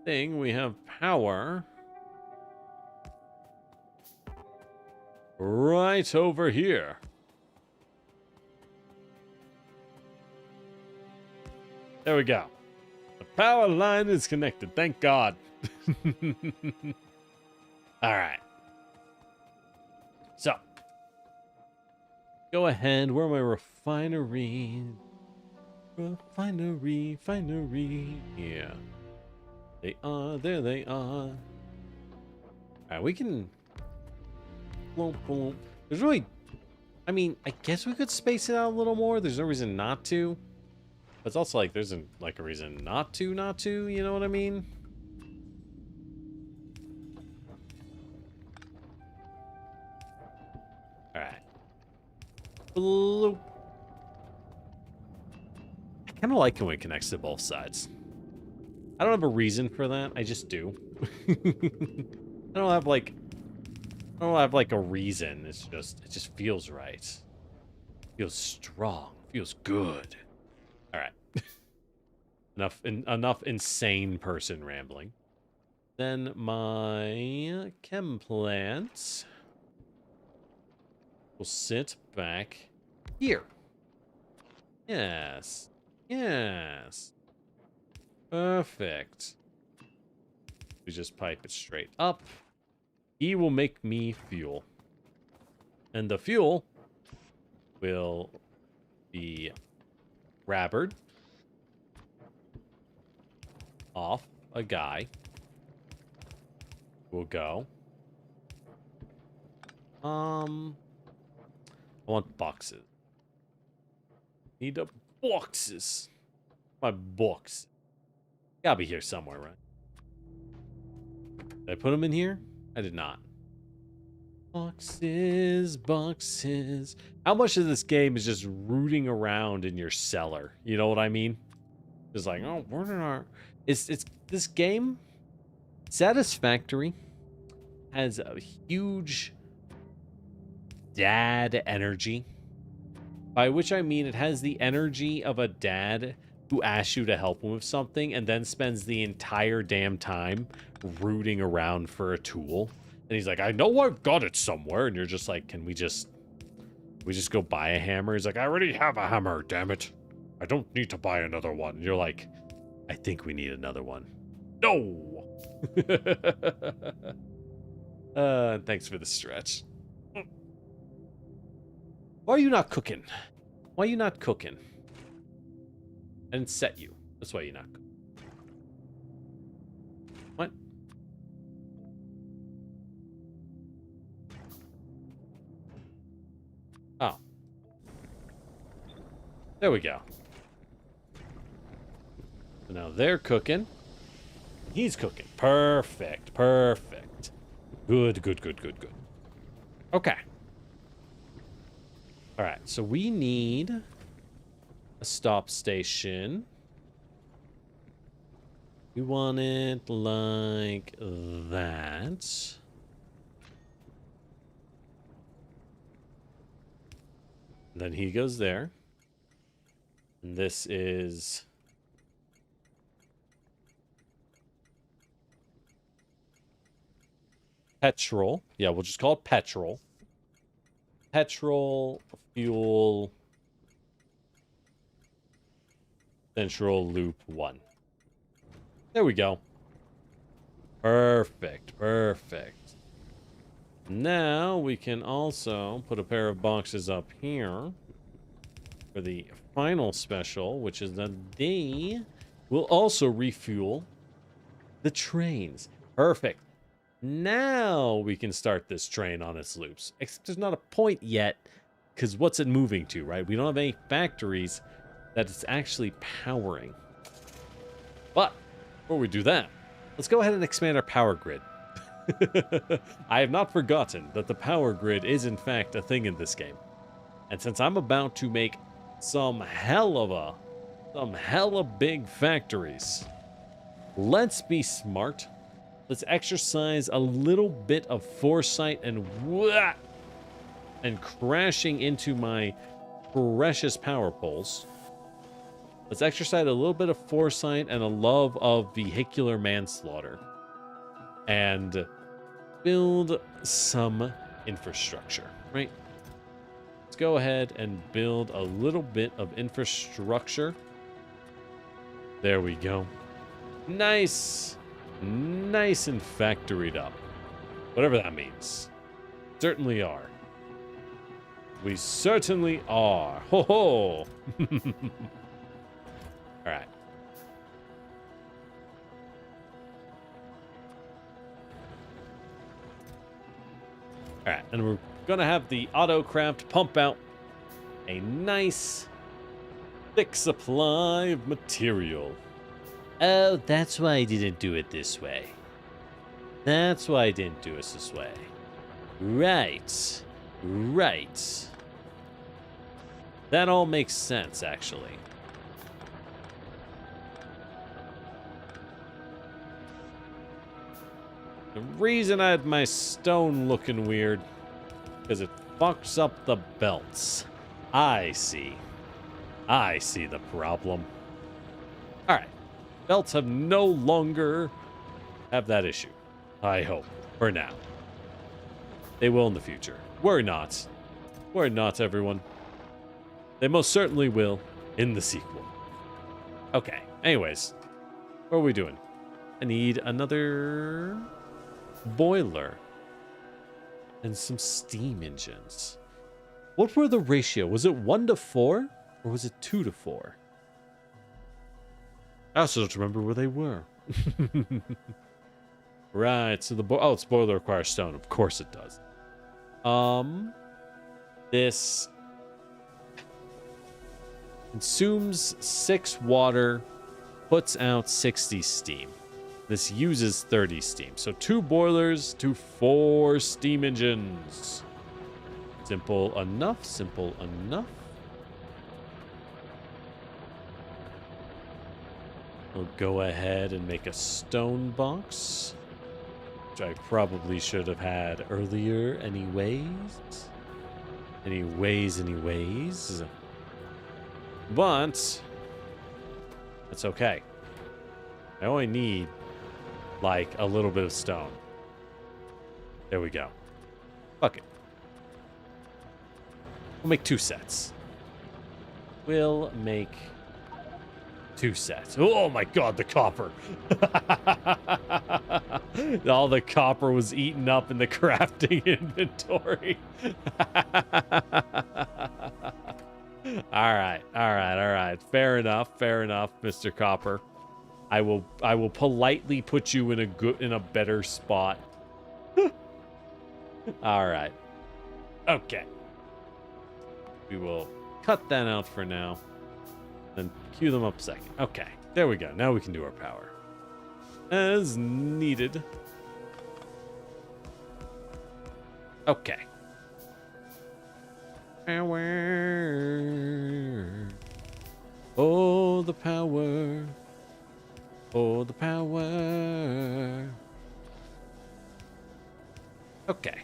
we have power right over here. There we go. The power line is connected. Thank God. All right. So, go ahead. Where are my refinery? Refinery. Yeah. They are. There they are. All right, we can... There's really... I mean, I guess we could space it out a little more. There's no reason not to. But it's also like, there's a reason not to, you know what I mean? Alright. I kind of like when it connects to both sides. I don't have a reason for that, I just do. I don't have like a reason, it just feels right. Feels strong, feels good. Alright. Enough insane person rambling. Then my chem plant will sit back here. Yes. Yes. Perfect. We just pipe it straight up. He will make me fuel. And the fuel will be rabbered off a guy. We'll go. I want boxes. Need the boxes. My box. Gotta be here somewhere, right? Did I put them in here? I did not. Boxes, boxes. How much of this game is just rooting around in your cellar? You know what I mean? Just like, oh, where did our... It's this game, Satisfactory, has a huge dad energy. By which I mean it has the energy of a dad who asks you to help him with something and then spends the entire damn time rooting around for a tool. And he's like, I know I've got it somewhere. And you're just like, can we just go buy a hammer? He's like, I already have a hammer, damn it. I don't need to buy another one. And you're like, I think we need another one. No! Thanks for the stretch. Why are you not cooking? Why are you not cooking? I didn't set you. That's why you're not cooking. What? Oh. There we go. So now they're cooking. He's cooking. Perfect. Perfect. Good, good, good, good, good. Okay. All right, so we need a stop station. We want it like that. Then he goes there. And this is... petrol. Yeah, we'll just call it petrol. Petrol, fuel, central loop 1. There we go. Perfect, perfect. Now we can also put a pair of boxes up here for the final special, which is that they will also refuel the trains. Perfect. Now we can start this train on its loops. Except there's not a point yet, because what's it moving to, right? We don't have any factories that it's actually powering. But before we do that, let's go ahead and expand our power grid. I have not forgotten that the power grid is in fact a thing in this game. And since I'm about to make some hella big factories, Let's be smart. Let's exercise a little bit of foresight and crashing into my precious power poles. Let's exercise a little bit of foresight and a love of vehicular manslaughter. And build some infrastructure, right? Let's go ahead and build a little bit of infrastructure. There we go. Nice. Nice and factoried up. Whatever that means. Certainly are. We certainly are. Ho ho! Alright. Alright, and we're gonna have the autocraft pump out a nice thick supply of material. Oh, that's why I didn't do it this way. That's why I didn't do it this way. Right. Right. That all makes sense, actually. The reason I had my stone looking weird, because it fucks up the belts. I see. I see the problem. Alright. Belts have no longer have that issue. I hope. For now. They will in the future. Worry not. Worry not, everyone. They most certainly will in the sequel. Okay. Anyways. What are we doing? I need another boiler and some steam engines. What were the ratio? Was it 1 to 4 or was it 2 to 4? I also don't remember where they were. Right, so the it's boiler requires stone. Of course it does. This consumes 6 water, puts out 60 steam. This uses 30 steam. So 2 boilers to 4 steam engines. Simple enough, simple enough. We'll go ahead and make a stone box, which I probably should have had earlier anyways. Anyways. But it's okay. I only need like a little bit of stone. There we go. Fuck it. We'll make 2 sets. We'll make 2 sets. Oh my god, the copper. All the copper was eaten up in the crafting inventory. All right. Fair enough, Mr. Copper. I will politely put you in a better spot. All right. Okay. We will cut that out for now. Then cue them up a second. Okay. There we go. Now we can do our power. As needed. Okay. Power. Oh, the power. Oh, the power. Okay.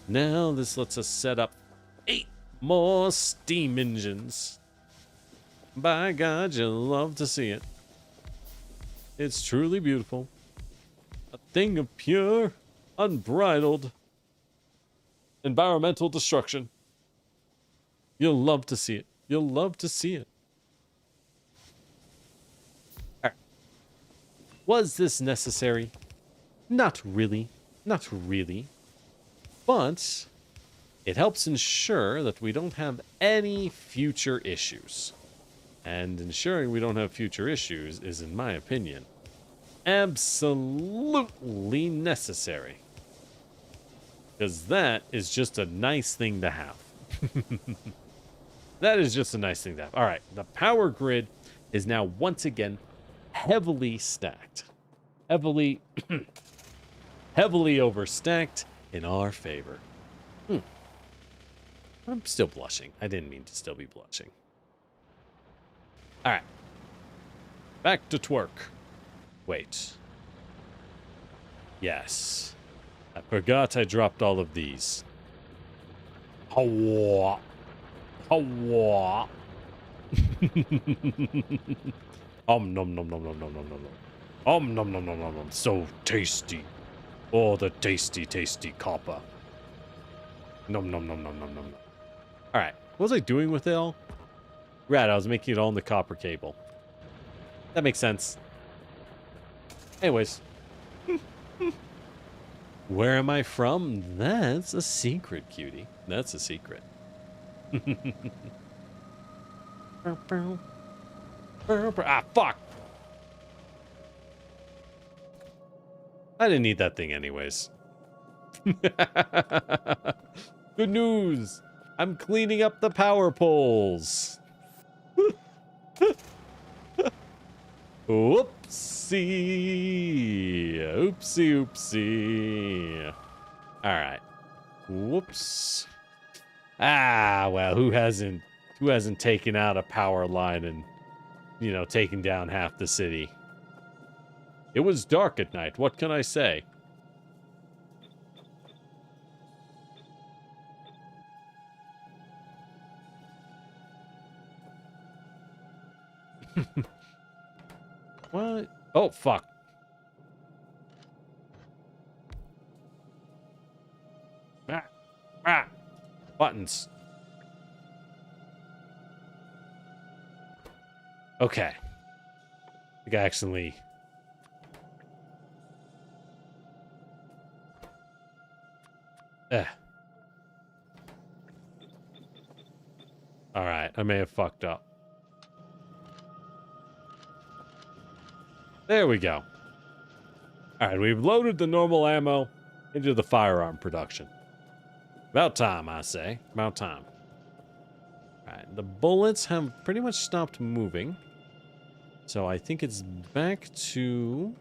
Now this lets us set up 8 more steam engines. By God, you'll love to see it. It's truly beautiful. A thing of pure, unbridled environmental destruction. You'll love to see it. You'll love to see it. All right. Was this necessary? Not really. Not really. But it helps ensure that we don't have any future issues. And ensuring we don't have future issues is, in my opinion, absolutely necessary. Because that is just a nice thing to have. That is just a nice thing to have. All right, the power grid is now once again heavily stacked. Heavily overstacked in our favor. I'm still blushing. I didn't mean to still be blushing. All right. Back to twerk. Wait. Yes. I forgot I dropped all of these. Hawa. Hawa. Nom nom nom nom nom nom nom nom. Nom nom nom nom nom nom. So tasty. Oh, the tasty, tasty copper. Nom nom nom nom nom nom. Alright. What was I doing with it all? Right, I was making it all in the copper cable. That makes sense. Anyways. Where am I from? That's a secret, cutie. That's a secret. Ah, fuck! I didn't need that thing anyways. Good news! I'm cleaning up the power poles. Whoopsie. Oopsie, oopsie. Alright. Whoops. Ah, well, who hasn't taken out a power line and, you know, taken down half the city? It was dark at night. What can I say? What? Oh, fuck. Ah, ah. Buttons. Okay. I think I accidentally... Alright, I may have fucked up. There we go. Alright, we've loaded the normal ammo into the firearm production. About time, I say. About time. Alright, the bullets have pretty much stopped moving. So I think it's back to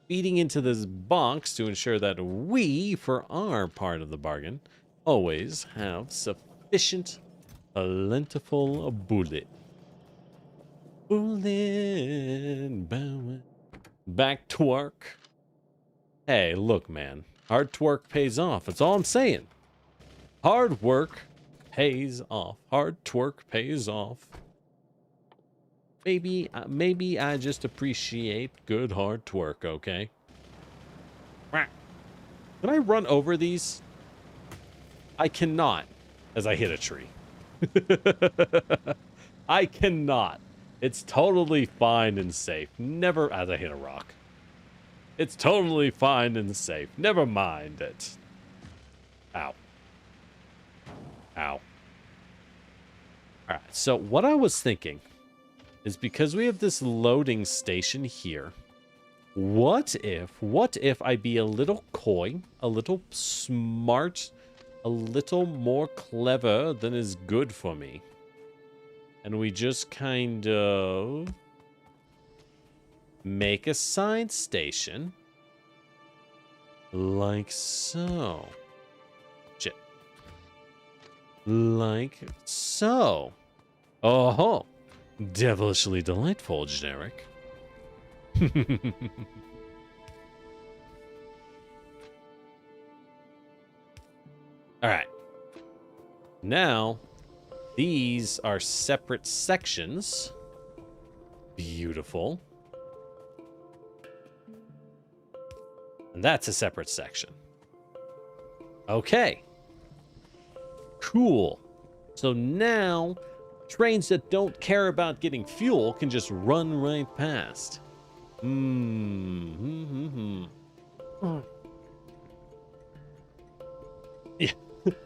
feeding into this box to ensure that we, for our part of the bargain, always have sufficient, plentiful bullet. Back to work. Hey, look, man. Hard work pays off. That's all I'm saying. Hard work pays off. Hard work pays off. Maybe I just appreciate good hard work, okay? Can I run over these? I cannot, as I hit a tree. I cannot. It's totally fine and safe. Never, as I hit a rock. It's totally fine and safe. Never mind it. Ow. Ow. Alright, so what I was thinking is because we have this loading station here, what if I be a little coy, a little smart, a little more clever than is good for me? And we just kind of make a side station like so. Shit. Like so. Oh-ho. Devilishly delightful, generic. Alright. Now, these are separate sections. Beautiful. And that's a separate section. Okay. Cool. So now, trains that don't care about getting fuel can just run right past. Yeah,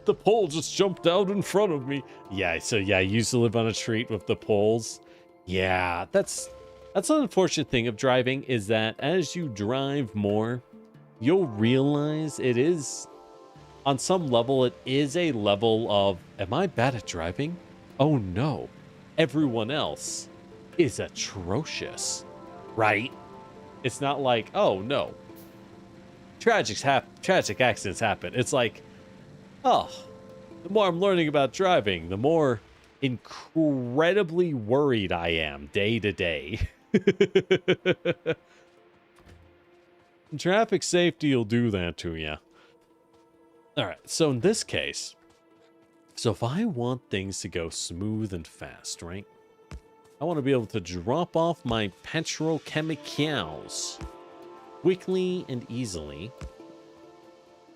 the pole just jumped out in front of me. Yeah, so yeah, I used to live on a street with the poles. Yeah, that's an unfortunate thing of driving, is that as you drive more, you'll realize it is, on some level, it is a level of, am I bad at driving? Oh no, everyone else is atrocious, right? It's not like, oh no, tragic accidents happen. It's like, oh, the more I'm learning about driving, the more incredibly worried I am day to day. Traffic safety will do that to you. All right, so in this case, so if I want things to go smooth and fast, right? I want to be able to drop off my petrochemicals quickly and easily.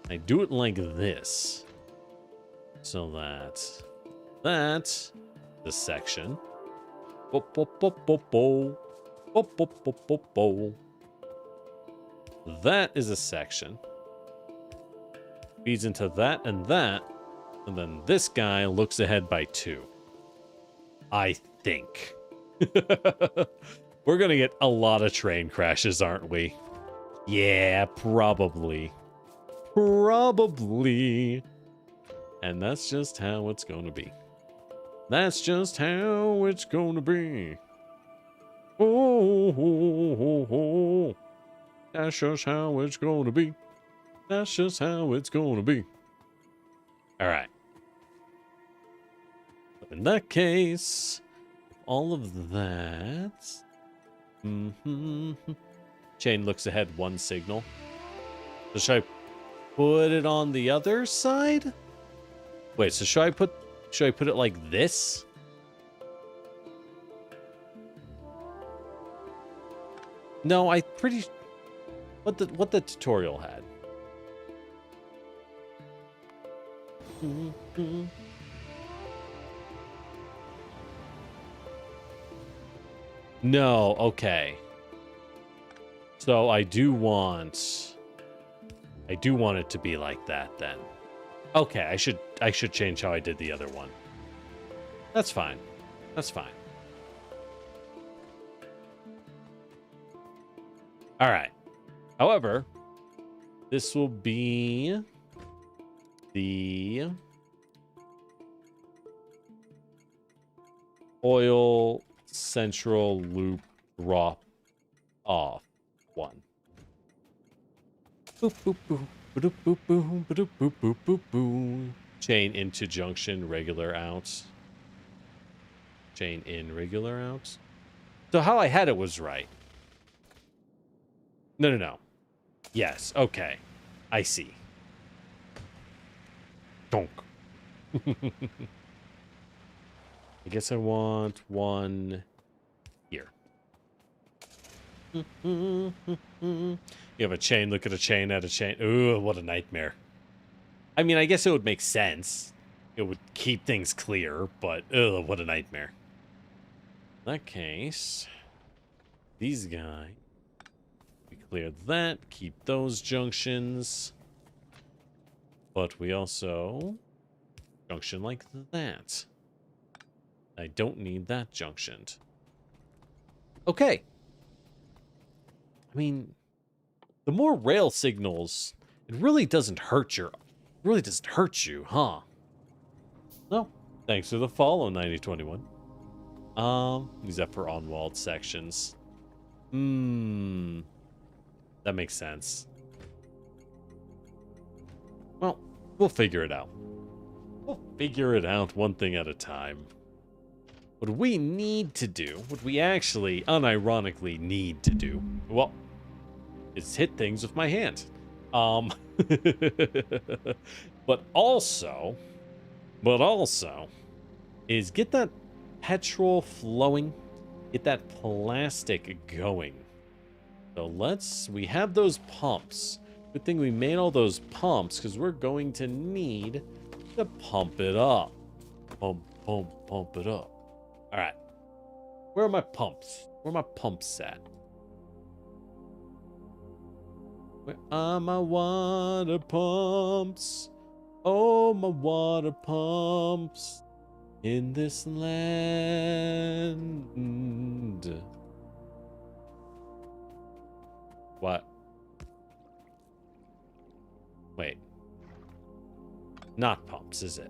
I do it like this. So that's the section. That is a section. Feeds into that, and then this guy looks ahead by 2. I think. We're gonna get a lot of train crashes, aren't we? Yeah, probably. Probably. And that's just how it's gonna be. That's just how it's gonna be. Oh. That's just how it's gonna be. That's just how it's gonna be. Alright. In that case, all of that. Chain looks ahead 1 signal. So should I put it on the other side? Wait, so should I put it like this? No, I pretty what the tutorial had. No, okay. So I do want it to be like that then. Okay, I should change how I did the other one. That's fine. That's fine. All right. However, this will be the oil central loop drop off one. Boop, boop, boop. Boop, boop, boop, boop, boop, boop, boop, boop. Chain into junction, regular out. Chain in, regular out. So how I had it was right. No. Yes, okay. I see. Donk. I guess I want one here. You have a chain, look at a chain, add a chain. Ooh, what a nightmare. I mean, I guess it would make sense. It would keep things clear, but ugh, what a nightmare. In that case, these guys, we clear that, keep those junctions. But we also junction like that. I don't need that junctioned. Okay. I mean, the more rail signals, it really doesn't hurt you, huh? No. Thanks for the follow, 9021. Use that for on-walled sections. That makes sense. Well, we'll figure it out. We'll figure it out one thing at a time. What we need to do, what we actually unironically need to do, well, is hit things with my hand. But also is get that petrol flowing, get that plastic going. So we have those pumps. Good thing we made all those pumps, because we're going to need to pump it up. Pump it up. All right. Where are my pumps? Where are my pumps at? Where are my water pumps? Oh, my water pumps in this land. What? Wait. Not pumps, is it?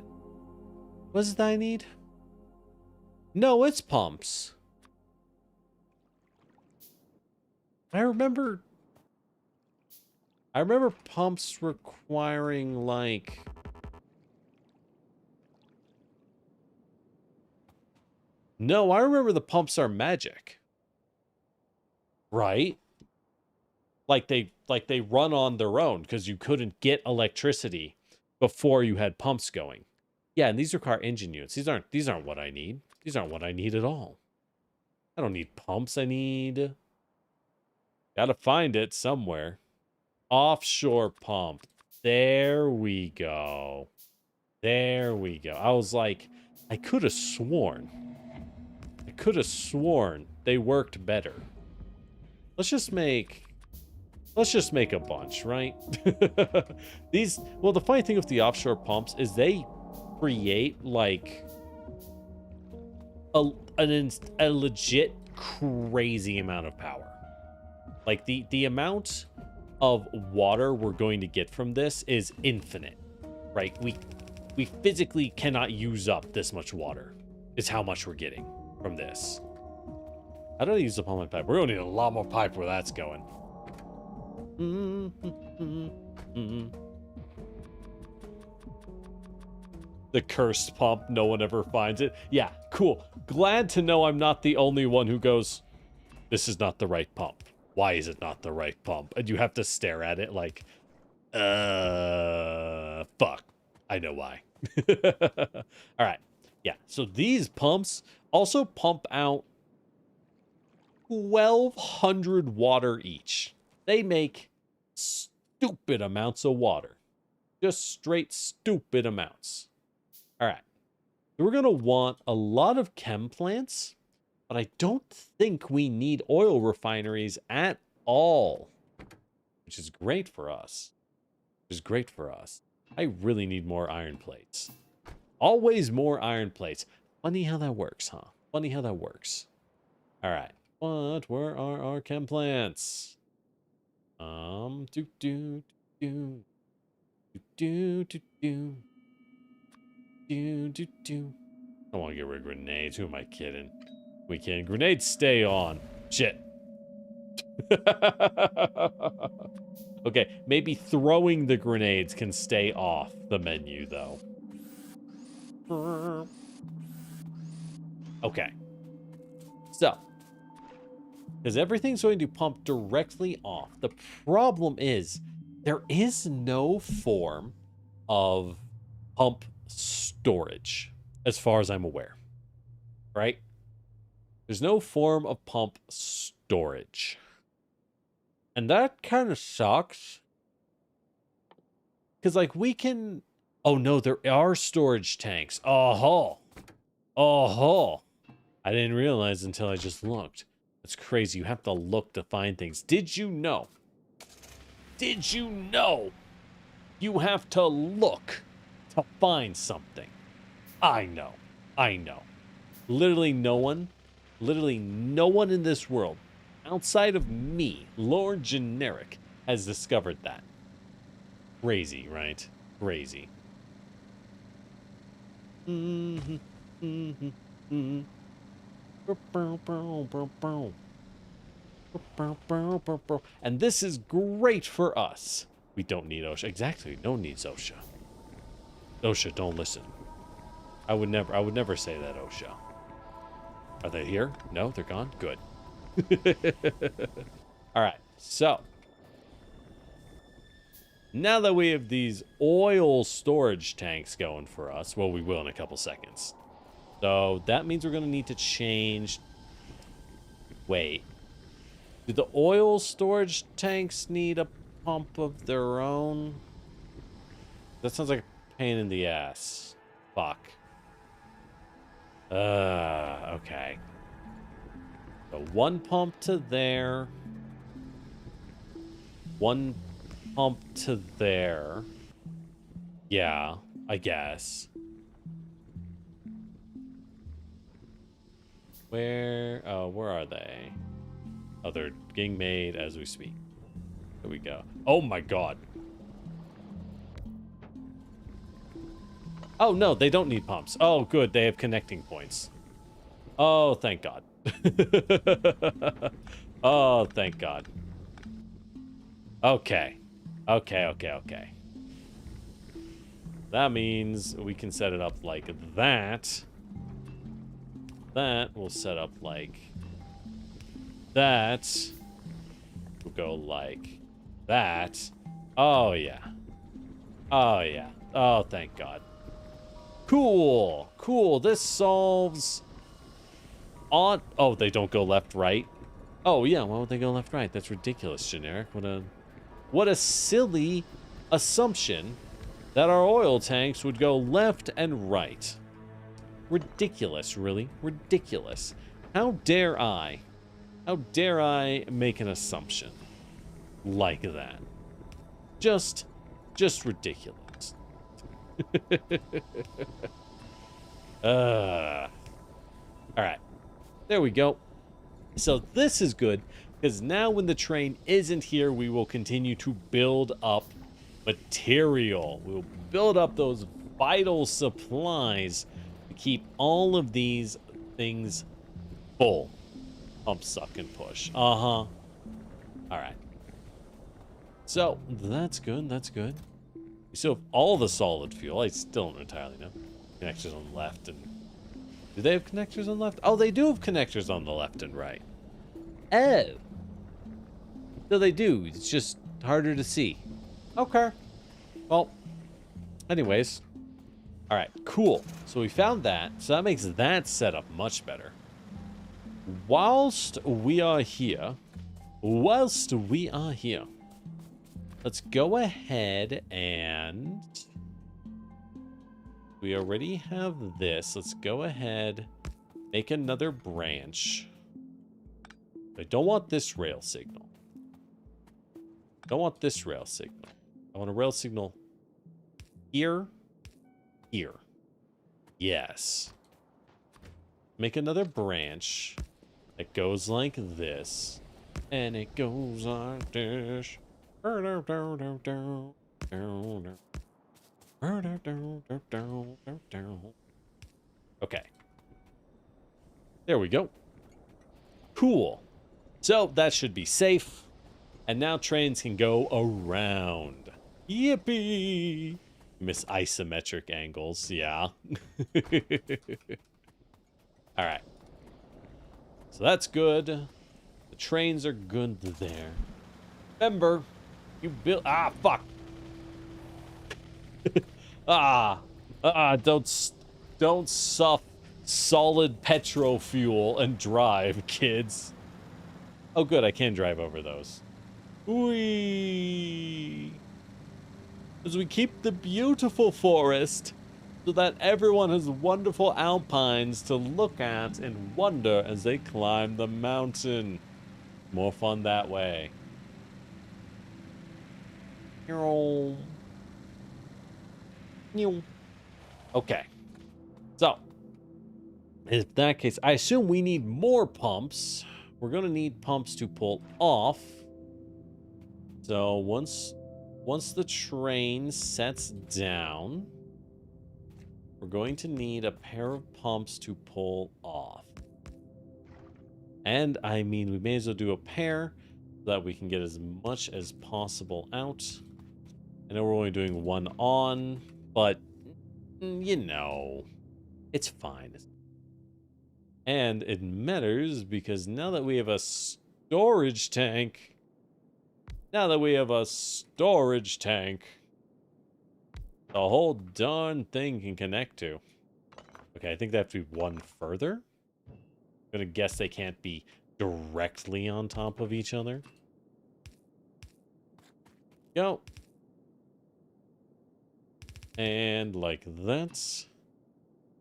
What is it I need? No, it's pumps. I remember pumps requiring, like... No, I remember the pumps are magic. right? Like they run on their own because you couldn't get electricity before you had pumps going. Yeah, and these require engine units. These aren't what I need. These aren't what I need at all. I don't need pumps. I need, gotta find it somewhere. Offshore pump. There we go. There we go. I was like, I could have sworn. I could have sworn they worked better. Let's just make a bunch, right? Well, the funny thing with the offshore pumps is they create like a legit crazy amount of power. Like the amount of water we're going to get from this is infinite, right? We physically cannot use up this much water. Is how much we're getting from this. How do I use the pump and pipe? We're gonna need a lot more pipe where that's going. The cursed pump, no one ever finds it. Yeah, cool. Glad to know I'm not the only one who goes, this is not the right pump. Why is it not the right pump? And you have to stare at it like, fuck. I know why. All right. Yeah, so these pumps also pump out 1,200 water each. They make stupid amounts of water. Just straight stupid amounts. All right. We're going to want a lot of chem plants, but I don't think we need oil refineries at all, which is great for us. I really need more iron plates. Always more iron plates. Funny how that works, huh? Funny how that works. All right. Where are our chem plants? Do do do do do do do do do do. I want to get rid of grenades. Who am I kidding? We kidding? Grenades stay on. Shit. Okay, maybe throwing the grenades can stay off the menu though. Okay. So, because everything's going to pump directly off. The problem is there is no form of pump storage as far as I'm aware. Right? There's no form of pump storage. And that kind of sucks. Because, like, we can... Oh, no, there are storage tanks. Oh-ho. Oh-ho. I didn't realize until I just looked. That's crazy. You have to look to find things. Did you know? Did you know? You have to look to find something. I know. I know. Literally no one in this world, outside of me, Lord Generic, has discovered that. Crazy, right? Crazy. And this is great for us. We don't need OSHA. Exactly. No one needs OSHA. OSHA, don't listen. I would never say that, OSHA. Are they here? No, they're gone? Good. All right, so now that we have these oil storage tanks going for us, well, we will in a couple seconds. So that means we're going to need to change... Wait. Do the oil storage tanks need a pump of their own? That sounds like a pain in the ass. Fuck. Okay. So one pump to there. One pump to there. Yeah, I guess. Where are they? Oh, they're getting made as we speak. There we go. Oh my god. Oh, no, they don't need pumps. Oh, good. They have connecting points. Oh, thank God. Oh, thank God. Okay. Okay. That means we can set it up like that. That will set up like that. will go like that. Oh, yeah. Oh, yeah. Oh, thank God. Cool. Cool. This solves... on... Oh, they don't go left, right? Oh, yeah. Why would they go left, right? That's ridiculous, generic. What a silly assumption that our oil tanks would go left and right. Ridiculous, really. Ridiculous. How dare I? How dare I make an assumption like that? Just ridiculous. All right. There we go. So this is good, because now when the train isn't here, we will continue to build up material. We'll build up those vital supplies to keep all of these things full. Pump, suck, and push. Uh-huh. All right. So, that's good, that's good. We still have all the solid fuel. I still don't entirely know. Connectors on the left and... Do they have connectors on the left? Oh, they do have connectors on the left and right. Oh. So they do. It's just harder to see. Okay. Well, anyways. All right, cool. So we found that. So that makes that setup much better. Whilst we are here, let's go ahead and... We already have this. Let's go ahead, make another branch. I don't want this rail signal. Don't want this rail signal. I want a rail signal here, here. Yes. Make another branch that goes like this. And it goes like this. Okay. There we go. Cool. So that should be safe. And now trains can go around. Yippee! Miss isometric angles, yeah. Alright. So that's good. The trains are good there. Remember, you built... Ah, fuck! Don't suff solid petro fuel and drive, kids. Oh, good, I can drive over those. Whee! As we keep the beautiful forest so that everyone has wonderful alpines to look at and wonder as they climb the mountain. More fun that way. Okay. So, in that case, I assume we need more pumps. We're going to need pumps to pull off. So, once the train sets down, we're going to need a pair of pumps to pull off. And, I mean, we may as well do a pair so that we can get as much as possible out. I know we're only doing one on, but, you know, it's fine. And it matters because now that we have a storage tank, the whole darn thing can connect to. Okay, I think they have to be one further. I'm gonna guess they can't be directly on top of each other. Go. And like that.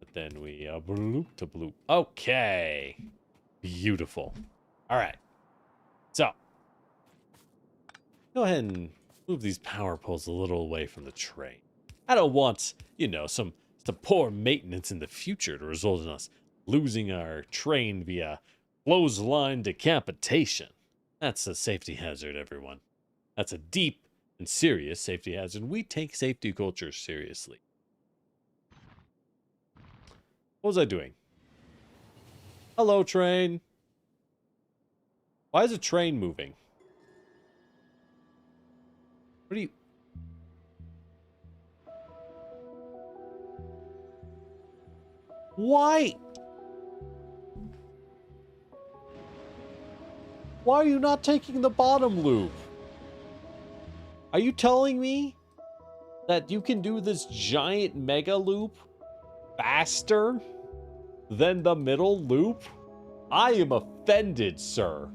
But then we bloop to bloop. Okay. Beautiful. All right. So. Go ahead and move these power poles a little away from the train. I don't want, you know, some poor maintenance in the future to result in us losing our train via clothesline decapitation. That's a safety hazard, everyone. That's a deep and serious safety hazard. We take safety culture seriously. What was I doing? Hello, train. Why is a train moving? What are you... Why? Why are you not taking the bottom loop? Are you telling me that you can do this giant mega loop faster than the middle loop? I am offended, sir.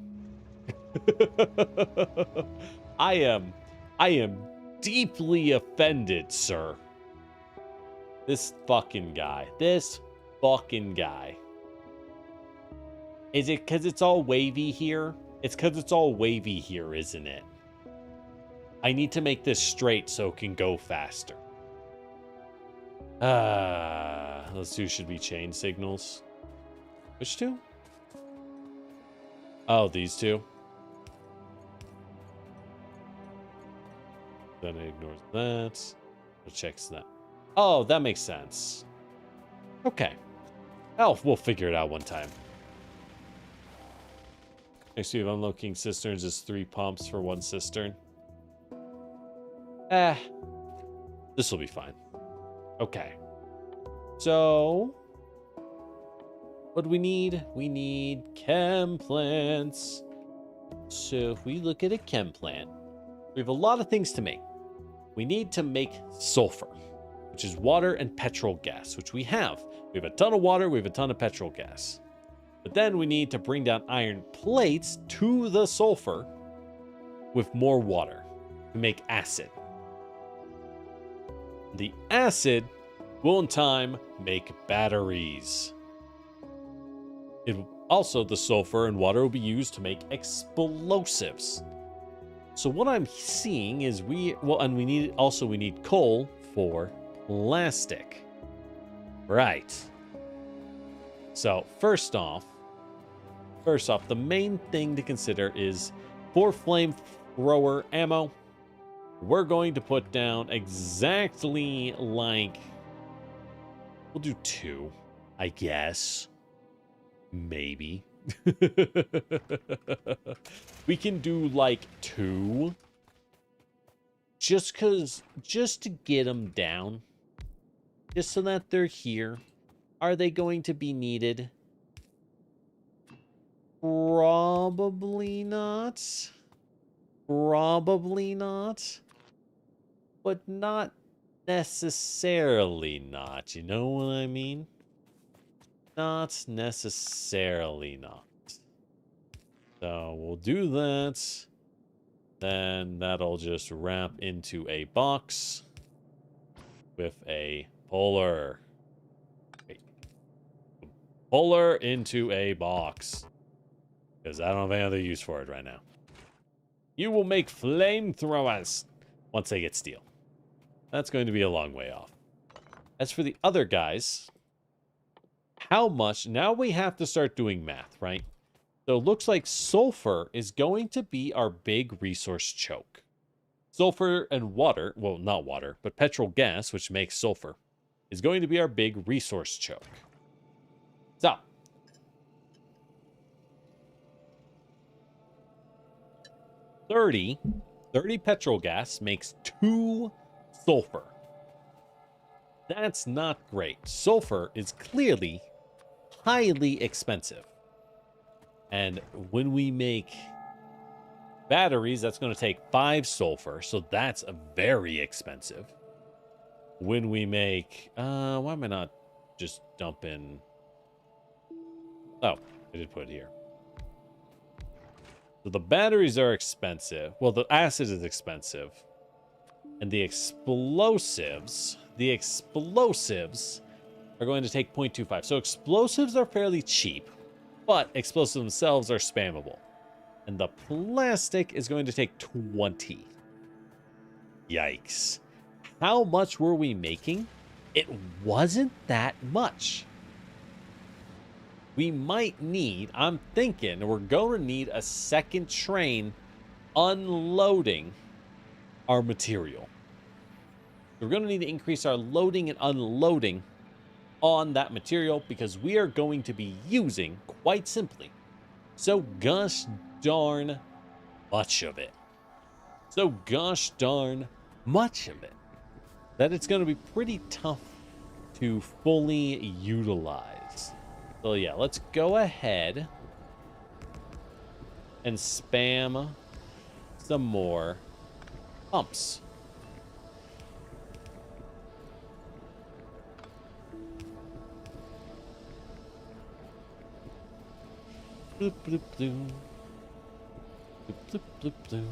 I am deeply offended, sir. This fucking guy. This fucking guy. Is it because it's all wavy here? It's because it's all wavy here, isn't it? I need to make this straight so it can go faster. Those two should be chain signals. Which two? Oh, these two. Then it ignores that. It checks that. Oh, that makes sense. Okay. Oh, we'll figure it out one time. Next, we have unlocking cisterns is 3 pumps for 1 cistern. This will be fine. Okay. So, what do we need? We need chem plants. So if we look at a chem plant, we have a lot of things to make. We need to make sulfur, which is water and petrol gas, which we have. We have a ton of water, we have a ton of petrol gas. But then we need to bring down iron plates to the sulfur with more water to make acid. The acid will in time make batteries. Also, the sulfur and water will be used to make explosives. So what I'm seeing is we need coal for plastic. Right. So first off, the main thing to consider is for flamethrower ammo, we're going to put down exactly like, we'll do 2, I guess. Maybe. We can do like 2. Just to get them down. Just so that they're here. Are they going to be needed? Probably not. Probably not. But not necessarily not. You know what I mean? Not necessarily not. So we'll do that. Then that'll just wrap into a box with a puller. Wait. Puller into a box. Because I don't have any other use for it right now. You will make flamethrowers once I get steel. That's going to be a long way off. As for the other guys, how much? Now we have to start doing math, right? So it looks like sulfur is going to be our big resource choke. Sulfur and water, well, not water, but petrol gas, which makes sulfur, is going to be our big resource choke. So, $30 petrol gas makes 2 sulfur. That's not great. Sulfur is clearly highly expensive. And when we make batteries, that's going to take 5 sulfur. So that's very expensive. When we make... why am I not just dumping... Oh, I did put it here. So the batteries are expensive. Well, the acid is expensive. And the explosives are going to take 0.25. So explosives are fairly cheap, but explosives themselves are spammable. And the plastic is going to take 20. Yikes. How much were we making? It wasn't that much. We might need, I'm thinking, we're going to need a second train unloading our material. We're going to need to increase our loading and unloading on that material because we are going to be using, quite simply, so gosh darn much of it. So gosh darn much of it that it's going to be pretty tough to fully utilize. So yeah, let's go ahead and spam some more pumps. Bloop, bloop, bloop. Bloop, bloop, bloop, bloop.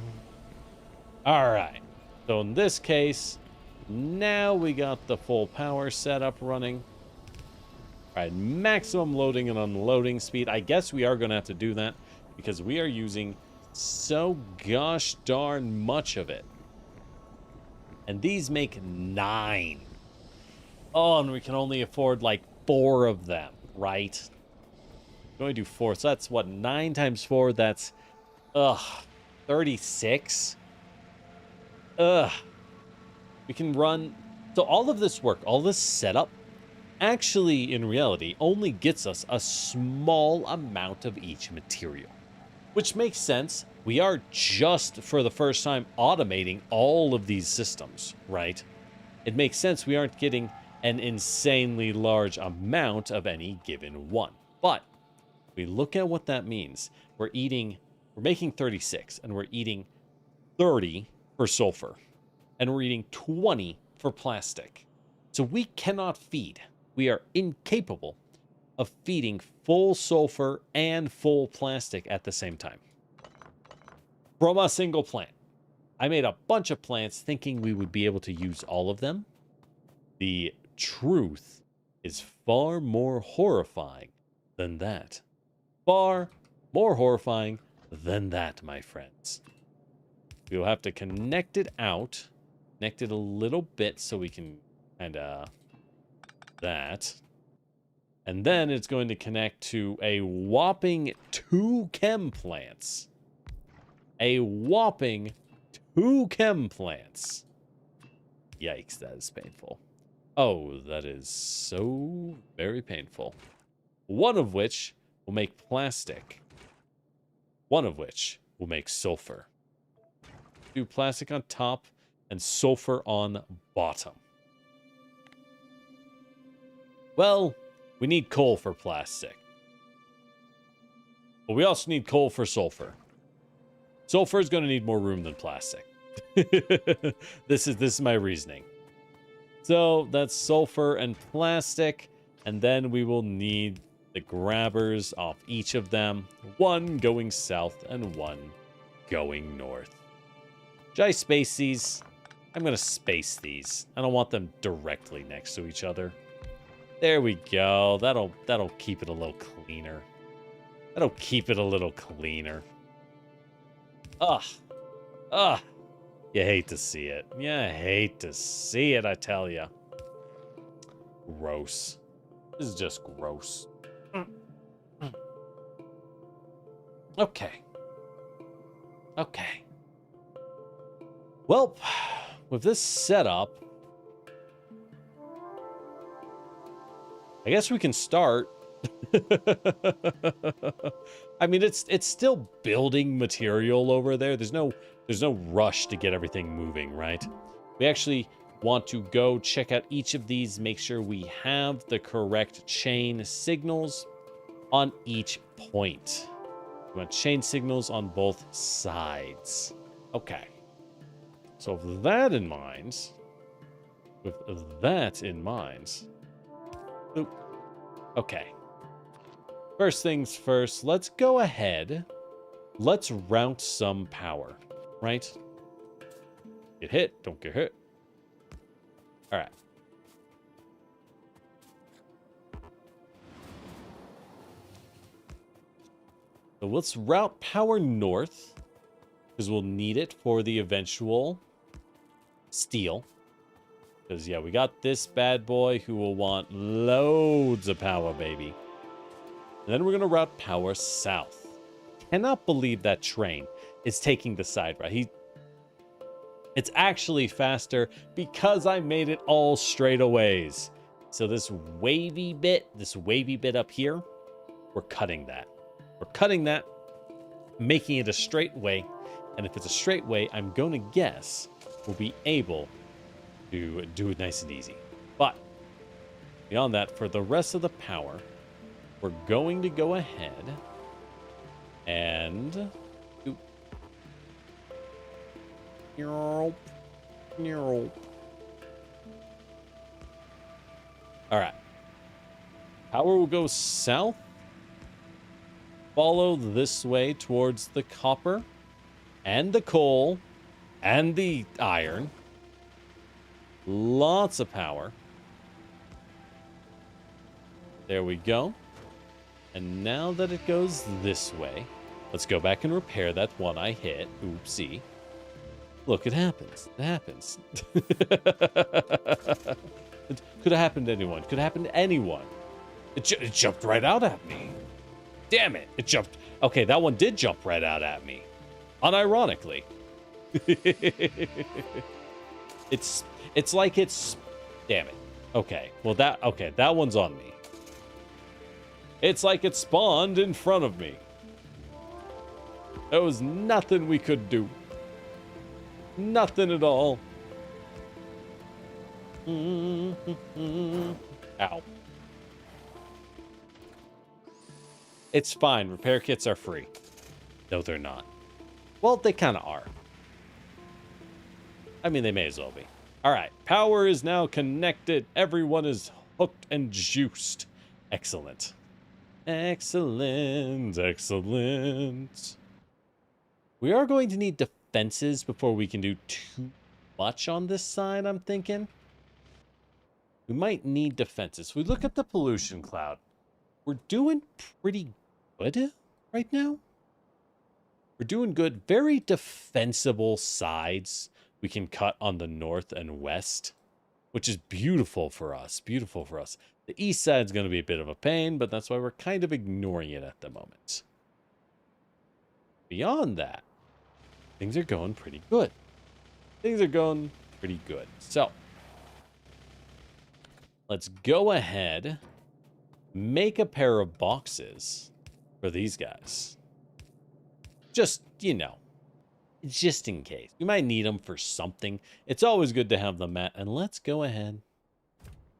All right. So in this case, now we got the full power setup running. All right, maximum loading and unloading speed. I guess we are going to have to do that because we are using so gosh darn much of it. And these make 9. Oh, and we can only afford like 4 of them, right? We're going to do 4. So that's what, 9 times 4? That's, 36. We can run. So all of this work, all this setup, actually, in reality, only gets us a small amount of each material. Which makes sense. We are just, for the first time, automating all of these systems, right? It makes sense we aren't getting an insanely large amount of any given one. But we look at what that means. We're making 36, and we're eating 30 for sulfur. And we're eating 20 for plastic. So we cannot feed. We are incapable of feeding full sulfur and full plastic at the same time. From a single plant. I made a bunch of plants thinking we would be able to use all of them. The truth is far more horrifying than that. Far more horrifying than that, my friends. We'll have to connect it out. Connect it a little bit so we can kind of that. And then it's going to connect to a whopping 2 chem plants. A whopping 2 chem plants. Yikes, that is painful. Oh, that is so very painful. One of which will make plastic. One of which will make sulfur. Do plastic on top and sulfur on bottom. Well, we need coal for plastic. But we also need coal for sulfur. Sulfur is going to need more room than plastic. This is my reasoning. So that's sulfur and plastic. And then we will need the grabbers off each of them. One going south and one going north. Should I space these? I'm going to space these. I don't want them directly next to each other. There we go. That'll keep it a little cleaner. That'll keep it a little cleaner. Ugh. Ugh. You hate to see it. Yeah, I hate to see it, I tell ya. Gross. This is just gross. Okay. Okay. Well, with this setup, I guess we can start. I mean, it's still building material over there. There's no rush to get everything moving, right? We actually want to go check out each of these, make sure we have the correct chain signals on each point. We want chain signals on both sides. Okay. So with that in mind, oop. Okay. First things first, let's go ahead. Let's route some power, right? Get hit, don't get hit. All right. So let's route power north, because we'll need it for the eventual steel. Because, yeah, we got this bad boy who will want loads of power, baby. And then we're going to route power south. Cannot believe that train is taking the side route. It's actually faster because I made it all straightaways. So this wavy bit up here, we're cutting that. We're cutting that, making it a straight way. And if it's a straight way, I'm going to guess we'll be able to do it nice and easy. But beyond that, for the rest of the power, we're going to go ahead and Oop. All right. Power will go south. Follow this way towards the copper and the coal and the iron. Lots of power. There we go. And now that it goes this way, let's go back and repair that one I hit. Oopsie. Look, it happens. It happens. It could have happened to anyone. Could have happened to anyone. It jumped right out at me. Damn it. It jumped. Okay, that one did jump right out at me. Unironically. It's like it's... Damn it. Okay. Well, that one's on me. It's like it spawned in front of me. There was nothing we could do. Nothing at all. Ow. It's fine. Repair kits are free. No, they're not. Well, they kind of are. I mean, they may as well be. All right. Power is now connected. Everyone is hooked and juiced. Excellent. Excellent. Excellent. We are going to need defenses before we can do too much on this side, I'm thinking. We might need defenses. We look at the pollution cloud. We're doing pretty good right now. We're doing good. Very defensible sides we can cut on the north and west, which is beautiful for us. Beautiful for us. The east side's going to be a bit of a pain, but that's why we're kind of ignoring it at the moment. Beyond that, things are going pretty good. Things are going pretty good. So, let's go ahead, make a pair of boxes for these guys. Just, you know, just in case. We might need them for something. It's always good to have them at. And let's go ahead.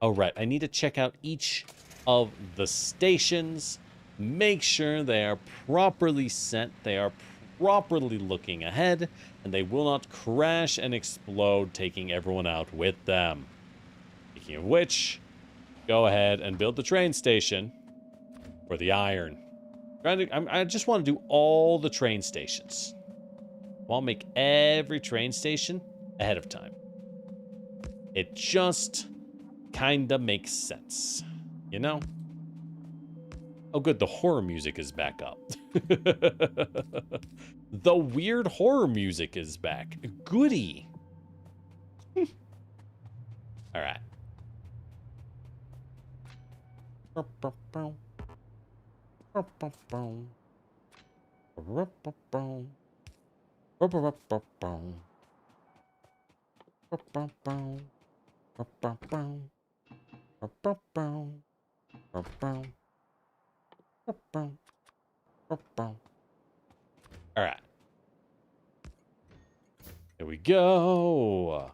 Oh, right. I need to check out each of the stations. Make sure they are properly set. They are properly looking ahead. And they will not crash and explode, taking everyone out with them. Speaking of which, go ahead and build the train station for the iron. I just want to do all the train stations. I'll make every train station ahead of time. It just kind of makes sense, you know? Oh, good. The horror music is back up. The weird horror music is back. Goody. All right. All right. Here we go.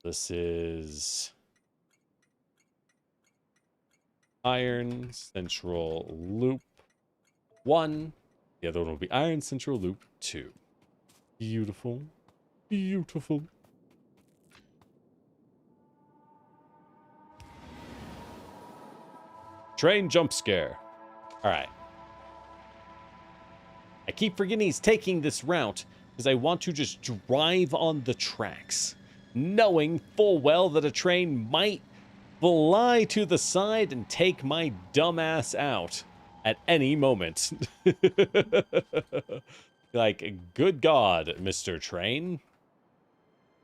This is Iron Central Loop 1. The other one will be Iron Central Loop 2. Beautiful. Beautiful. Train jump scare. All right. I keep forgetting he's taking this route because I want to just drive on the tracks, knowing full well that a train might fly to the side and take my dumbass out at any moment. Like, good God, Mr. Train.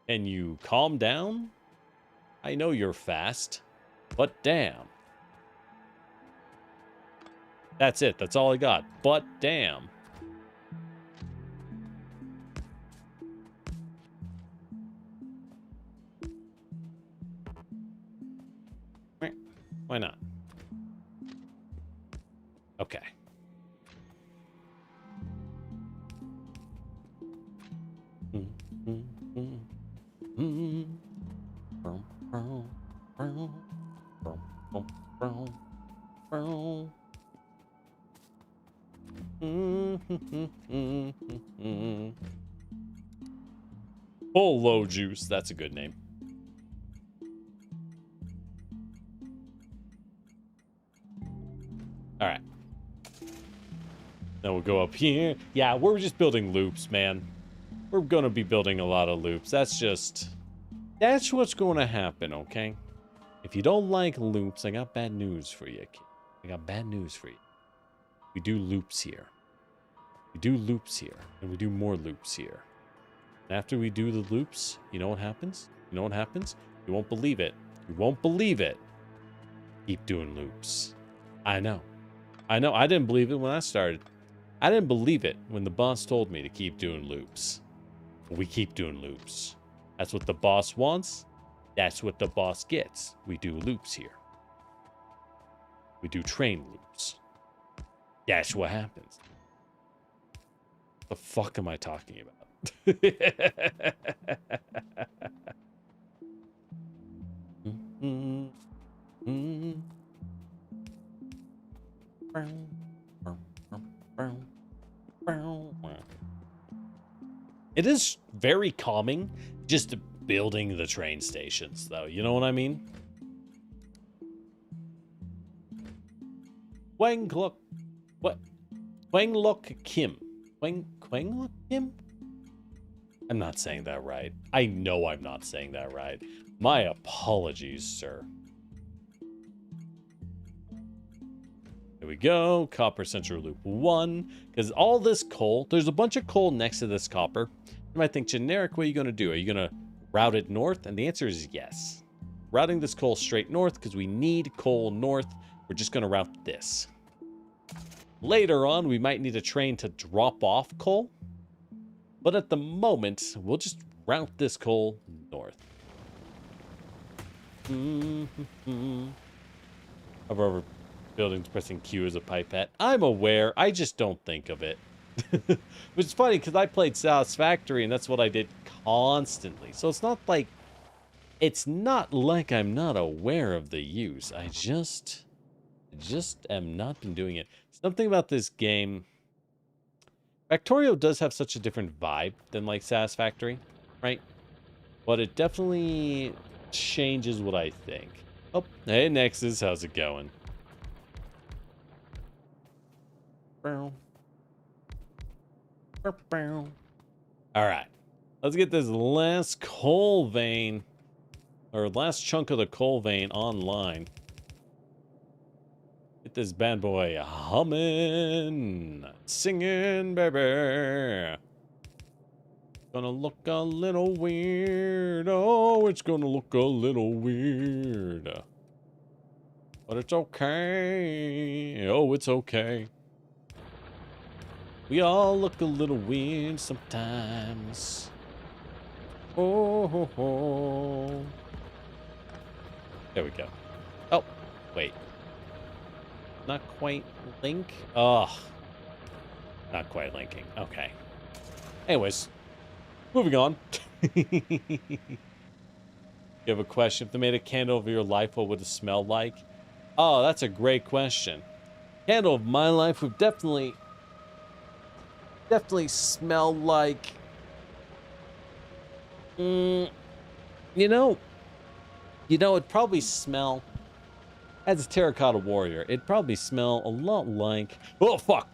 Can you calm down? I know you're fast, but damn. That's it. That's all I got. But damn. Why not? Okay. Polo Juice. That's a good name. All right. Then we'll go up here. Yeah, we're just building loops, man. We're going to be building a lot of loops. That's what's going to happen, okay? If you don't like loops, I got bad news for you, kid. I got bad news for you. We do loops here. We do loops here. And we do more loops here. And after we do the loops, you know what happens? You know what happens? You won't believe it. You won't believe it. Keep doing loops. I know. I know. I didn't believe it when I started. I didn't believe it when the boss told me to keep doing loops. We keep doing loops. That's what the boss wants. That's what the boss gets. We do loops here. We do train loops. That's what happens. The fuck am I talking about? It is very calming just building the train stations, though. You know what I mean? Wang Luk, what? Wang Luk Kim. Wang Luk Kim? I'm not saying that right. I know I'm not saying that right. My apologies, sir. There we go. Copper Central Loop 1. Because all this coal, there's a bunch of coal next to this copper. You might think, generic, what are you going to do? Are you going to route it north? And the answer is yes. Routing this coal straight north because we need coal north. We're just going to route this. Later on, we might need a train to drop off coal. But at the moment, we'll just route this coal north. However, buildings pressing Q as a pipette. I'm aware. I just don't think of it. Which is funny because I played Satisfactory and that's what I did constantly. So it's not like I'm not aware of the use. I just am not been doing it. Something about this game. Factorio does have such a different vibe than like Satisfactory, right? But it definitely changes what I think. Oh, hey Nexus, how's it going? Alright. Let's get this last coal vein, or last chunk of the coal vein online. Get this bad boy humming, singing, baby. Gonna look a little weird. Oh, it's gonna look a little weird. But it's okay. Oh, it's okay. We all look a little weird sometimes. Oh, ho, ho. There we go. Oh, wait. Not quite link. Oh, not quite linking. Okay. Anyways, moving on. You have a question? If they made a candle of your life, what would it smell like? Oh, that's a great question. Candle of my life would definitely smell like, you know, it'd probably smell, as a Terracotta Warrior, it'd probably smell a lot like, oh fuck.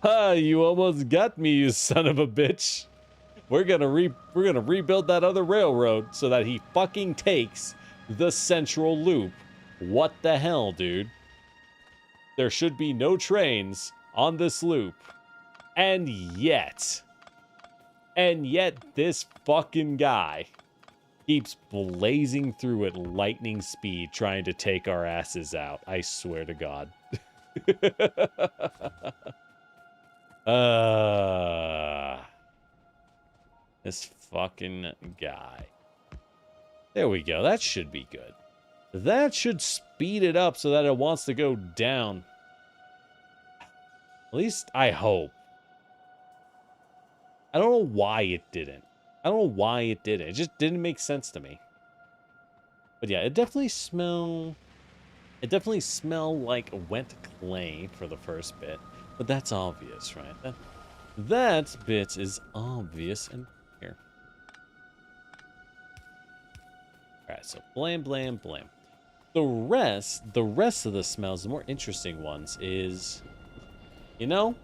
You almost got me, you son of a bitch. We're gonna rebuild that other railroad so that he fucking takes the central loop. What the hell, dude? There should be no trains on this loop. And yet this fucking guy keeps blazing through at lightning speed trying to take our asses out. I swear to God. This fucking guy. There we go. That should be good. That should speed it up so that it wants to go down. At least I hope. I don't know why it didn't. It just didn't make sense to me. But yeah, it definitely smells It definitely smelled like wet clay for the first bit, but that's obvious, right? That bit is obvious and clear. Alright, so blam, blam, blam. The rest of the smells, the more interesting ones, is, you know,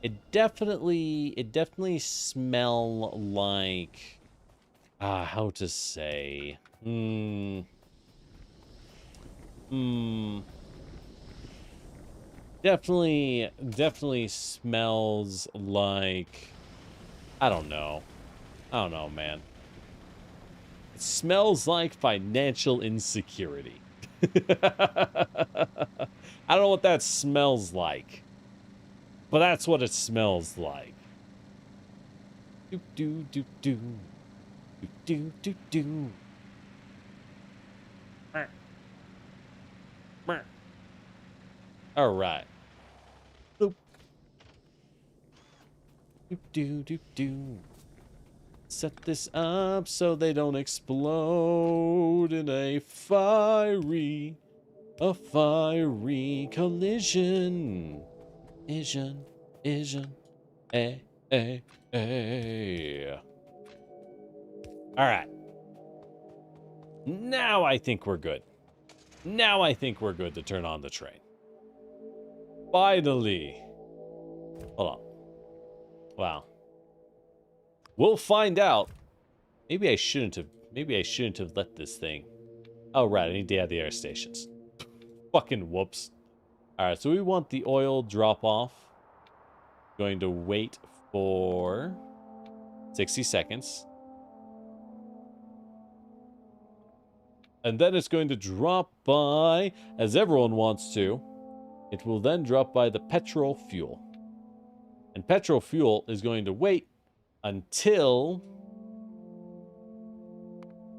it definitely smell like, how to say, definitely smells like, I don't know, man. It smells like financial insecurity. I don't know what that smells like, but that's what it smells like. Do do do do do do do. All right. Boop. Do do do do. Set this up so they don't explode in a fiery collision. Isn't. Hey. All right. Now I think we're good. Now I think we're good to turn on the train. Finally. Hold on. Wow. We'll find out. Maybe I shouldn't have let this thing. Oh, right. I need to add the air stations. Fucking whoops. All right. So we want the oil drop off. Going to wait for 60 seconds. And then it's going to drop by, as everyone wants to. It will then drop by the petrol fuel. And petrol fuel is going to wait until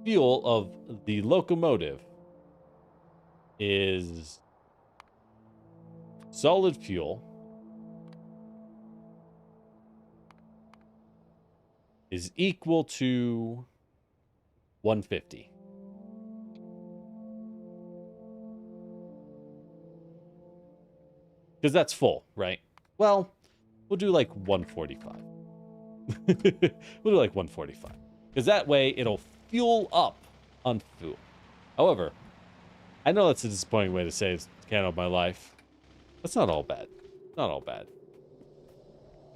fuel of the locomotive is solid fuel is equal to 150. Because that's full, right? Well, we'll do like 145. We'll do like 145. Because that way it'll fuel up on fuel. However, I know that's a disappointing way to say it's kind of my life. That's not all bad. Not all bad.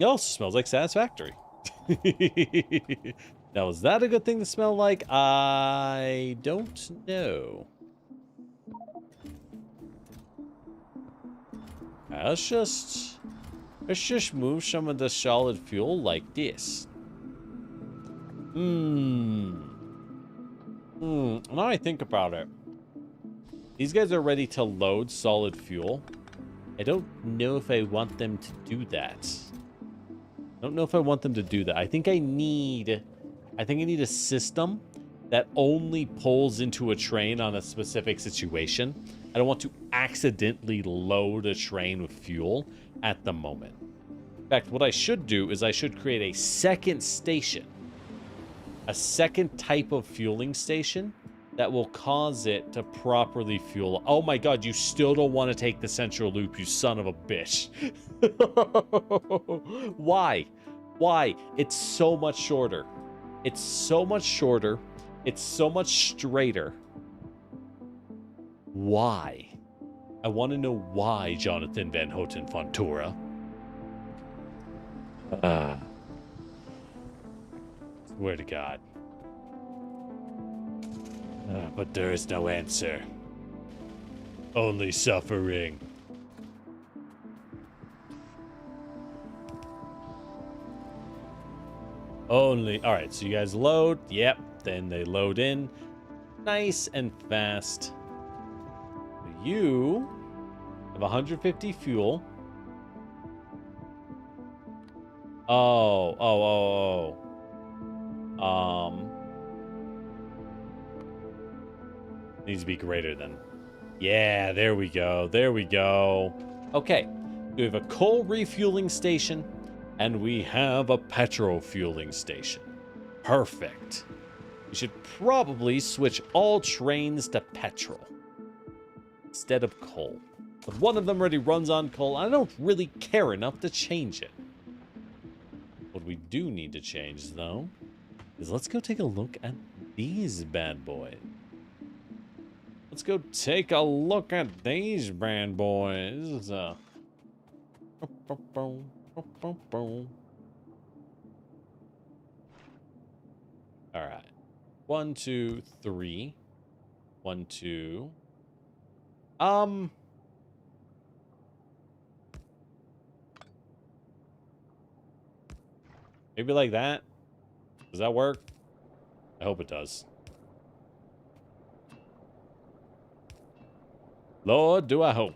It also smells like Satisfactory. Now, is that a good thing to smell like? I don't know. Let's just move some of the solid fuel like this. Now I think about it. These guys are ready to load solid fuel. I don't know if I want them to do that. I think I need a system that only pulls into a train on a specific situation. I don't want to accidentally load a train with fuel at the moment. In fact, what I should do is I should create a second station. A second type of fueling station that will cause it to properly fuel. Oh my god, you still don't want to take the central loop, you son of a bitch. Why? Why? It's so much shorter. It's so much shorter. It's so much straighter. Why? I want to know why, Jonathan Van Houten Fontoura. Swear to God. But there is no answer. Only suffering. Alright, so you guys load. Yep, then they load in. Nice and fast. You have 150 fuel. Needs to be greater than. Yeah, there we go. There we go. Okay, we have a coal refueling station, and we have a petrol fueling station. Perfect. We should probably switch all trains to petrol. instead of coal. But one of them already runs on coal. I don't really care enough to change it. What we do need to change, though, is let's go take a look at these bad boys. Let's go take a look at these bad boys. All right. 1, 2, 3. 1, 2. Maybe like that. Does that work? I hope it does. Lord, do I hope.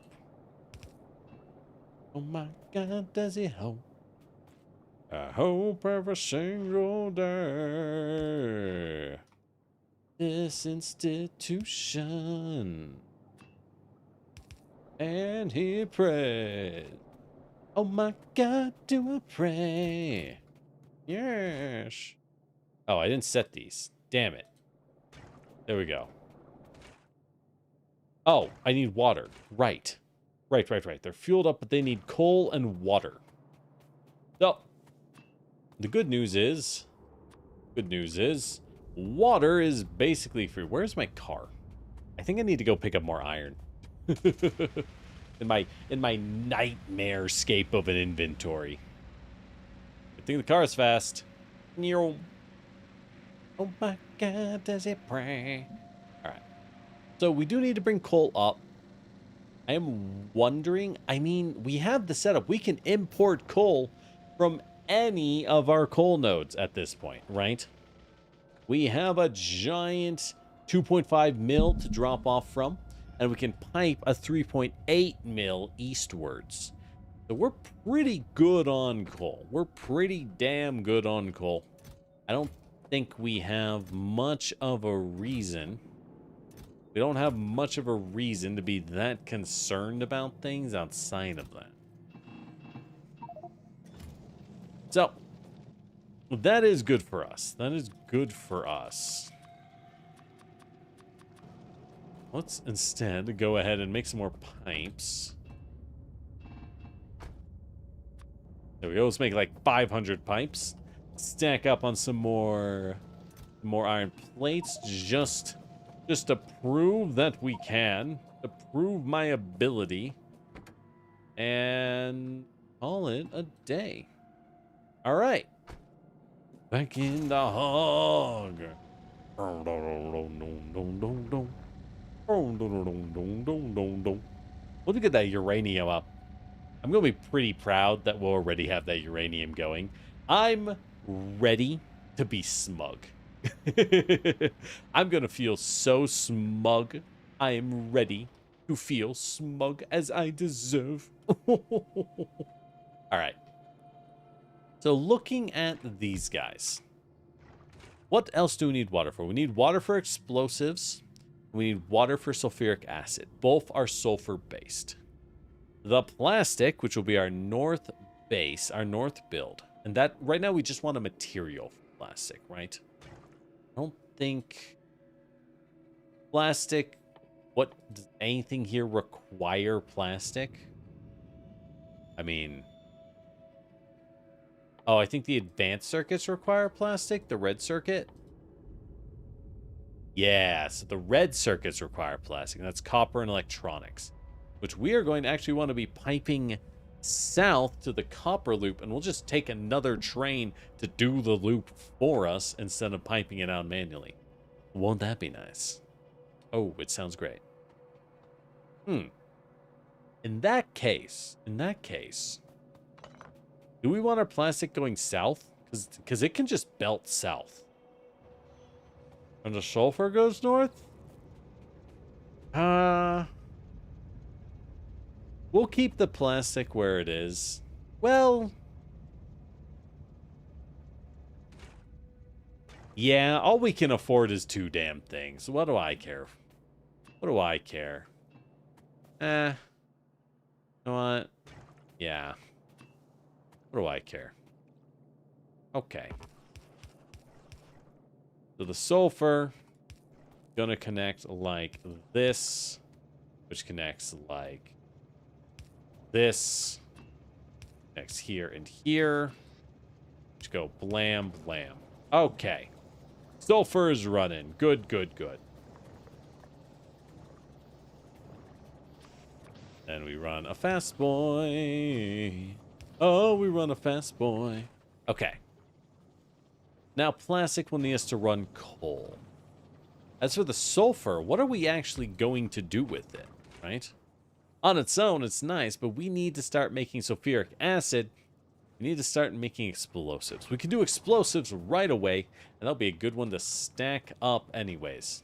Oh my God, does he hope? I hope every single day. This institution. And he prays. Oh my God, do I pray? Yes. Oh, I didn't set these. Damn it. There we go. Oh, I need water. Right. Right. They're fueled up, but they need coal and water. So, the good news is, water is basically free. Where's my car? I think I need to go pick up more iron. in my nightmare scape of an inventory. I think the car is fast. Oh my God, does it pray? All right. So we do need to bring coal up. I am wondering, I mean, we have the setup. We can import coal from any of our coal nodes at this point, right? We have a giant 2.5 mil to drop off from, and we can pipe a 3.8 mil eastwards. So we're pretty good on coal. We're pretty damn good on coal. I don't think we have much of a reason. We don't have much of a reason to be that concerned about things outside of that. So, that is good for us. That is good for us. Let's instead go ahead and make some more pipes. There we go. Let's make like 500 pipes. Stack up on some more iron plates just to prove that we can, to prove my ability, and call it a day. All right. Back in the hog. Look at that uranium up. I'm going to be pretty proud that we'll already have that uranium going. I'm ready to be smug. I'm going to feel so smug. I am ready to feel smug as I deserve. All right. So looking at these guys, what else do we need water for? We need water for explosives. We need water for sulfuric acid. Both are sulfur based. The plastic, which will be our north base, our north build. And that right now we just want a material for plastic, right? I don't think plastic. What does anything here require plastic? I mean, oh, I think the advanced circuits require plastic, the red circuit. Yeah, so the red circuits require plastic. That's copper and electronics, which we are going to actually want to be piping south to the copper loop, and we'll just take another train to do the loop for us instead of piping it out manually. Won't that be nice? Oh, it sounds great. In that case, do we want our plastic going south? Because it can just belt south. And the sulfur goes north? We'll keep the plastic where it is. Well, yeah, all we can afford is 2 damn things. What do I care? What do I care? You know what? Yeah. What do I care? Okay. So the sulfur gonna connect like this. which connects like this, connects here and here. Just go blam, blam. Okay. Sulfur is running. Good, good, good. Then we run a fast boy. Oh, we run a fast boy. Okay. Now, plastic will need us to run coal. As for the sulfur, what are we actually going to do with it, right? On its own, it's nice, but we need to start making sulfuric acid. We need to start making explosives. We can do explosives right away, and that'll be a good one to stack up anyways.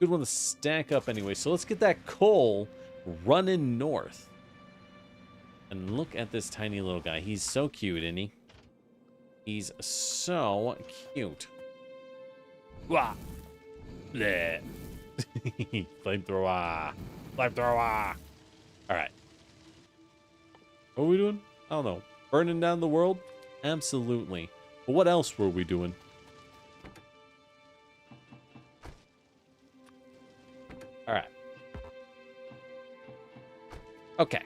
Good one to stack up anyway. So let's get that coal running north. And look at this tiny little guy. He's so cute, isn't he? He's so cute. Wah! Bleh. Flamethrower. Flamethrower. Alright. What are we doing? I don't know. Burning down the world? Absolutely. But what else were we doing? Alright. Okay.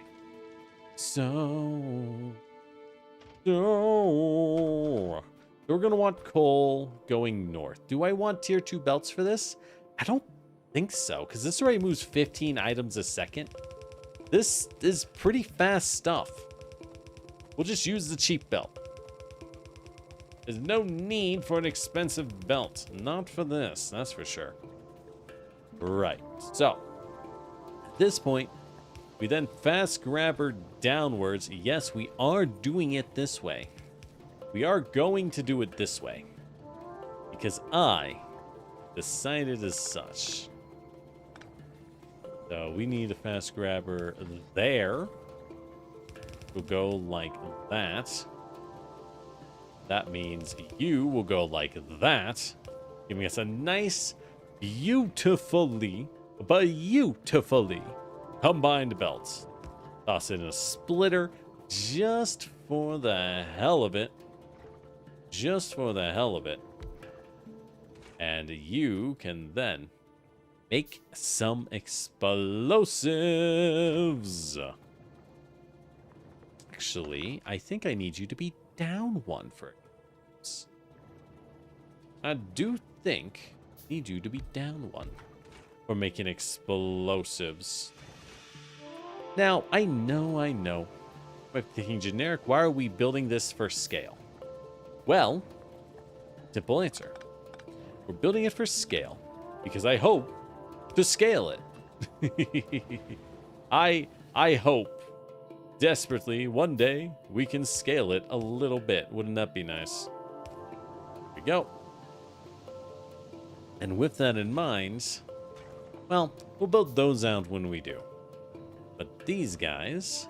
So we're going to want coal going north. Do I want tier 2 belts for this? I don't think so, because this already moves 15 items a second. This is pretty fast stuff. We'll just use the cheap belt. There's no need for an expensive belt. Not for this, that's for sure. Right. So, at this point, we then fast grabber downwards. Yes, we are doing it this way. We are going to do it this way. Because I decided as such. So we need a fast grabber there. We'll go like that. That means you will go like that. Giving us a nice, beautifully combined belts. Toss it in a splitter just for the hell of it. Just for the hell of it. And you can then make some explosives. Actually, I think I need you to be down one for this. I do think I need you to be down one for making explosives. Now, I know. I'm thinking generic. Why are we building this for scale? Well, simple answer. We're building it for scale because I hope to scale it. I hope desperately one day we can scale it a little bit. Wouldn't that be nice? Here we go. And with that in mind, well, we'll build those out when we do. But these guys,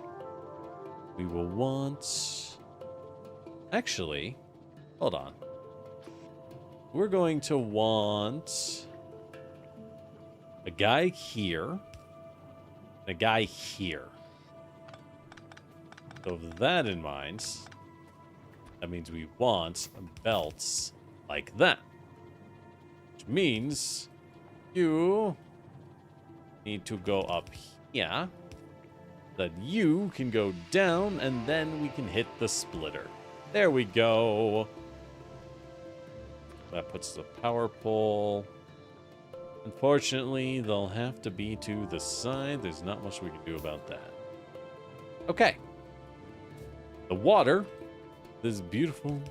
we will want... Actually, hold on. We're going to want a guy here and a guy here. So with that in mind, that means we want belts like that. Which means you need to go up here. That you can go down, and then we can hit the splitter. There we go. That puts the power pole. Unfortunately, they'll have to be to the side. There's not much we can do about that. Okay. The water. This beautiful,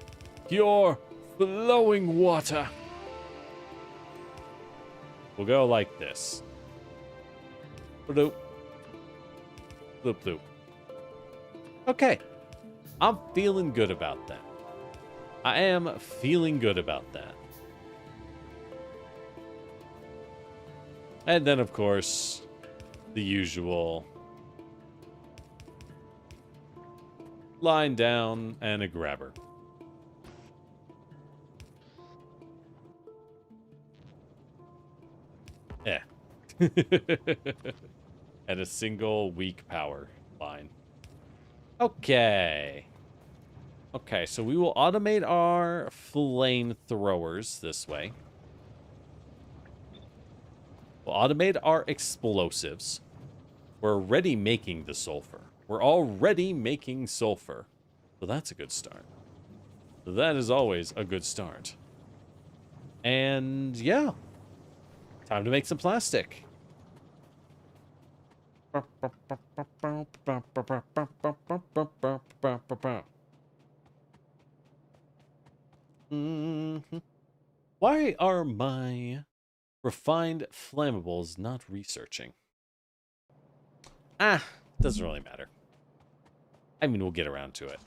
pure, flowing water. We'll go like this. Bloop. Bloop, bloop. Okay. I'm feeling good about that. I am feeling good about that. And then, of course, the usual line down and a grabber. Yeah. And a single weak power line. Okay. Okay, so we will automate our flamethrowers this way. We'll automate our explosives. We're already making the sulfur. We're already making sulfur. So that's a good start. So that is always a good start. And yeah, time to make some plastic. Why are my refined flammables not researching? Doesn't really matter. I mean, we'll get around to it.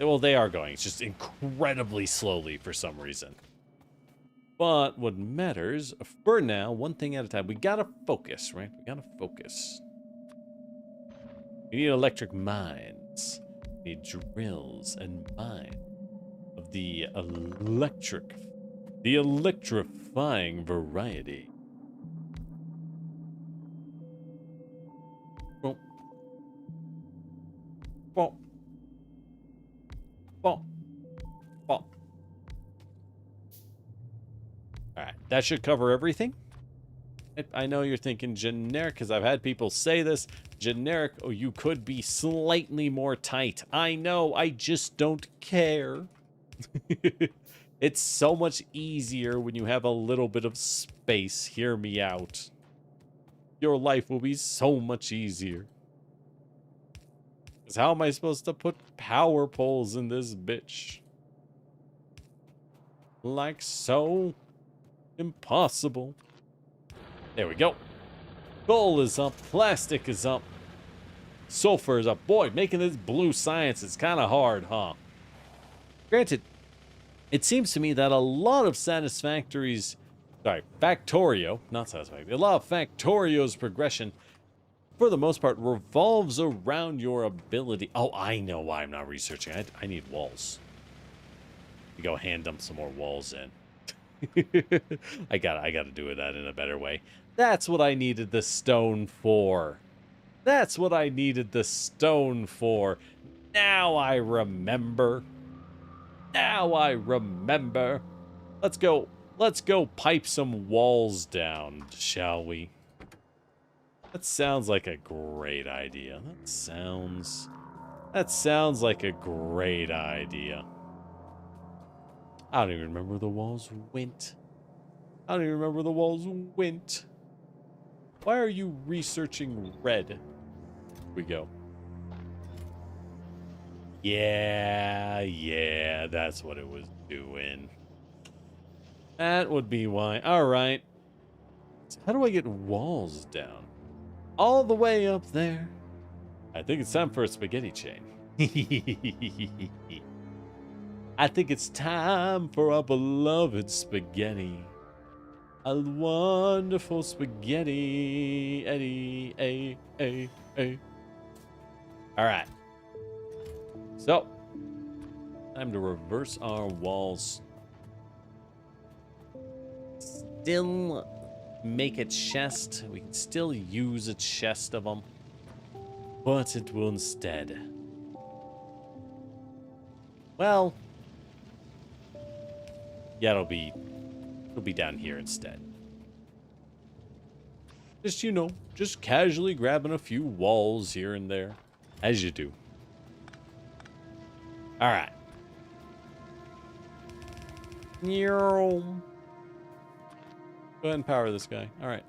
Well, they are going. It's just incredibly slowly for some reason. But what matters, for now, one thing at a time. We gotta focus, right? We gotta focus. We need electric mines. We need drills and mines of the electrifying variety. Boom. Boom. Boom. Boom. Alright, that should cover everything. I know you're thinking generic, because I've had people say this. Generic, oh, you could be slightly more tight. I know, I just don't care. It's so much easier when you have a little bit of space. Hear me out. Your life will be so much easier. Because how am I supposed to put power poles in this bitch? Like so? Impossible. There we go. Coal is up. Plastic is up. Sulfur is up. Boy, making this blue science is kind of hard, huh? Granted, it seems to me that a lot of Factorio, not Satisfactory, a lot of Factorio's progression, for the most part, revolves around your ability. Oh, I know why I'm not researching. I need walls. We go hand dump some more walls in. I gotta do that in a better way. That's what I needed the stone for. That's what I needed the stone for. Now I remember. Now I remember. Let's go pipe some walls down, shall we? That sounds like a great idea. That sounds like a great idea. I don't even remember where the walls went. Why are you researching red? Here we go. Yeah, that's what it was doing. That would be why. All right. So how do I get walls down? All the way up there. I think it's time for a spaghetti chain. I think it's time for our beloved spaghetti. A wonderful spaghetti. Eddie, All right. So, time to reverse our walls. Still make a chest. We can still use a chest of them. But it will instead. Well, yeah, it'll be down here instead. Just, you know, just casually grabbing a few walls here and there, as you do. All right. Go ahead and power this guy. All right.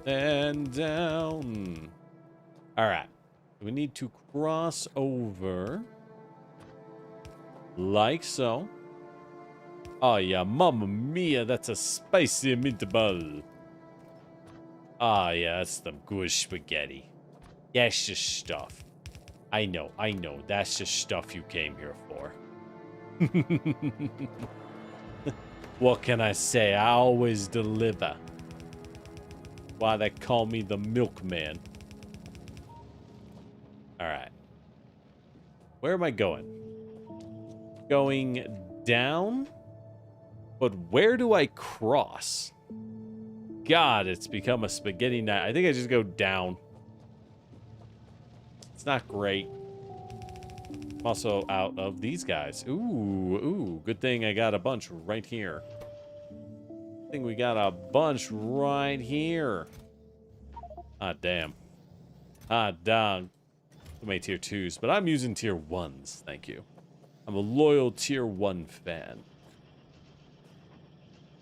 And down. All right. We need to cross over like so. Oh yeah, mamma mia, that's a spicy meatball. Ah yeah, that's some good spaghetti. That's just stuff. I know, that's just stuff you came here for. What can I say? I always deliver. Why they call me the milkman. Alright. Where am I going? Going down? But where do I cross? God, it's become a spaghetti night. I think I just go down. It's not great. Also out of these guys. Ooh, good thing I got a bunch right here. I think we got a bunch right here. Ah, damn. Ah, dog. My tier 2s, but I'm using tier 1s, thank you. I'm a loyal tier 1 fan.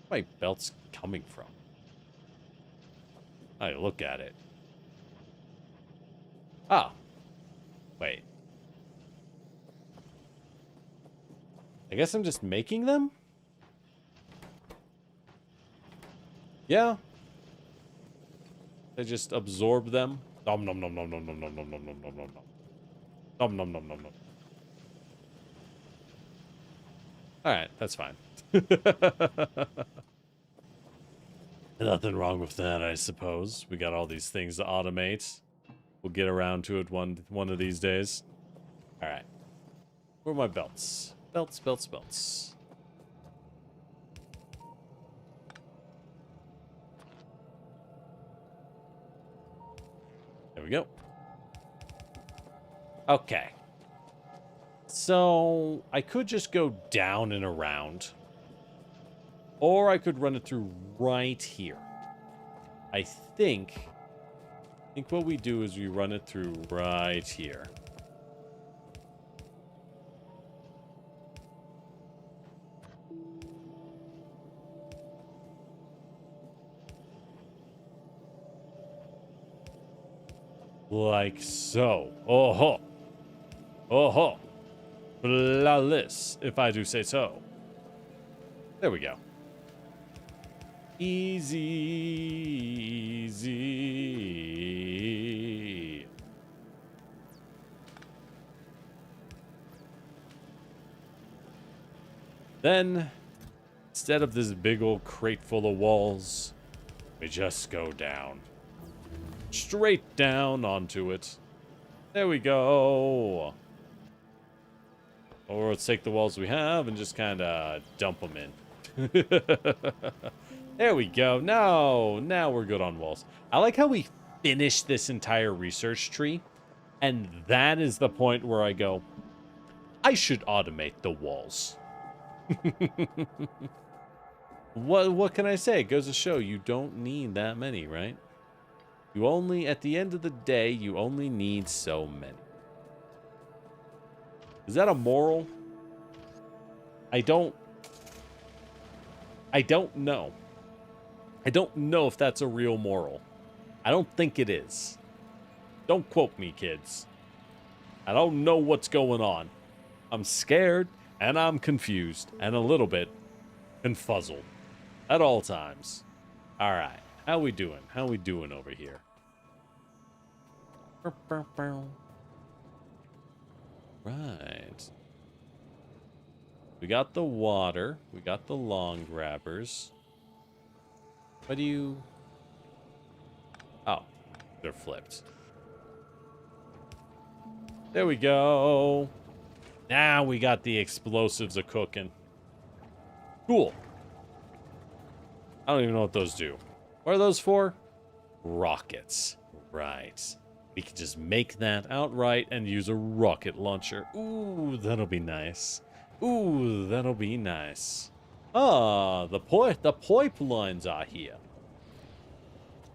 Where my belt's coming from? I look at it. Ah. Wait. I guess I'm just making them? Yeah. I just absorb them. Nom nom nom nom nom nom nom nom nom nom nom nom. Nom nom nom nom nom. Alright, that's fine. Nothing wrong with that, I suppose. We got all these things to automate. We'll get around to it one of these days. Alright. Where are my belts? Belts, belts, belts. There we go. Okay. So, I could just go down and around. Or I could run it through right here. I think what we do is we run it through right here. Like so. Oh-ho. Oh-ho. Flawless, if I do say so. There we go. Easy, easy. Then, instead of this big old crate full of walls, we just go down. Straight down onto it. There we go. Or let's take the walls we have and just kind of dump them in. There we go. Now we're good on walls. I like how we finish this entire research tree. And that is the point where I go, I should automate the walls. What can I say? It goes to show you don't need that many, right? You only, at the end of the day, you only need so many. Is that a moral? I don't know. I don't know if that's a real moral. I don't think it is. Don't quote me, kids. I don't know what's going on. I'm scared, and I'm confused, and a little bit confuzzled at all times. All right, how we doing? How we doing over here? Right. We got the water. We got the long grabbers. What do you... Oh, they're flipped. There we go. Now we got the explosives a cooking. Cool. I don't even know what those do. What are those for? Rockets. Right. We can just make that outright and use a rocket launcher. Ooh, that'll be nice. Ooh, that'll be nice. Ah, the pipelines are here.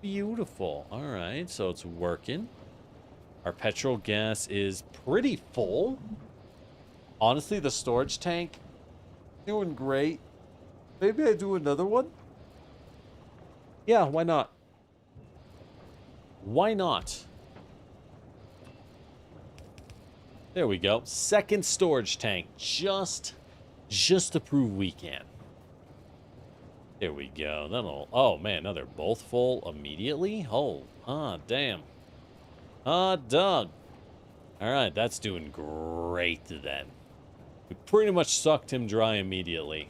Beautiful. All right, so it's working. Our petrol gas is pretty full. Honestly, the storage tank, doing great. Maybe I do another one? Yeah, why not? Why not? There we go. Second storage tank. Just to prove we can. There we go. That'll... Oh, man. Now they're both full immediately? Oh. Ah, damn. Ah, Doug. Alright, that's doing great then. We pretty much sucked him dry immediately.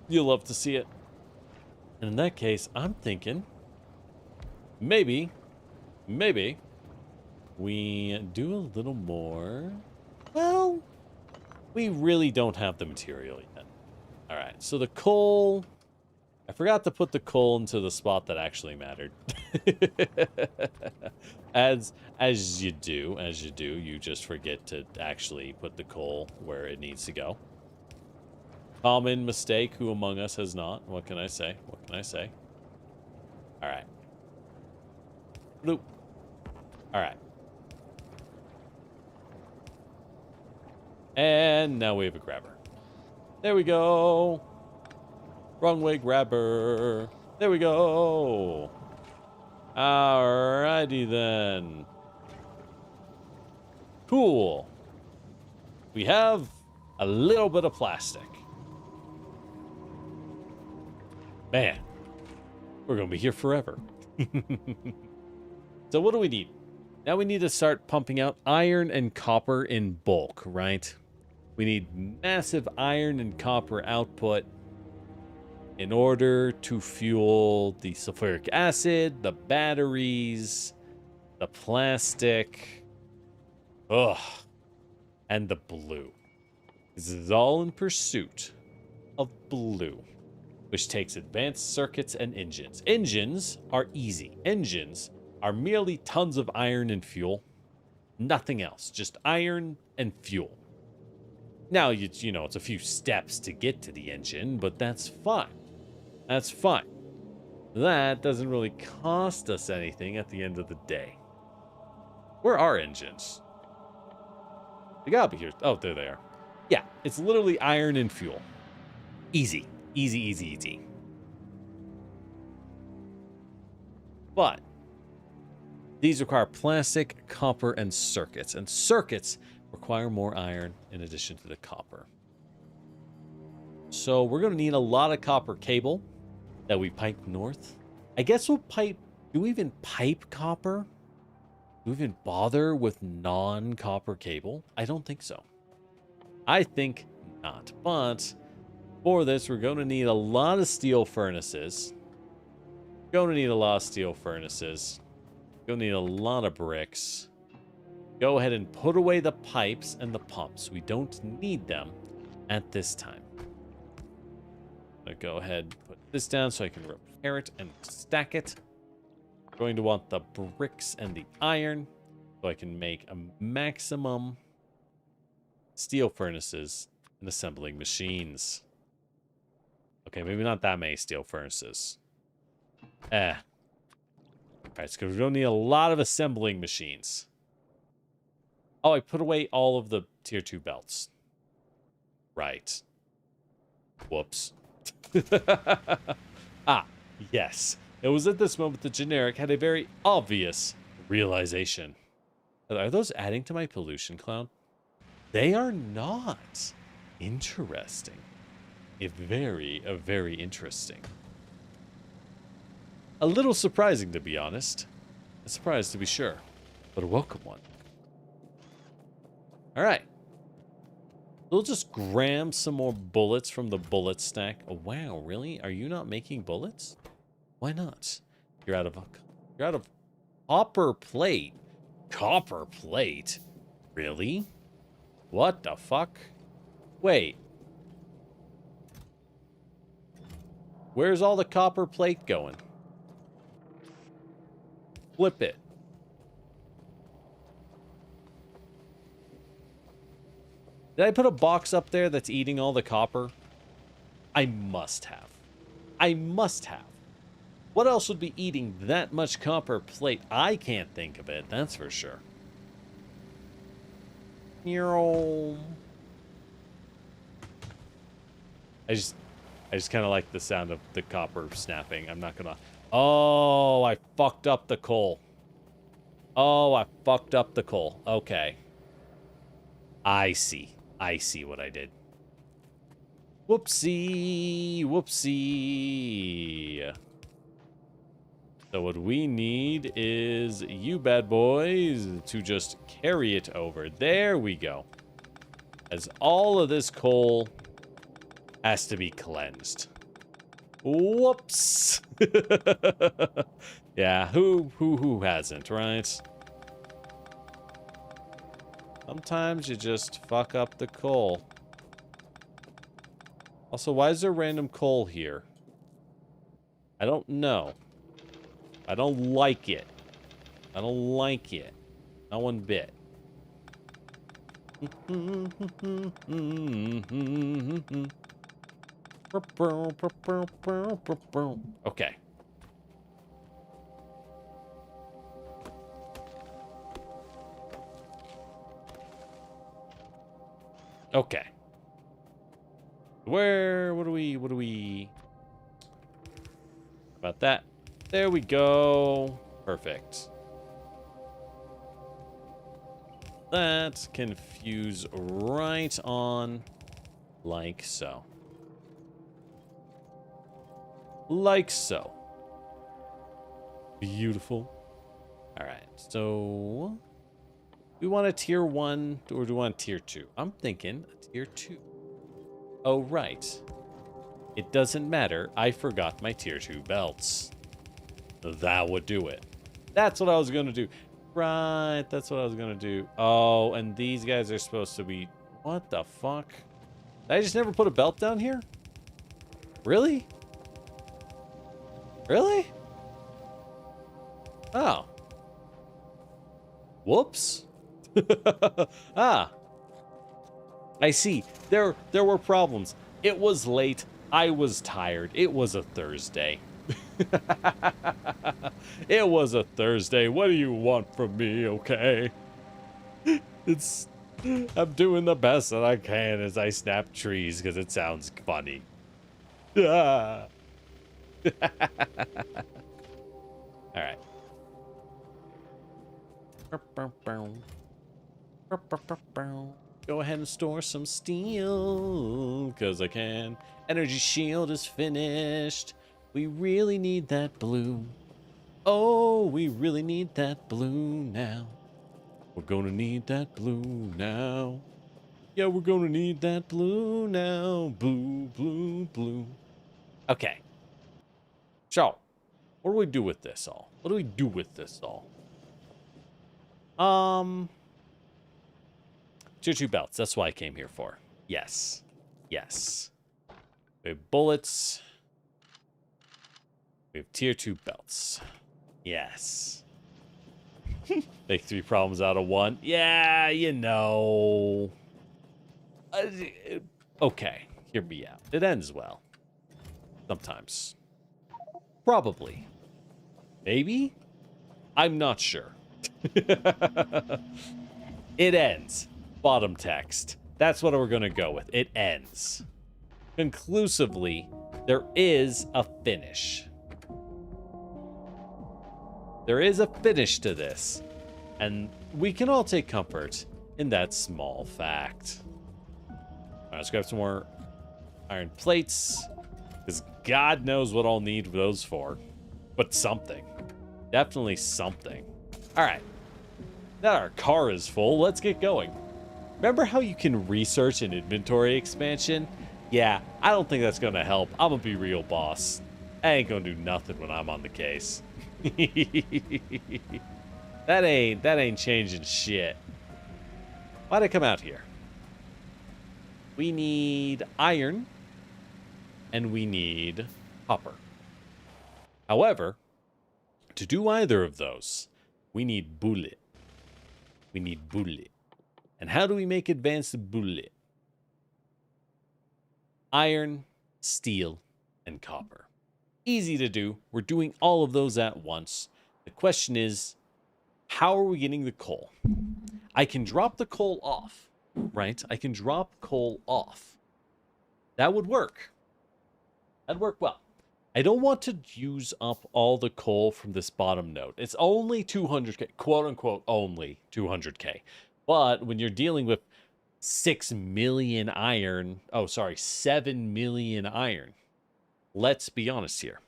You'll love to see it. And in that case, I'm thinking... Maybe... we do a little more. Well, we really don't have the material yet. All right, so the coal, I forgot to put the coal into the spot that actually mattered. as you do, you just forget to actually put the coal where it needs to go. Common mistake, who among us has not? What can I say? What can I say? Alright. Bloop. Alright. And now we have a grabber. There we go. Wrong way grabber. There we go. Alrighty then. Cool. We have a little bit of plastic. Man, we're going to be here forever. So what do we need? Now we need to start pumping out iron and copper in bulk, right? We need massive iron and copper output in order to fuel the sulfuric acid, the batteries, the plastic, and the blue. This is all in pursuit of blue, which takes advanced circuits and engines. Engines are easy. Engines are merely tons of iron and fuel. Nothing else, just iron and fuel. Now, you know, it's a few steps to get to the engine, but that's fine. That's fine. That doesn't really cost us anything at the end of the day. Where are engines? They gotta be here. Oh, there they are. Yeah, it's literally iron and fuel. Easy. Easy, easy, easy. But these require plastic, copper, and circuits. And circuits require more iron in addition to the copper. So we're going to need a lot of copper cable that we pipe north. I guess we'll pipe... Do we even pipe copper? Do we even bother with non-copper cable? I don't think so. I think not. But for this, we're going to need a lot of steel furnaces. Going to need a lot of steel furnaces. Going to need a lot of bricks. Go ahead and put away the pipes and the pumps. We don't need them at this time. I'm going to go ahead and put this down so I can repair it and stack it. I'm going to want the bricks and the iron so I can make a maximum steel furnaces and assembling machines. Okay, maybe not that many steel furnaces. Alright, so we're going to need a lot of assembling machines. Oh, I put away all of the tier 2 belts. Right. Whoops. Ah, yes. It was at this moment that Generic had a very obvious realization. Are those adding to my pollution cloud? They are not. Interesting. Very interesting. A little surprising, to be honest. A surprise, to be sure. But a welcome one. Alright. We'll just grab some more bullets from the bullet stack. Oh, wow, really? Are you not making bullets? Why not? You're out of copper plate. Copper plate? Really? What the fuck? Wait. Where's all the copper plate going? Flip it. Did I put a box up there that's eating all the copper? I must have. I must have. What else would be eating that much copper plate? I can't think of it, that's for sure. I just kind of like the sound of the copper snapping. I'm not gonna... Oh, I fucked up the coal. Oh, I fucked up the coal. Okay. I see. I see what I did. Whoopsie. Whoopsie. So what we need is you bad boys to just carry it over. There we go. As all of this coal has to be cleansed. Whoops. Yeah, who hasn't, right? Sometimes you just fuck up the coal. Also, why is there random coal here? I don't know. I don't like it. I don't like it. Not one bit. Okay. Okay. What do we... About that. There we go. Perfect. That can fuse right on like so. Like so. Beautiful. All right, so we want a tier 1 or do we want a tier 2? I'm thinking a tier 2. Oh, right. It doesn't matter. I forgot my tier 2 belts. That would do it. That's what I was going to do. Right, that's what I was going to do. Oh, and these guys are supposed to be... What the fuck? Did I just never put a belt down here? Really? Really? Oh. Whoops. Ah. I see. There were problems. It was late. I was tired. It was a Thursday. It was a Thursday. What do you want from me, okay? I'm doing the best that I can as I snap trees because it sounds funny. Ah. All right. Go ahead and store some steel, because I can. Energy shield is finished. We really need that blue. Oh, we really need that blue now. We're gonna need that blue now. Yeah, we're gonna need that blue now. Blue, blue, blue. Okay. So, what do we do with this all? What do we do with this all? Tier 2 belts. That's what I came here for. Yes. Yes. We have bullets. We have tier 2 belts. Yes. Make 3 problems out of 1. Yeah, you know. Okay. Hear me out. It ends well. Sometimes. Probably. Maybe? I'm not sure. It ends. Bottom text. That's what we're going to go with. It ends. Conclusively, there is a finish. There is a finish to this. And we can all take comfort in that small fact. All right, let's grab some more iron plates. Because God knows what I'll need those for. But something. Definitely something. All right. Now our car is full. Let's get going. Remember how you can research an inventory expansion? Yeah, I don't think that's going to help. I'm going to be real, boss. I ain't going to do nothing when I'm on the case. That ain't changing shit. Why'd I come out here? We need iron. And we need copper. However, to do either of those, we need bullet. We need bullet. And how do we make advanced bullet? Iron, steel, and copper. Easy to do. We're doing all of those at once. The question is, how are we getting the coal? I can drop the coal off, right? I can drop coal off. That would work. That'd work well. I don't want to use up all the coal from this bottom node. It's only 200k, quote unquote, only 200k. But when you're dealing with 6 million iron, 7 million iron, let's be honest here.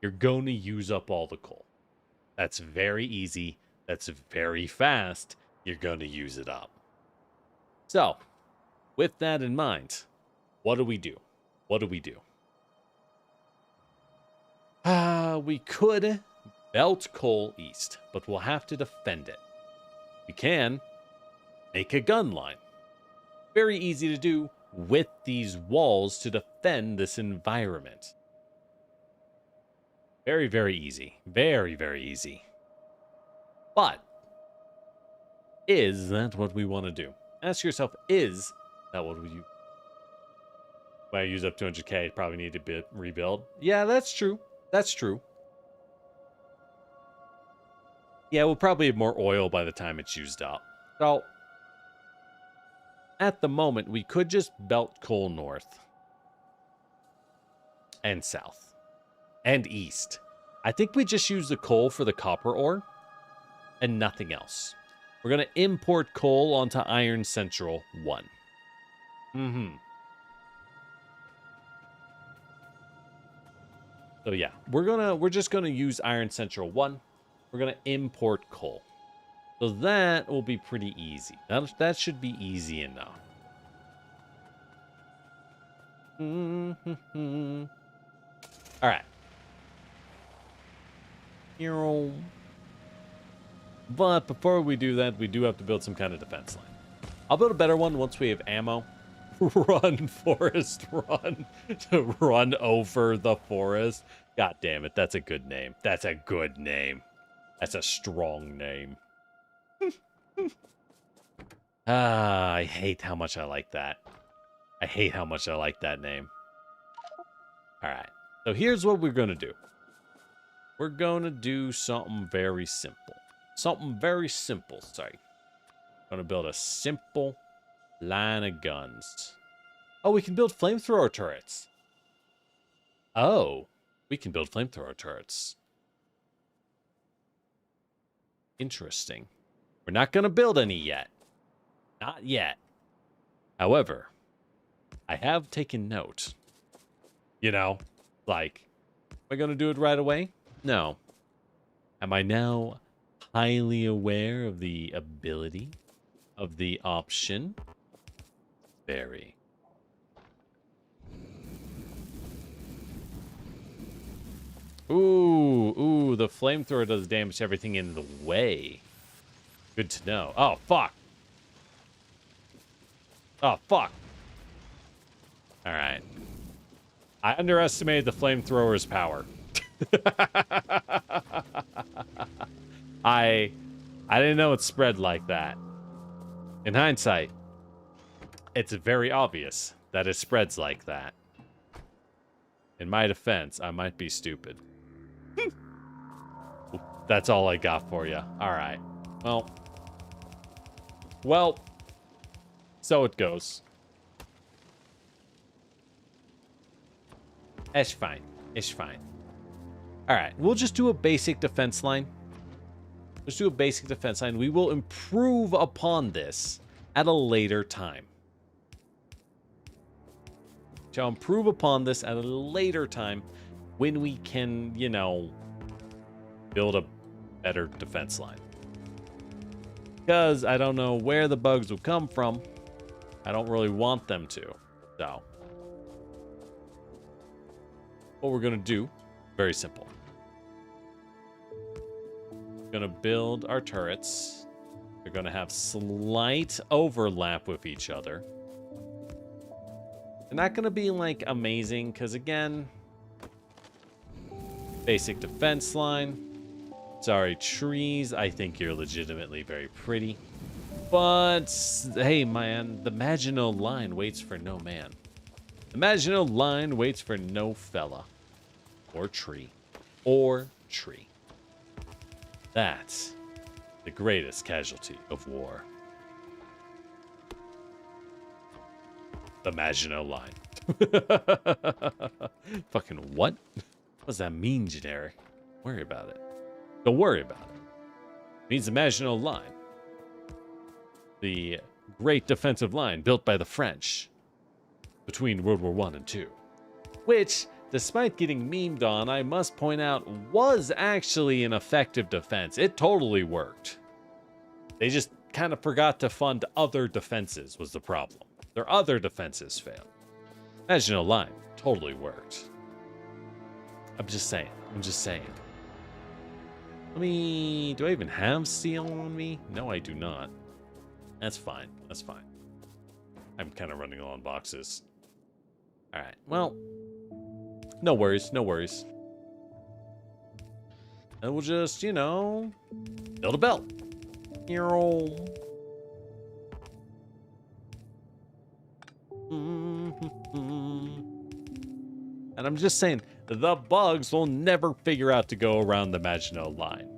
You're going to use up all the coal. That's very easy. That's very fast. You're going to use it up. So, with that in mind, what do we do? What do we do? We could belt coal east, but we'll have to defend it. We can make a gun line. Very easy to do with these walls to defend this environment. Very, very easy. Very, very easy. But is that what we want to do? Ask yourself, is that what you... When I use up 200k, probably need to rebuild. Yeah, that's true. That's true. Yeah, we'll probably have more oil by the time it's used up. So, at the moment, we could just belt coal north. And south. And east. I think we just use the coal for the copper ore. And nothing else. We're going to import coal onto Iron Central 1. So yeah, we're just gonna use Iron Central 1. We're gonna import coal. So that will be pretty easy. That should be easy enough. Alright. But before we do that, we do have to build some kind of defense line. I'll build a better one once we have ammo. Run, forest, run. To run over the forest. God damn it, that's a good name. That's a good name. That's a strong name. I hate how much I like that. I hate how much I like that name. Alright, so here's what we're gonna do. We're gonna do something very simple. Something very simple, sorry. Gonna build a simple line of guns. Oh, we can build flamethrower turrets. Oh, we can build flamethrower turrets. Interesting. We're not going to build any yet. Not yet. However, I have taken note. You know, like, am I going to do it right away? No. Am I now highly aware of the ability of the option? Very. Ooh, the flamethrower does damage to everything in the way. Good to know. Oh, fuck. Oh, fuck. Alright. I underestimated the flamethrower's power. I didn't know it spread like that. In hindsight, it's very obvious that it spreads like that. In my defense, I might be stupid. That's all I got for you. All right. Well, so it goes. It's fine. It's fine. All right. We'll just do a basic defense line. Let's do a basic defense line. We will improve upon this at a later time. Shall improve upon this at a later time when we can, you know, build a better defense line. Because I don't know where the bugs will come from. I don't really want them to. So, what we're going to do, very simple. We're going to build our turrets. They're going to have slight overlap with each other. They're not going to be, like, amazing, because, again, basic defense line. Sorry, trees. I think you're legitimately very pretty. But, hey, man, the Maginot Line waits for no man. The Maginot Line waits for no fella. Or tree. Or tree. That's the greatest casualty of war. The Maginot Line. Fucking what? What does that mean, generic? Worry about it. Don't worry about it. It means the Maginot Line. The great defensive line built by the French between World War I and II. Which, despite getting memed on, I must point out, was actually an effective defense. It totally worked. They just kind of forgot to fund other defenses was the problem. Their other defenses failed. Maginot Line totally worked. I'm just saying. I'm just saying. Do I even have steel on me? No, I do not. That's fine. That's fine. I'm kind of running low on boxes. All right. Well, no worries. No worries. And we'll just, you know, build a belt. And I'm just saying, the bugs will never figure out to go around the Maginot Line.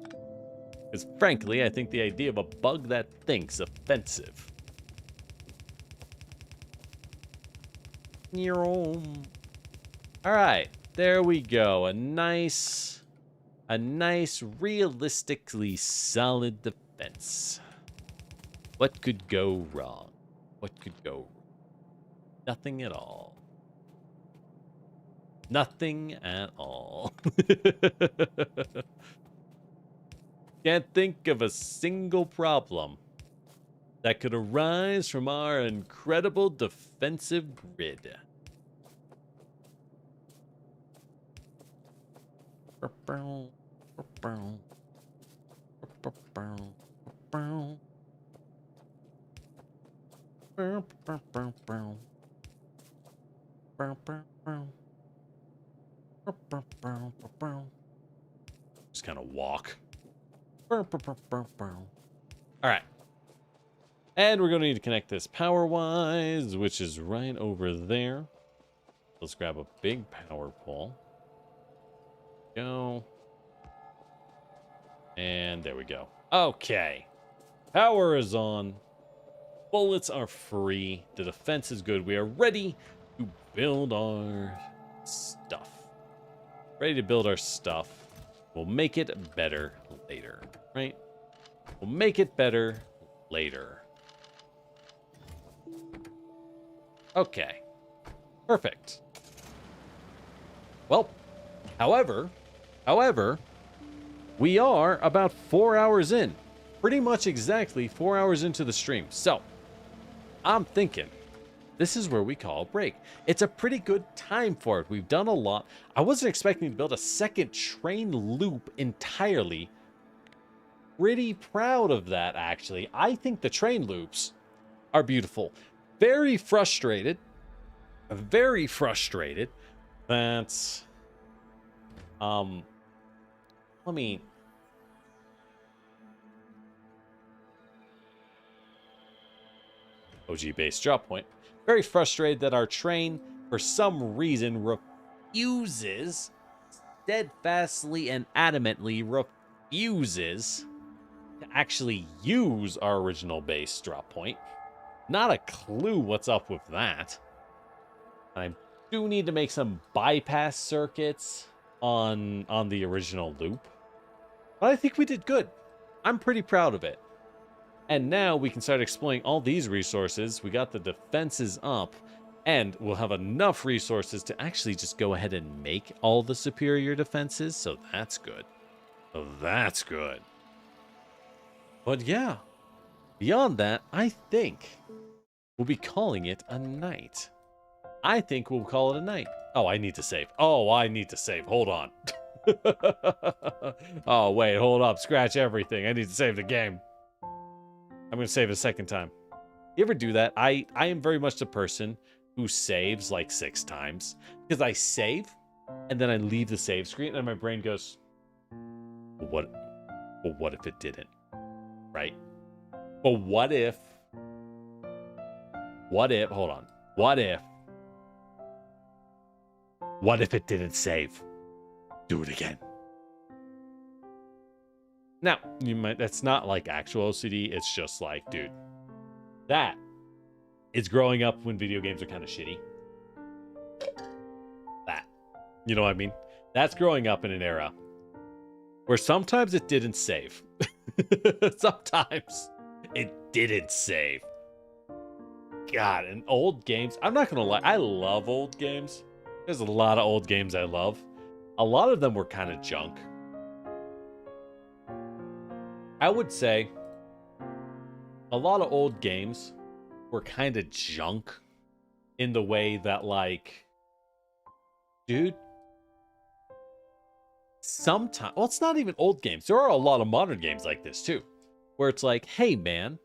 Because frankly, I think the idea of a bug that thinks offensive. Alright, there we go. A nice, realistically solid defense. What could go wrong? What could go wrong? Nothing at all. Nothing at all. Can't think of a single problem that could arise from our incredible defensive grid. Just kind of walk. All right. And we're going to need to connect this power-wise, which is right over there. Let's grab a big power pole. Go. And there we go. Okay. Power is on. Bullets are free. The defense is good. We are ready to build our stuff. Ready to build our stuff. We'll make it better later, right? We'll make it better later. Okay. Perfect. Well, however, we are about 4 hours in. Pretty much exactly 4 hours into the stream. So, I'm thinking this is where we call a break. It's a pretty good time for it. We've done a lot. I wasn't expecting to build a second train loop entirely. Pretty proud of that, actually. I think the train loops are beautiful. Very frustrated that let me OG base drop point. Very frustrated that our train, for some reason, refuses, steadfastly and adamantly refuses to actually use our original base drop point. Not a clue what's up with that. I do need to make some bypass circuits on the original loop. But I think we did good. I'm pretty proud of it. And now we can start exploring all these resources. We got the defenses up, and we'll have enough resources to actually just go ahead and make all the superior defenses. So that's good. That's good. But yeah, beyond that, I think we'll be calling it a night. I think we'll call it a night. Oh, I need to save. Hold on. Oh, wait, hold up. Scratch everything. I need to save the game. I'm going to save it a second time. You ever do that? I am very much the person who saves like 6 times. Because I save, and then I leave the save screen, and my brain goes, well, what if it didn't? Right? But what if, hold on. What if it didn't save? Do it again. Now, that's not like actual OCD. It's just like, dude, that is growing up when video games are kind of shitty. That. You know what I mean? That's growing up in an era where sometimes it didn't save. Sometimes it didn't save. God, and old games. I'm not going to lie. I love old games. There's a lot of old games I love. A lot of them were kind of junk. I would say a lot of old games were kind of junk in the way that, like, dude, sometimes, well, it's not even old games. There are a lot of modern games like this too, where it's like, hey man,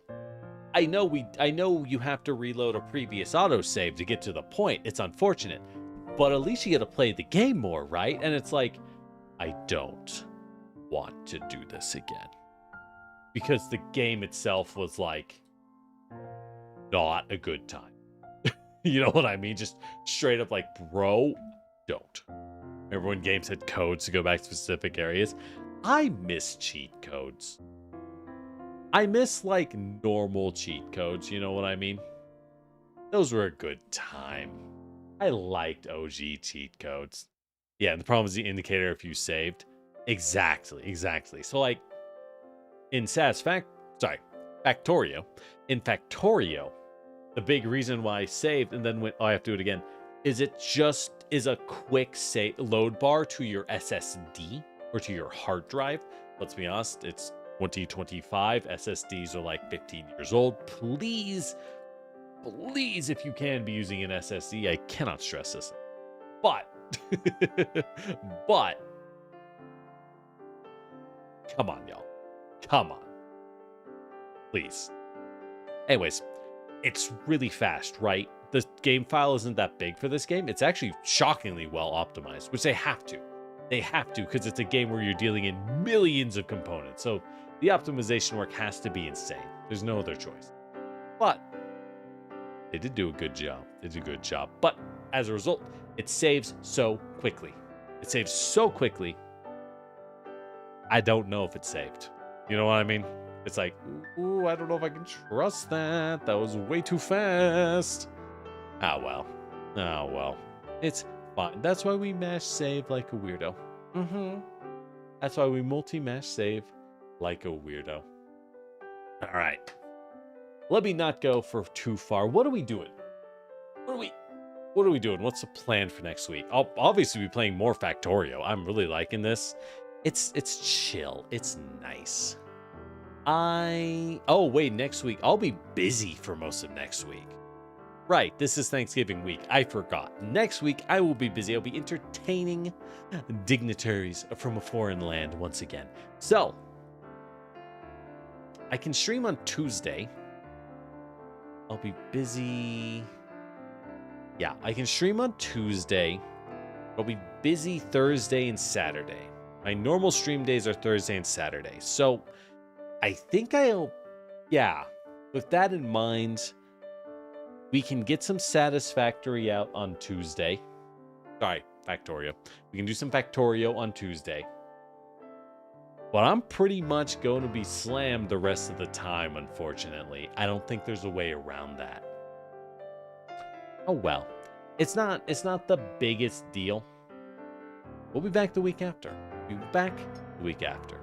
I know you have to reload a previous autosave to get to the point. It's unfortunate, but at least you get to play the game more, right? And it's like, I don't. want to do this again. Because the game itself was like not a good time. You know what I mean? Just straight up like, bro, don't. Remember when games had codes to go back to specific areas? I miss cheat codes. I miss like normal cheat codes, you know what I mean? Those were a good time. I liked OG cheat codes. Yeah, and the problem is the indicator if you saved. Exactly. So like in Factorio. In Factorio, the big reason why I saved and then went, oh, I have to do it again, is it just is a quick load bar to your SSD or to your hard drive. Let's be honest, it's 2025. SSDs are like 15 years old. Please, if you can be using an SSD, I cannot stress this. But, come on, y'all. Come on. Please. Anyways, it's really fast, right? The game file isn't that big for this game. It's actually shockingly well optimized, which they have to. They have to, because it's a game where you're dealing in millions of components. So the optimization work has to be insane. There's no other choice. But they did do a good job. They did a good job. But as a result, it saves so quickly. It saves so quickly. I don't know if it's saved. You know what I mean? It's like, ooh, I don't know if I can trust that. That was way too fast. Oh, well. Oh, well. It's fine. That's why we mash save like a weirdo. That's why we multi-mash save like a weirdo. All right. Let me not go for too far. What are we doing? What are we doing? What's the plan for next week? I'll obviously be playing more Factorio. I'm really liking this. It's chill. It's nice. Oh, wait, next week. I'll be busy for most of next week. Right, this is Thanksgiving week. I forgot. Next week, I will be busy. I'll be entertaining dignitaries from a foreign land once again. So, I can stream on Tuesday. I'll be busy. Yeah, I can stream on Tuesday. I'll be busy Thursday and Saturday. My normal stream days are Thursday and Saturday. So, I think yeah, with that in mind, we can get some Satisfactory out on Tuesday. Sorry, Factorio. We can do some Factorio on Tuesday. But I'm pretty much going to be slammed the rest of the time, unfortunately. I don't think there's a way around that. Oh well. It's not the biggest deal. We'll be back the week after. We'll be back the week after.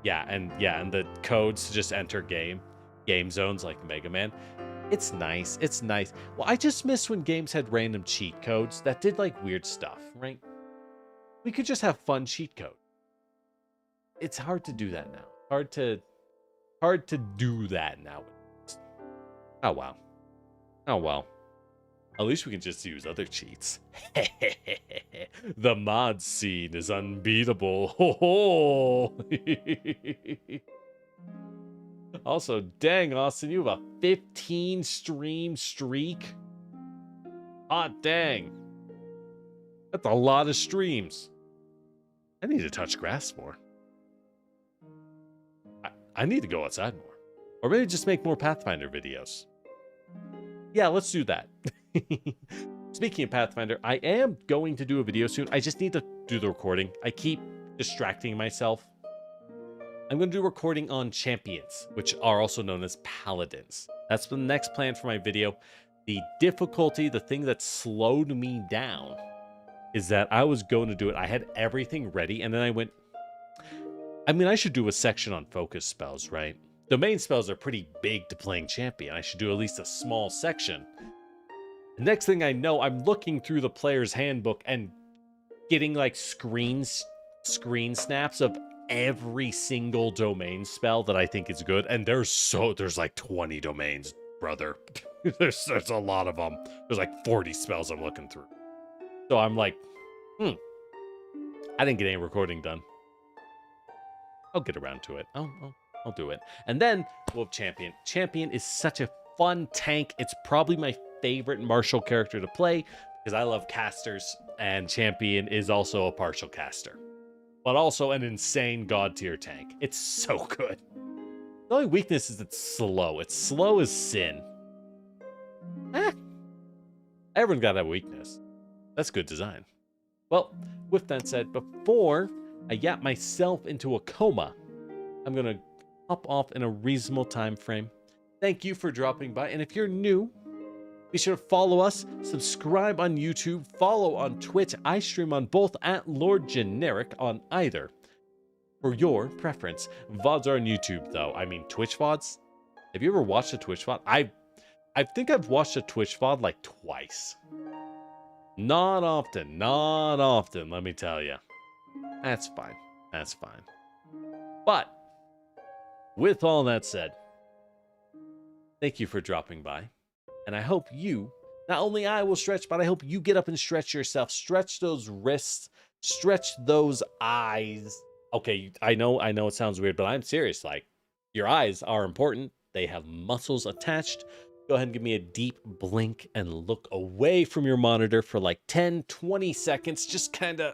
Yeah, and the codes to just enter game zones like Mega Man. It's nice. It's nice. Well, I just miss when games had random cheat codes that did like weird stuff, right? We could just have fun cheat code. It's hard to do that now. Hard to do that now. Oh wow. Oh well. At least we can just use other cheats. The mod scene is unbeatable. Also, dang, Austin, you have a 15 stream streak. Hot dang. That's a lot of streams. I need to touch grass more. I need to go outside more. Or maybe just make more Pathfinder videos. Yeah, let's do that. Speaking of Pathfinder, I am going to do a video soon. I just need to do the recording. I keep distracting myself. I'm going to do recording on champions, which are also known as paladins. That's the next plan for my video. The difficulty, the thing that slowed me down, is that I was going to do it. I had everything ready, and then I went... I mean, I should do a section on focus spells, right? Domain spells are pretty big to playing champion. I should do at least a small section. The next thing I know, I'm looking through the player's handbook and getting like screen snaps of every single domain spell that I think is good. And there's like 20 domains, brother. there's a lot of them. There's like 40 spells I'm looking through. So I'm like, I didn't get any recording done. I'll get around to it. I'll do it. And then we'll have Champion. Champion is such a fun tank. It's probably my favorite martial character to play because I love casters, and Champion is also a partial caster. but also an insane god tier tank. It's so good. The only weakness is it's slow. It's slow as sin. Everyone got that weakness. That's good design. Well, with that said, before I yap myself into a coma, I'm going to hop off in a reasonable time frame. Thank you for dropping by. And if you're new, be sure to follow us, subscribe on YouTube, follow on Twitch. I stream on both at Lord Generic on either. For your preference. VODs are on YouTube, though. I mean, Twitch VODs? Have you ever watched a Twitch VOD? I think I've watched a Twitch VOD like twice. Not often, let me tell you. That's fine. That's fine. But, with all that said, thank you for dropping by. And I hope you, not only I will stretch, but I hope you get up and stretch yourself. Stretch those wrists. Stretch those eyes. Okay, I know it sounds weird, but I'm serious. Like, your eyes are important. They have muscles attached. Go ahead and give me a deep blink and look away from your monitor for like 10, 20 seconds. Just kind of,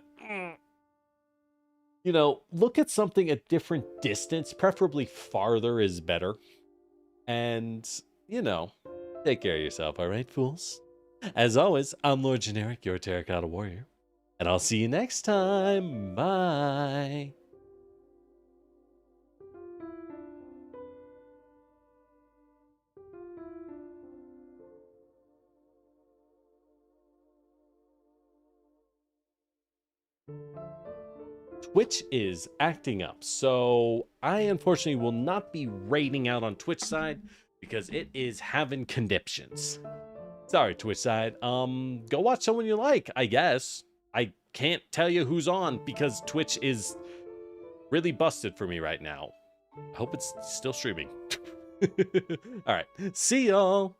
look at something at different distance. Preferably farther is better. And, take care of yourself, all right, fools? As always, I'm Lord Generic, your Terracotta Warrior. And I'll see you next time. Bye. Twitch is acting up, so I unfortunately will not be raiding out on Twitch side because it is having conniptions. Sorry, Twitch side. Go watch someone you like, I guess. I can't tell you who's on because Twitch is really busted for me right now. I hope it's still streaming. All right, see y'all.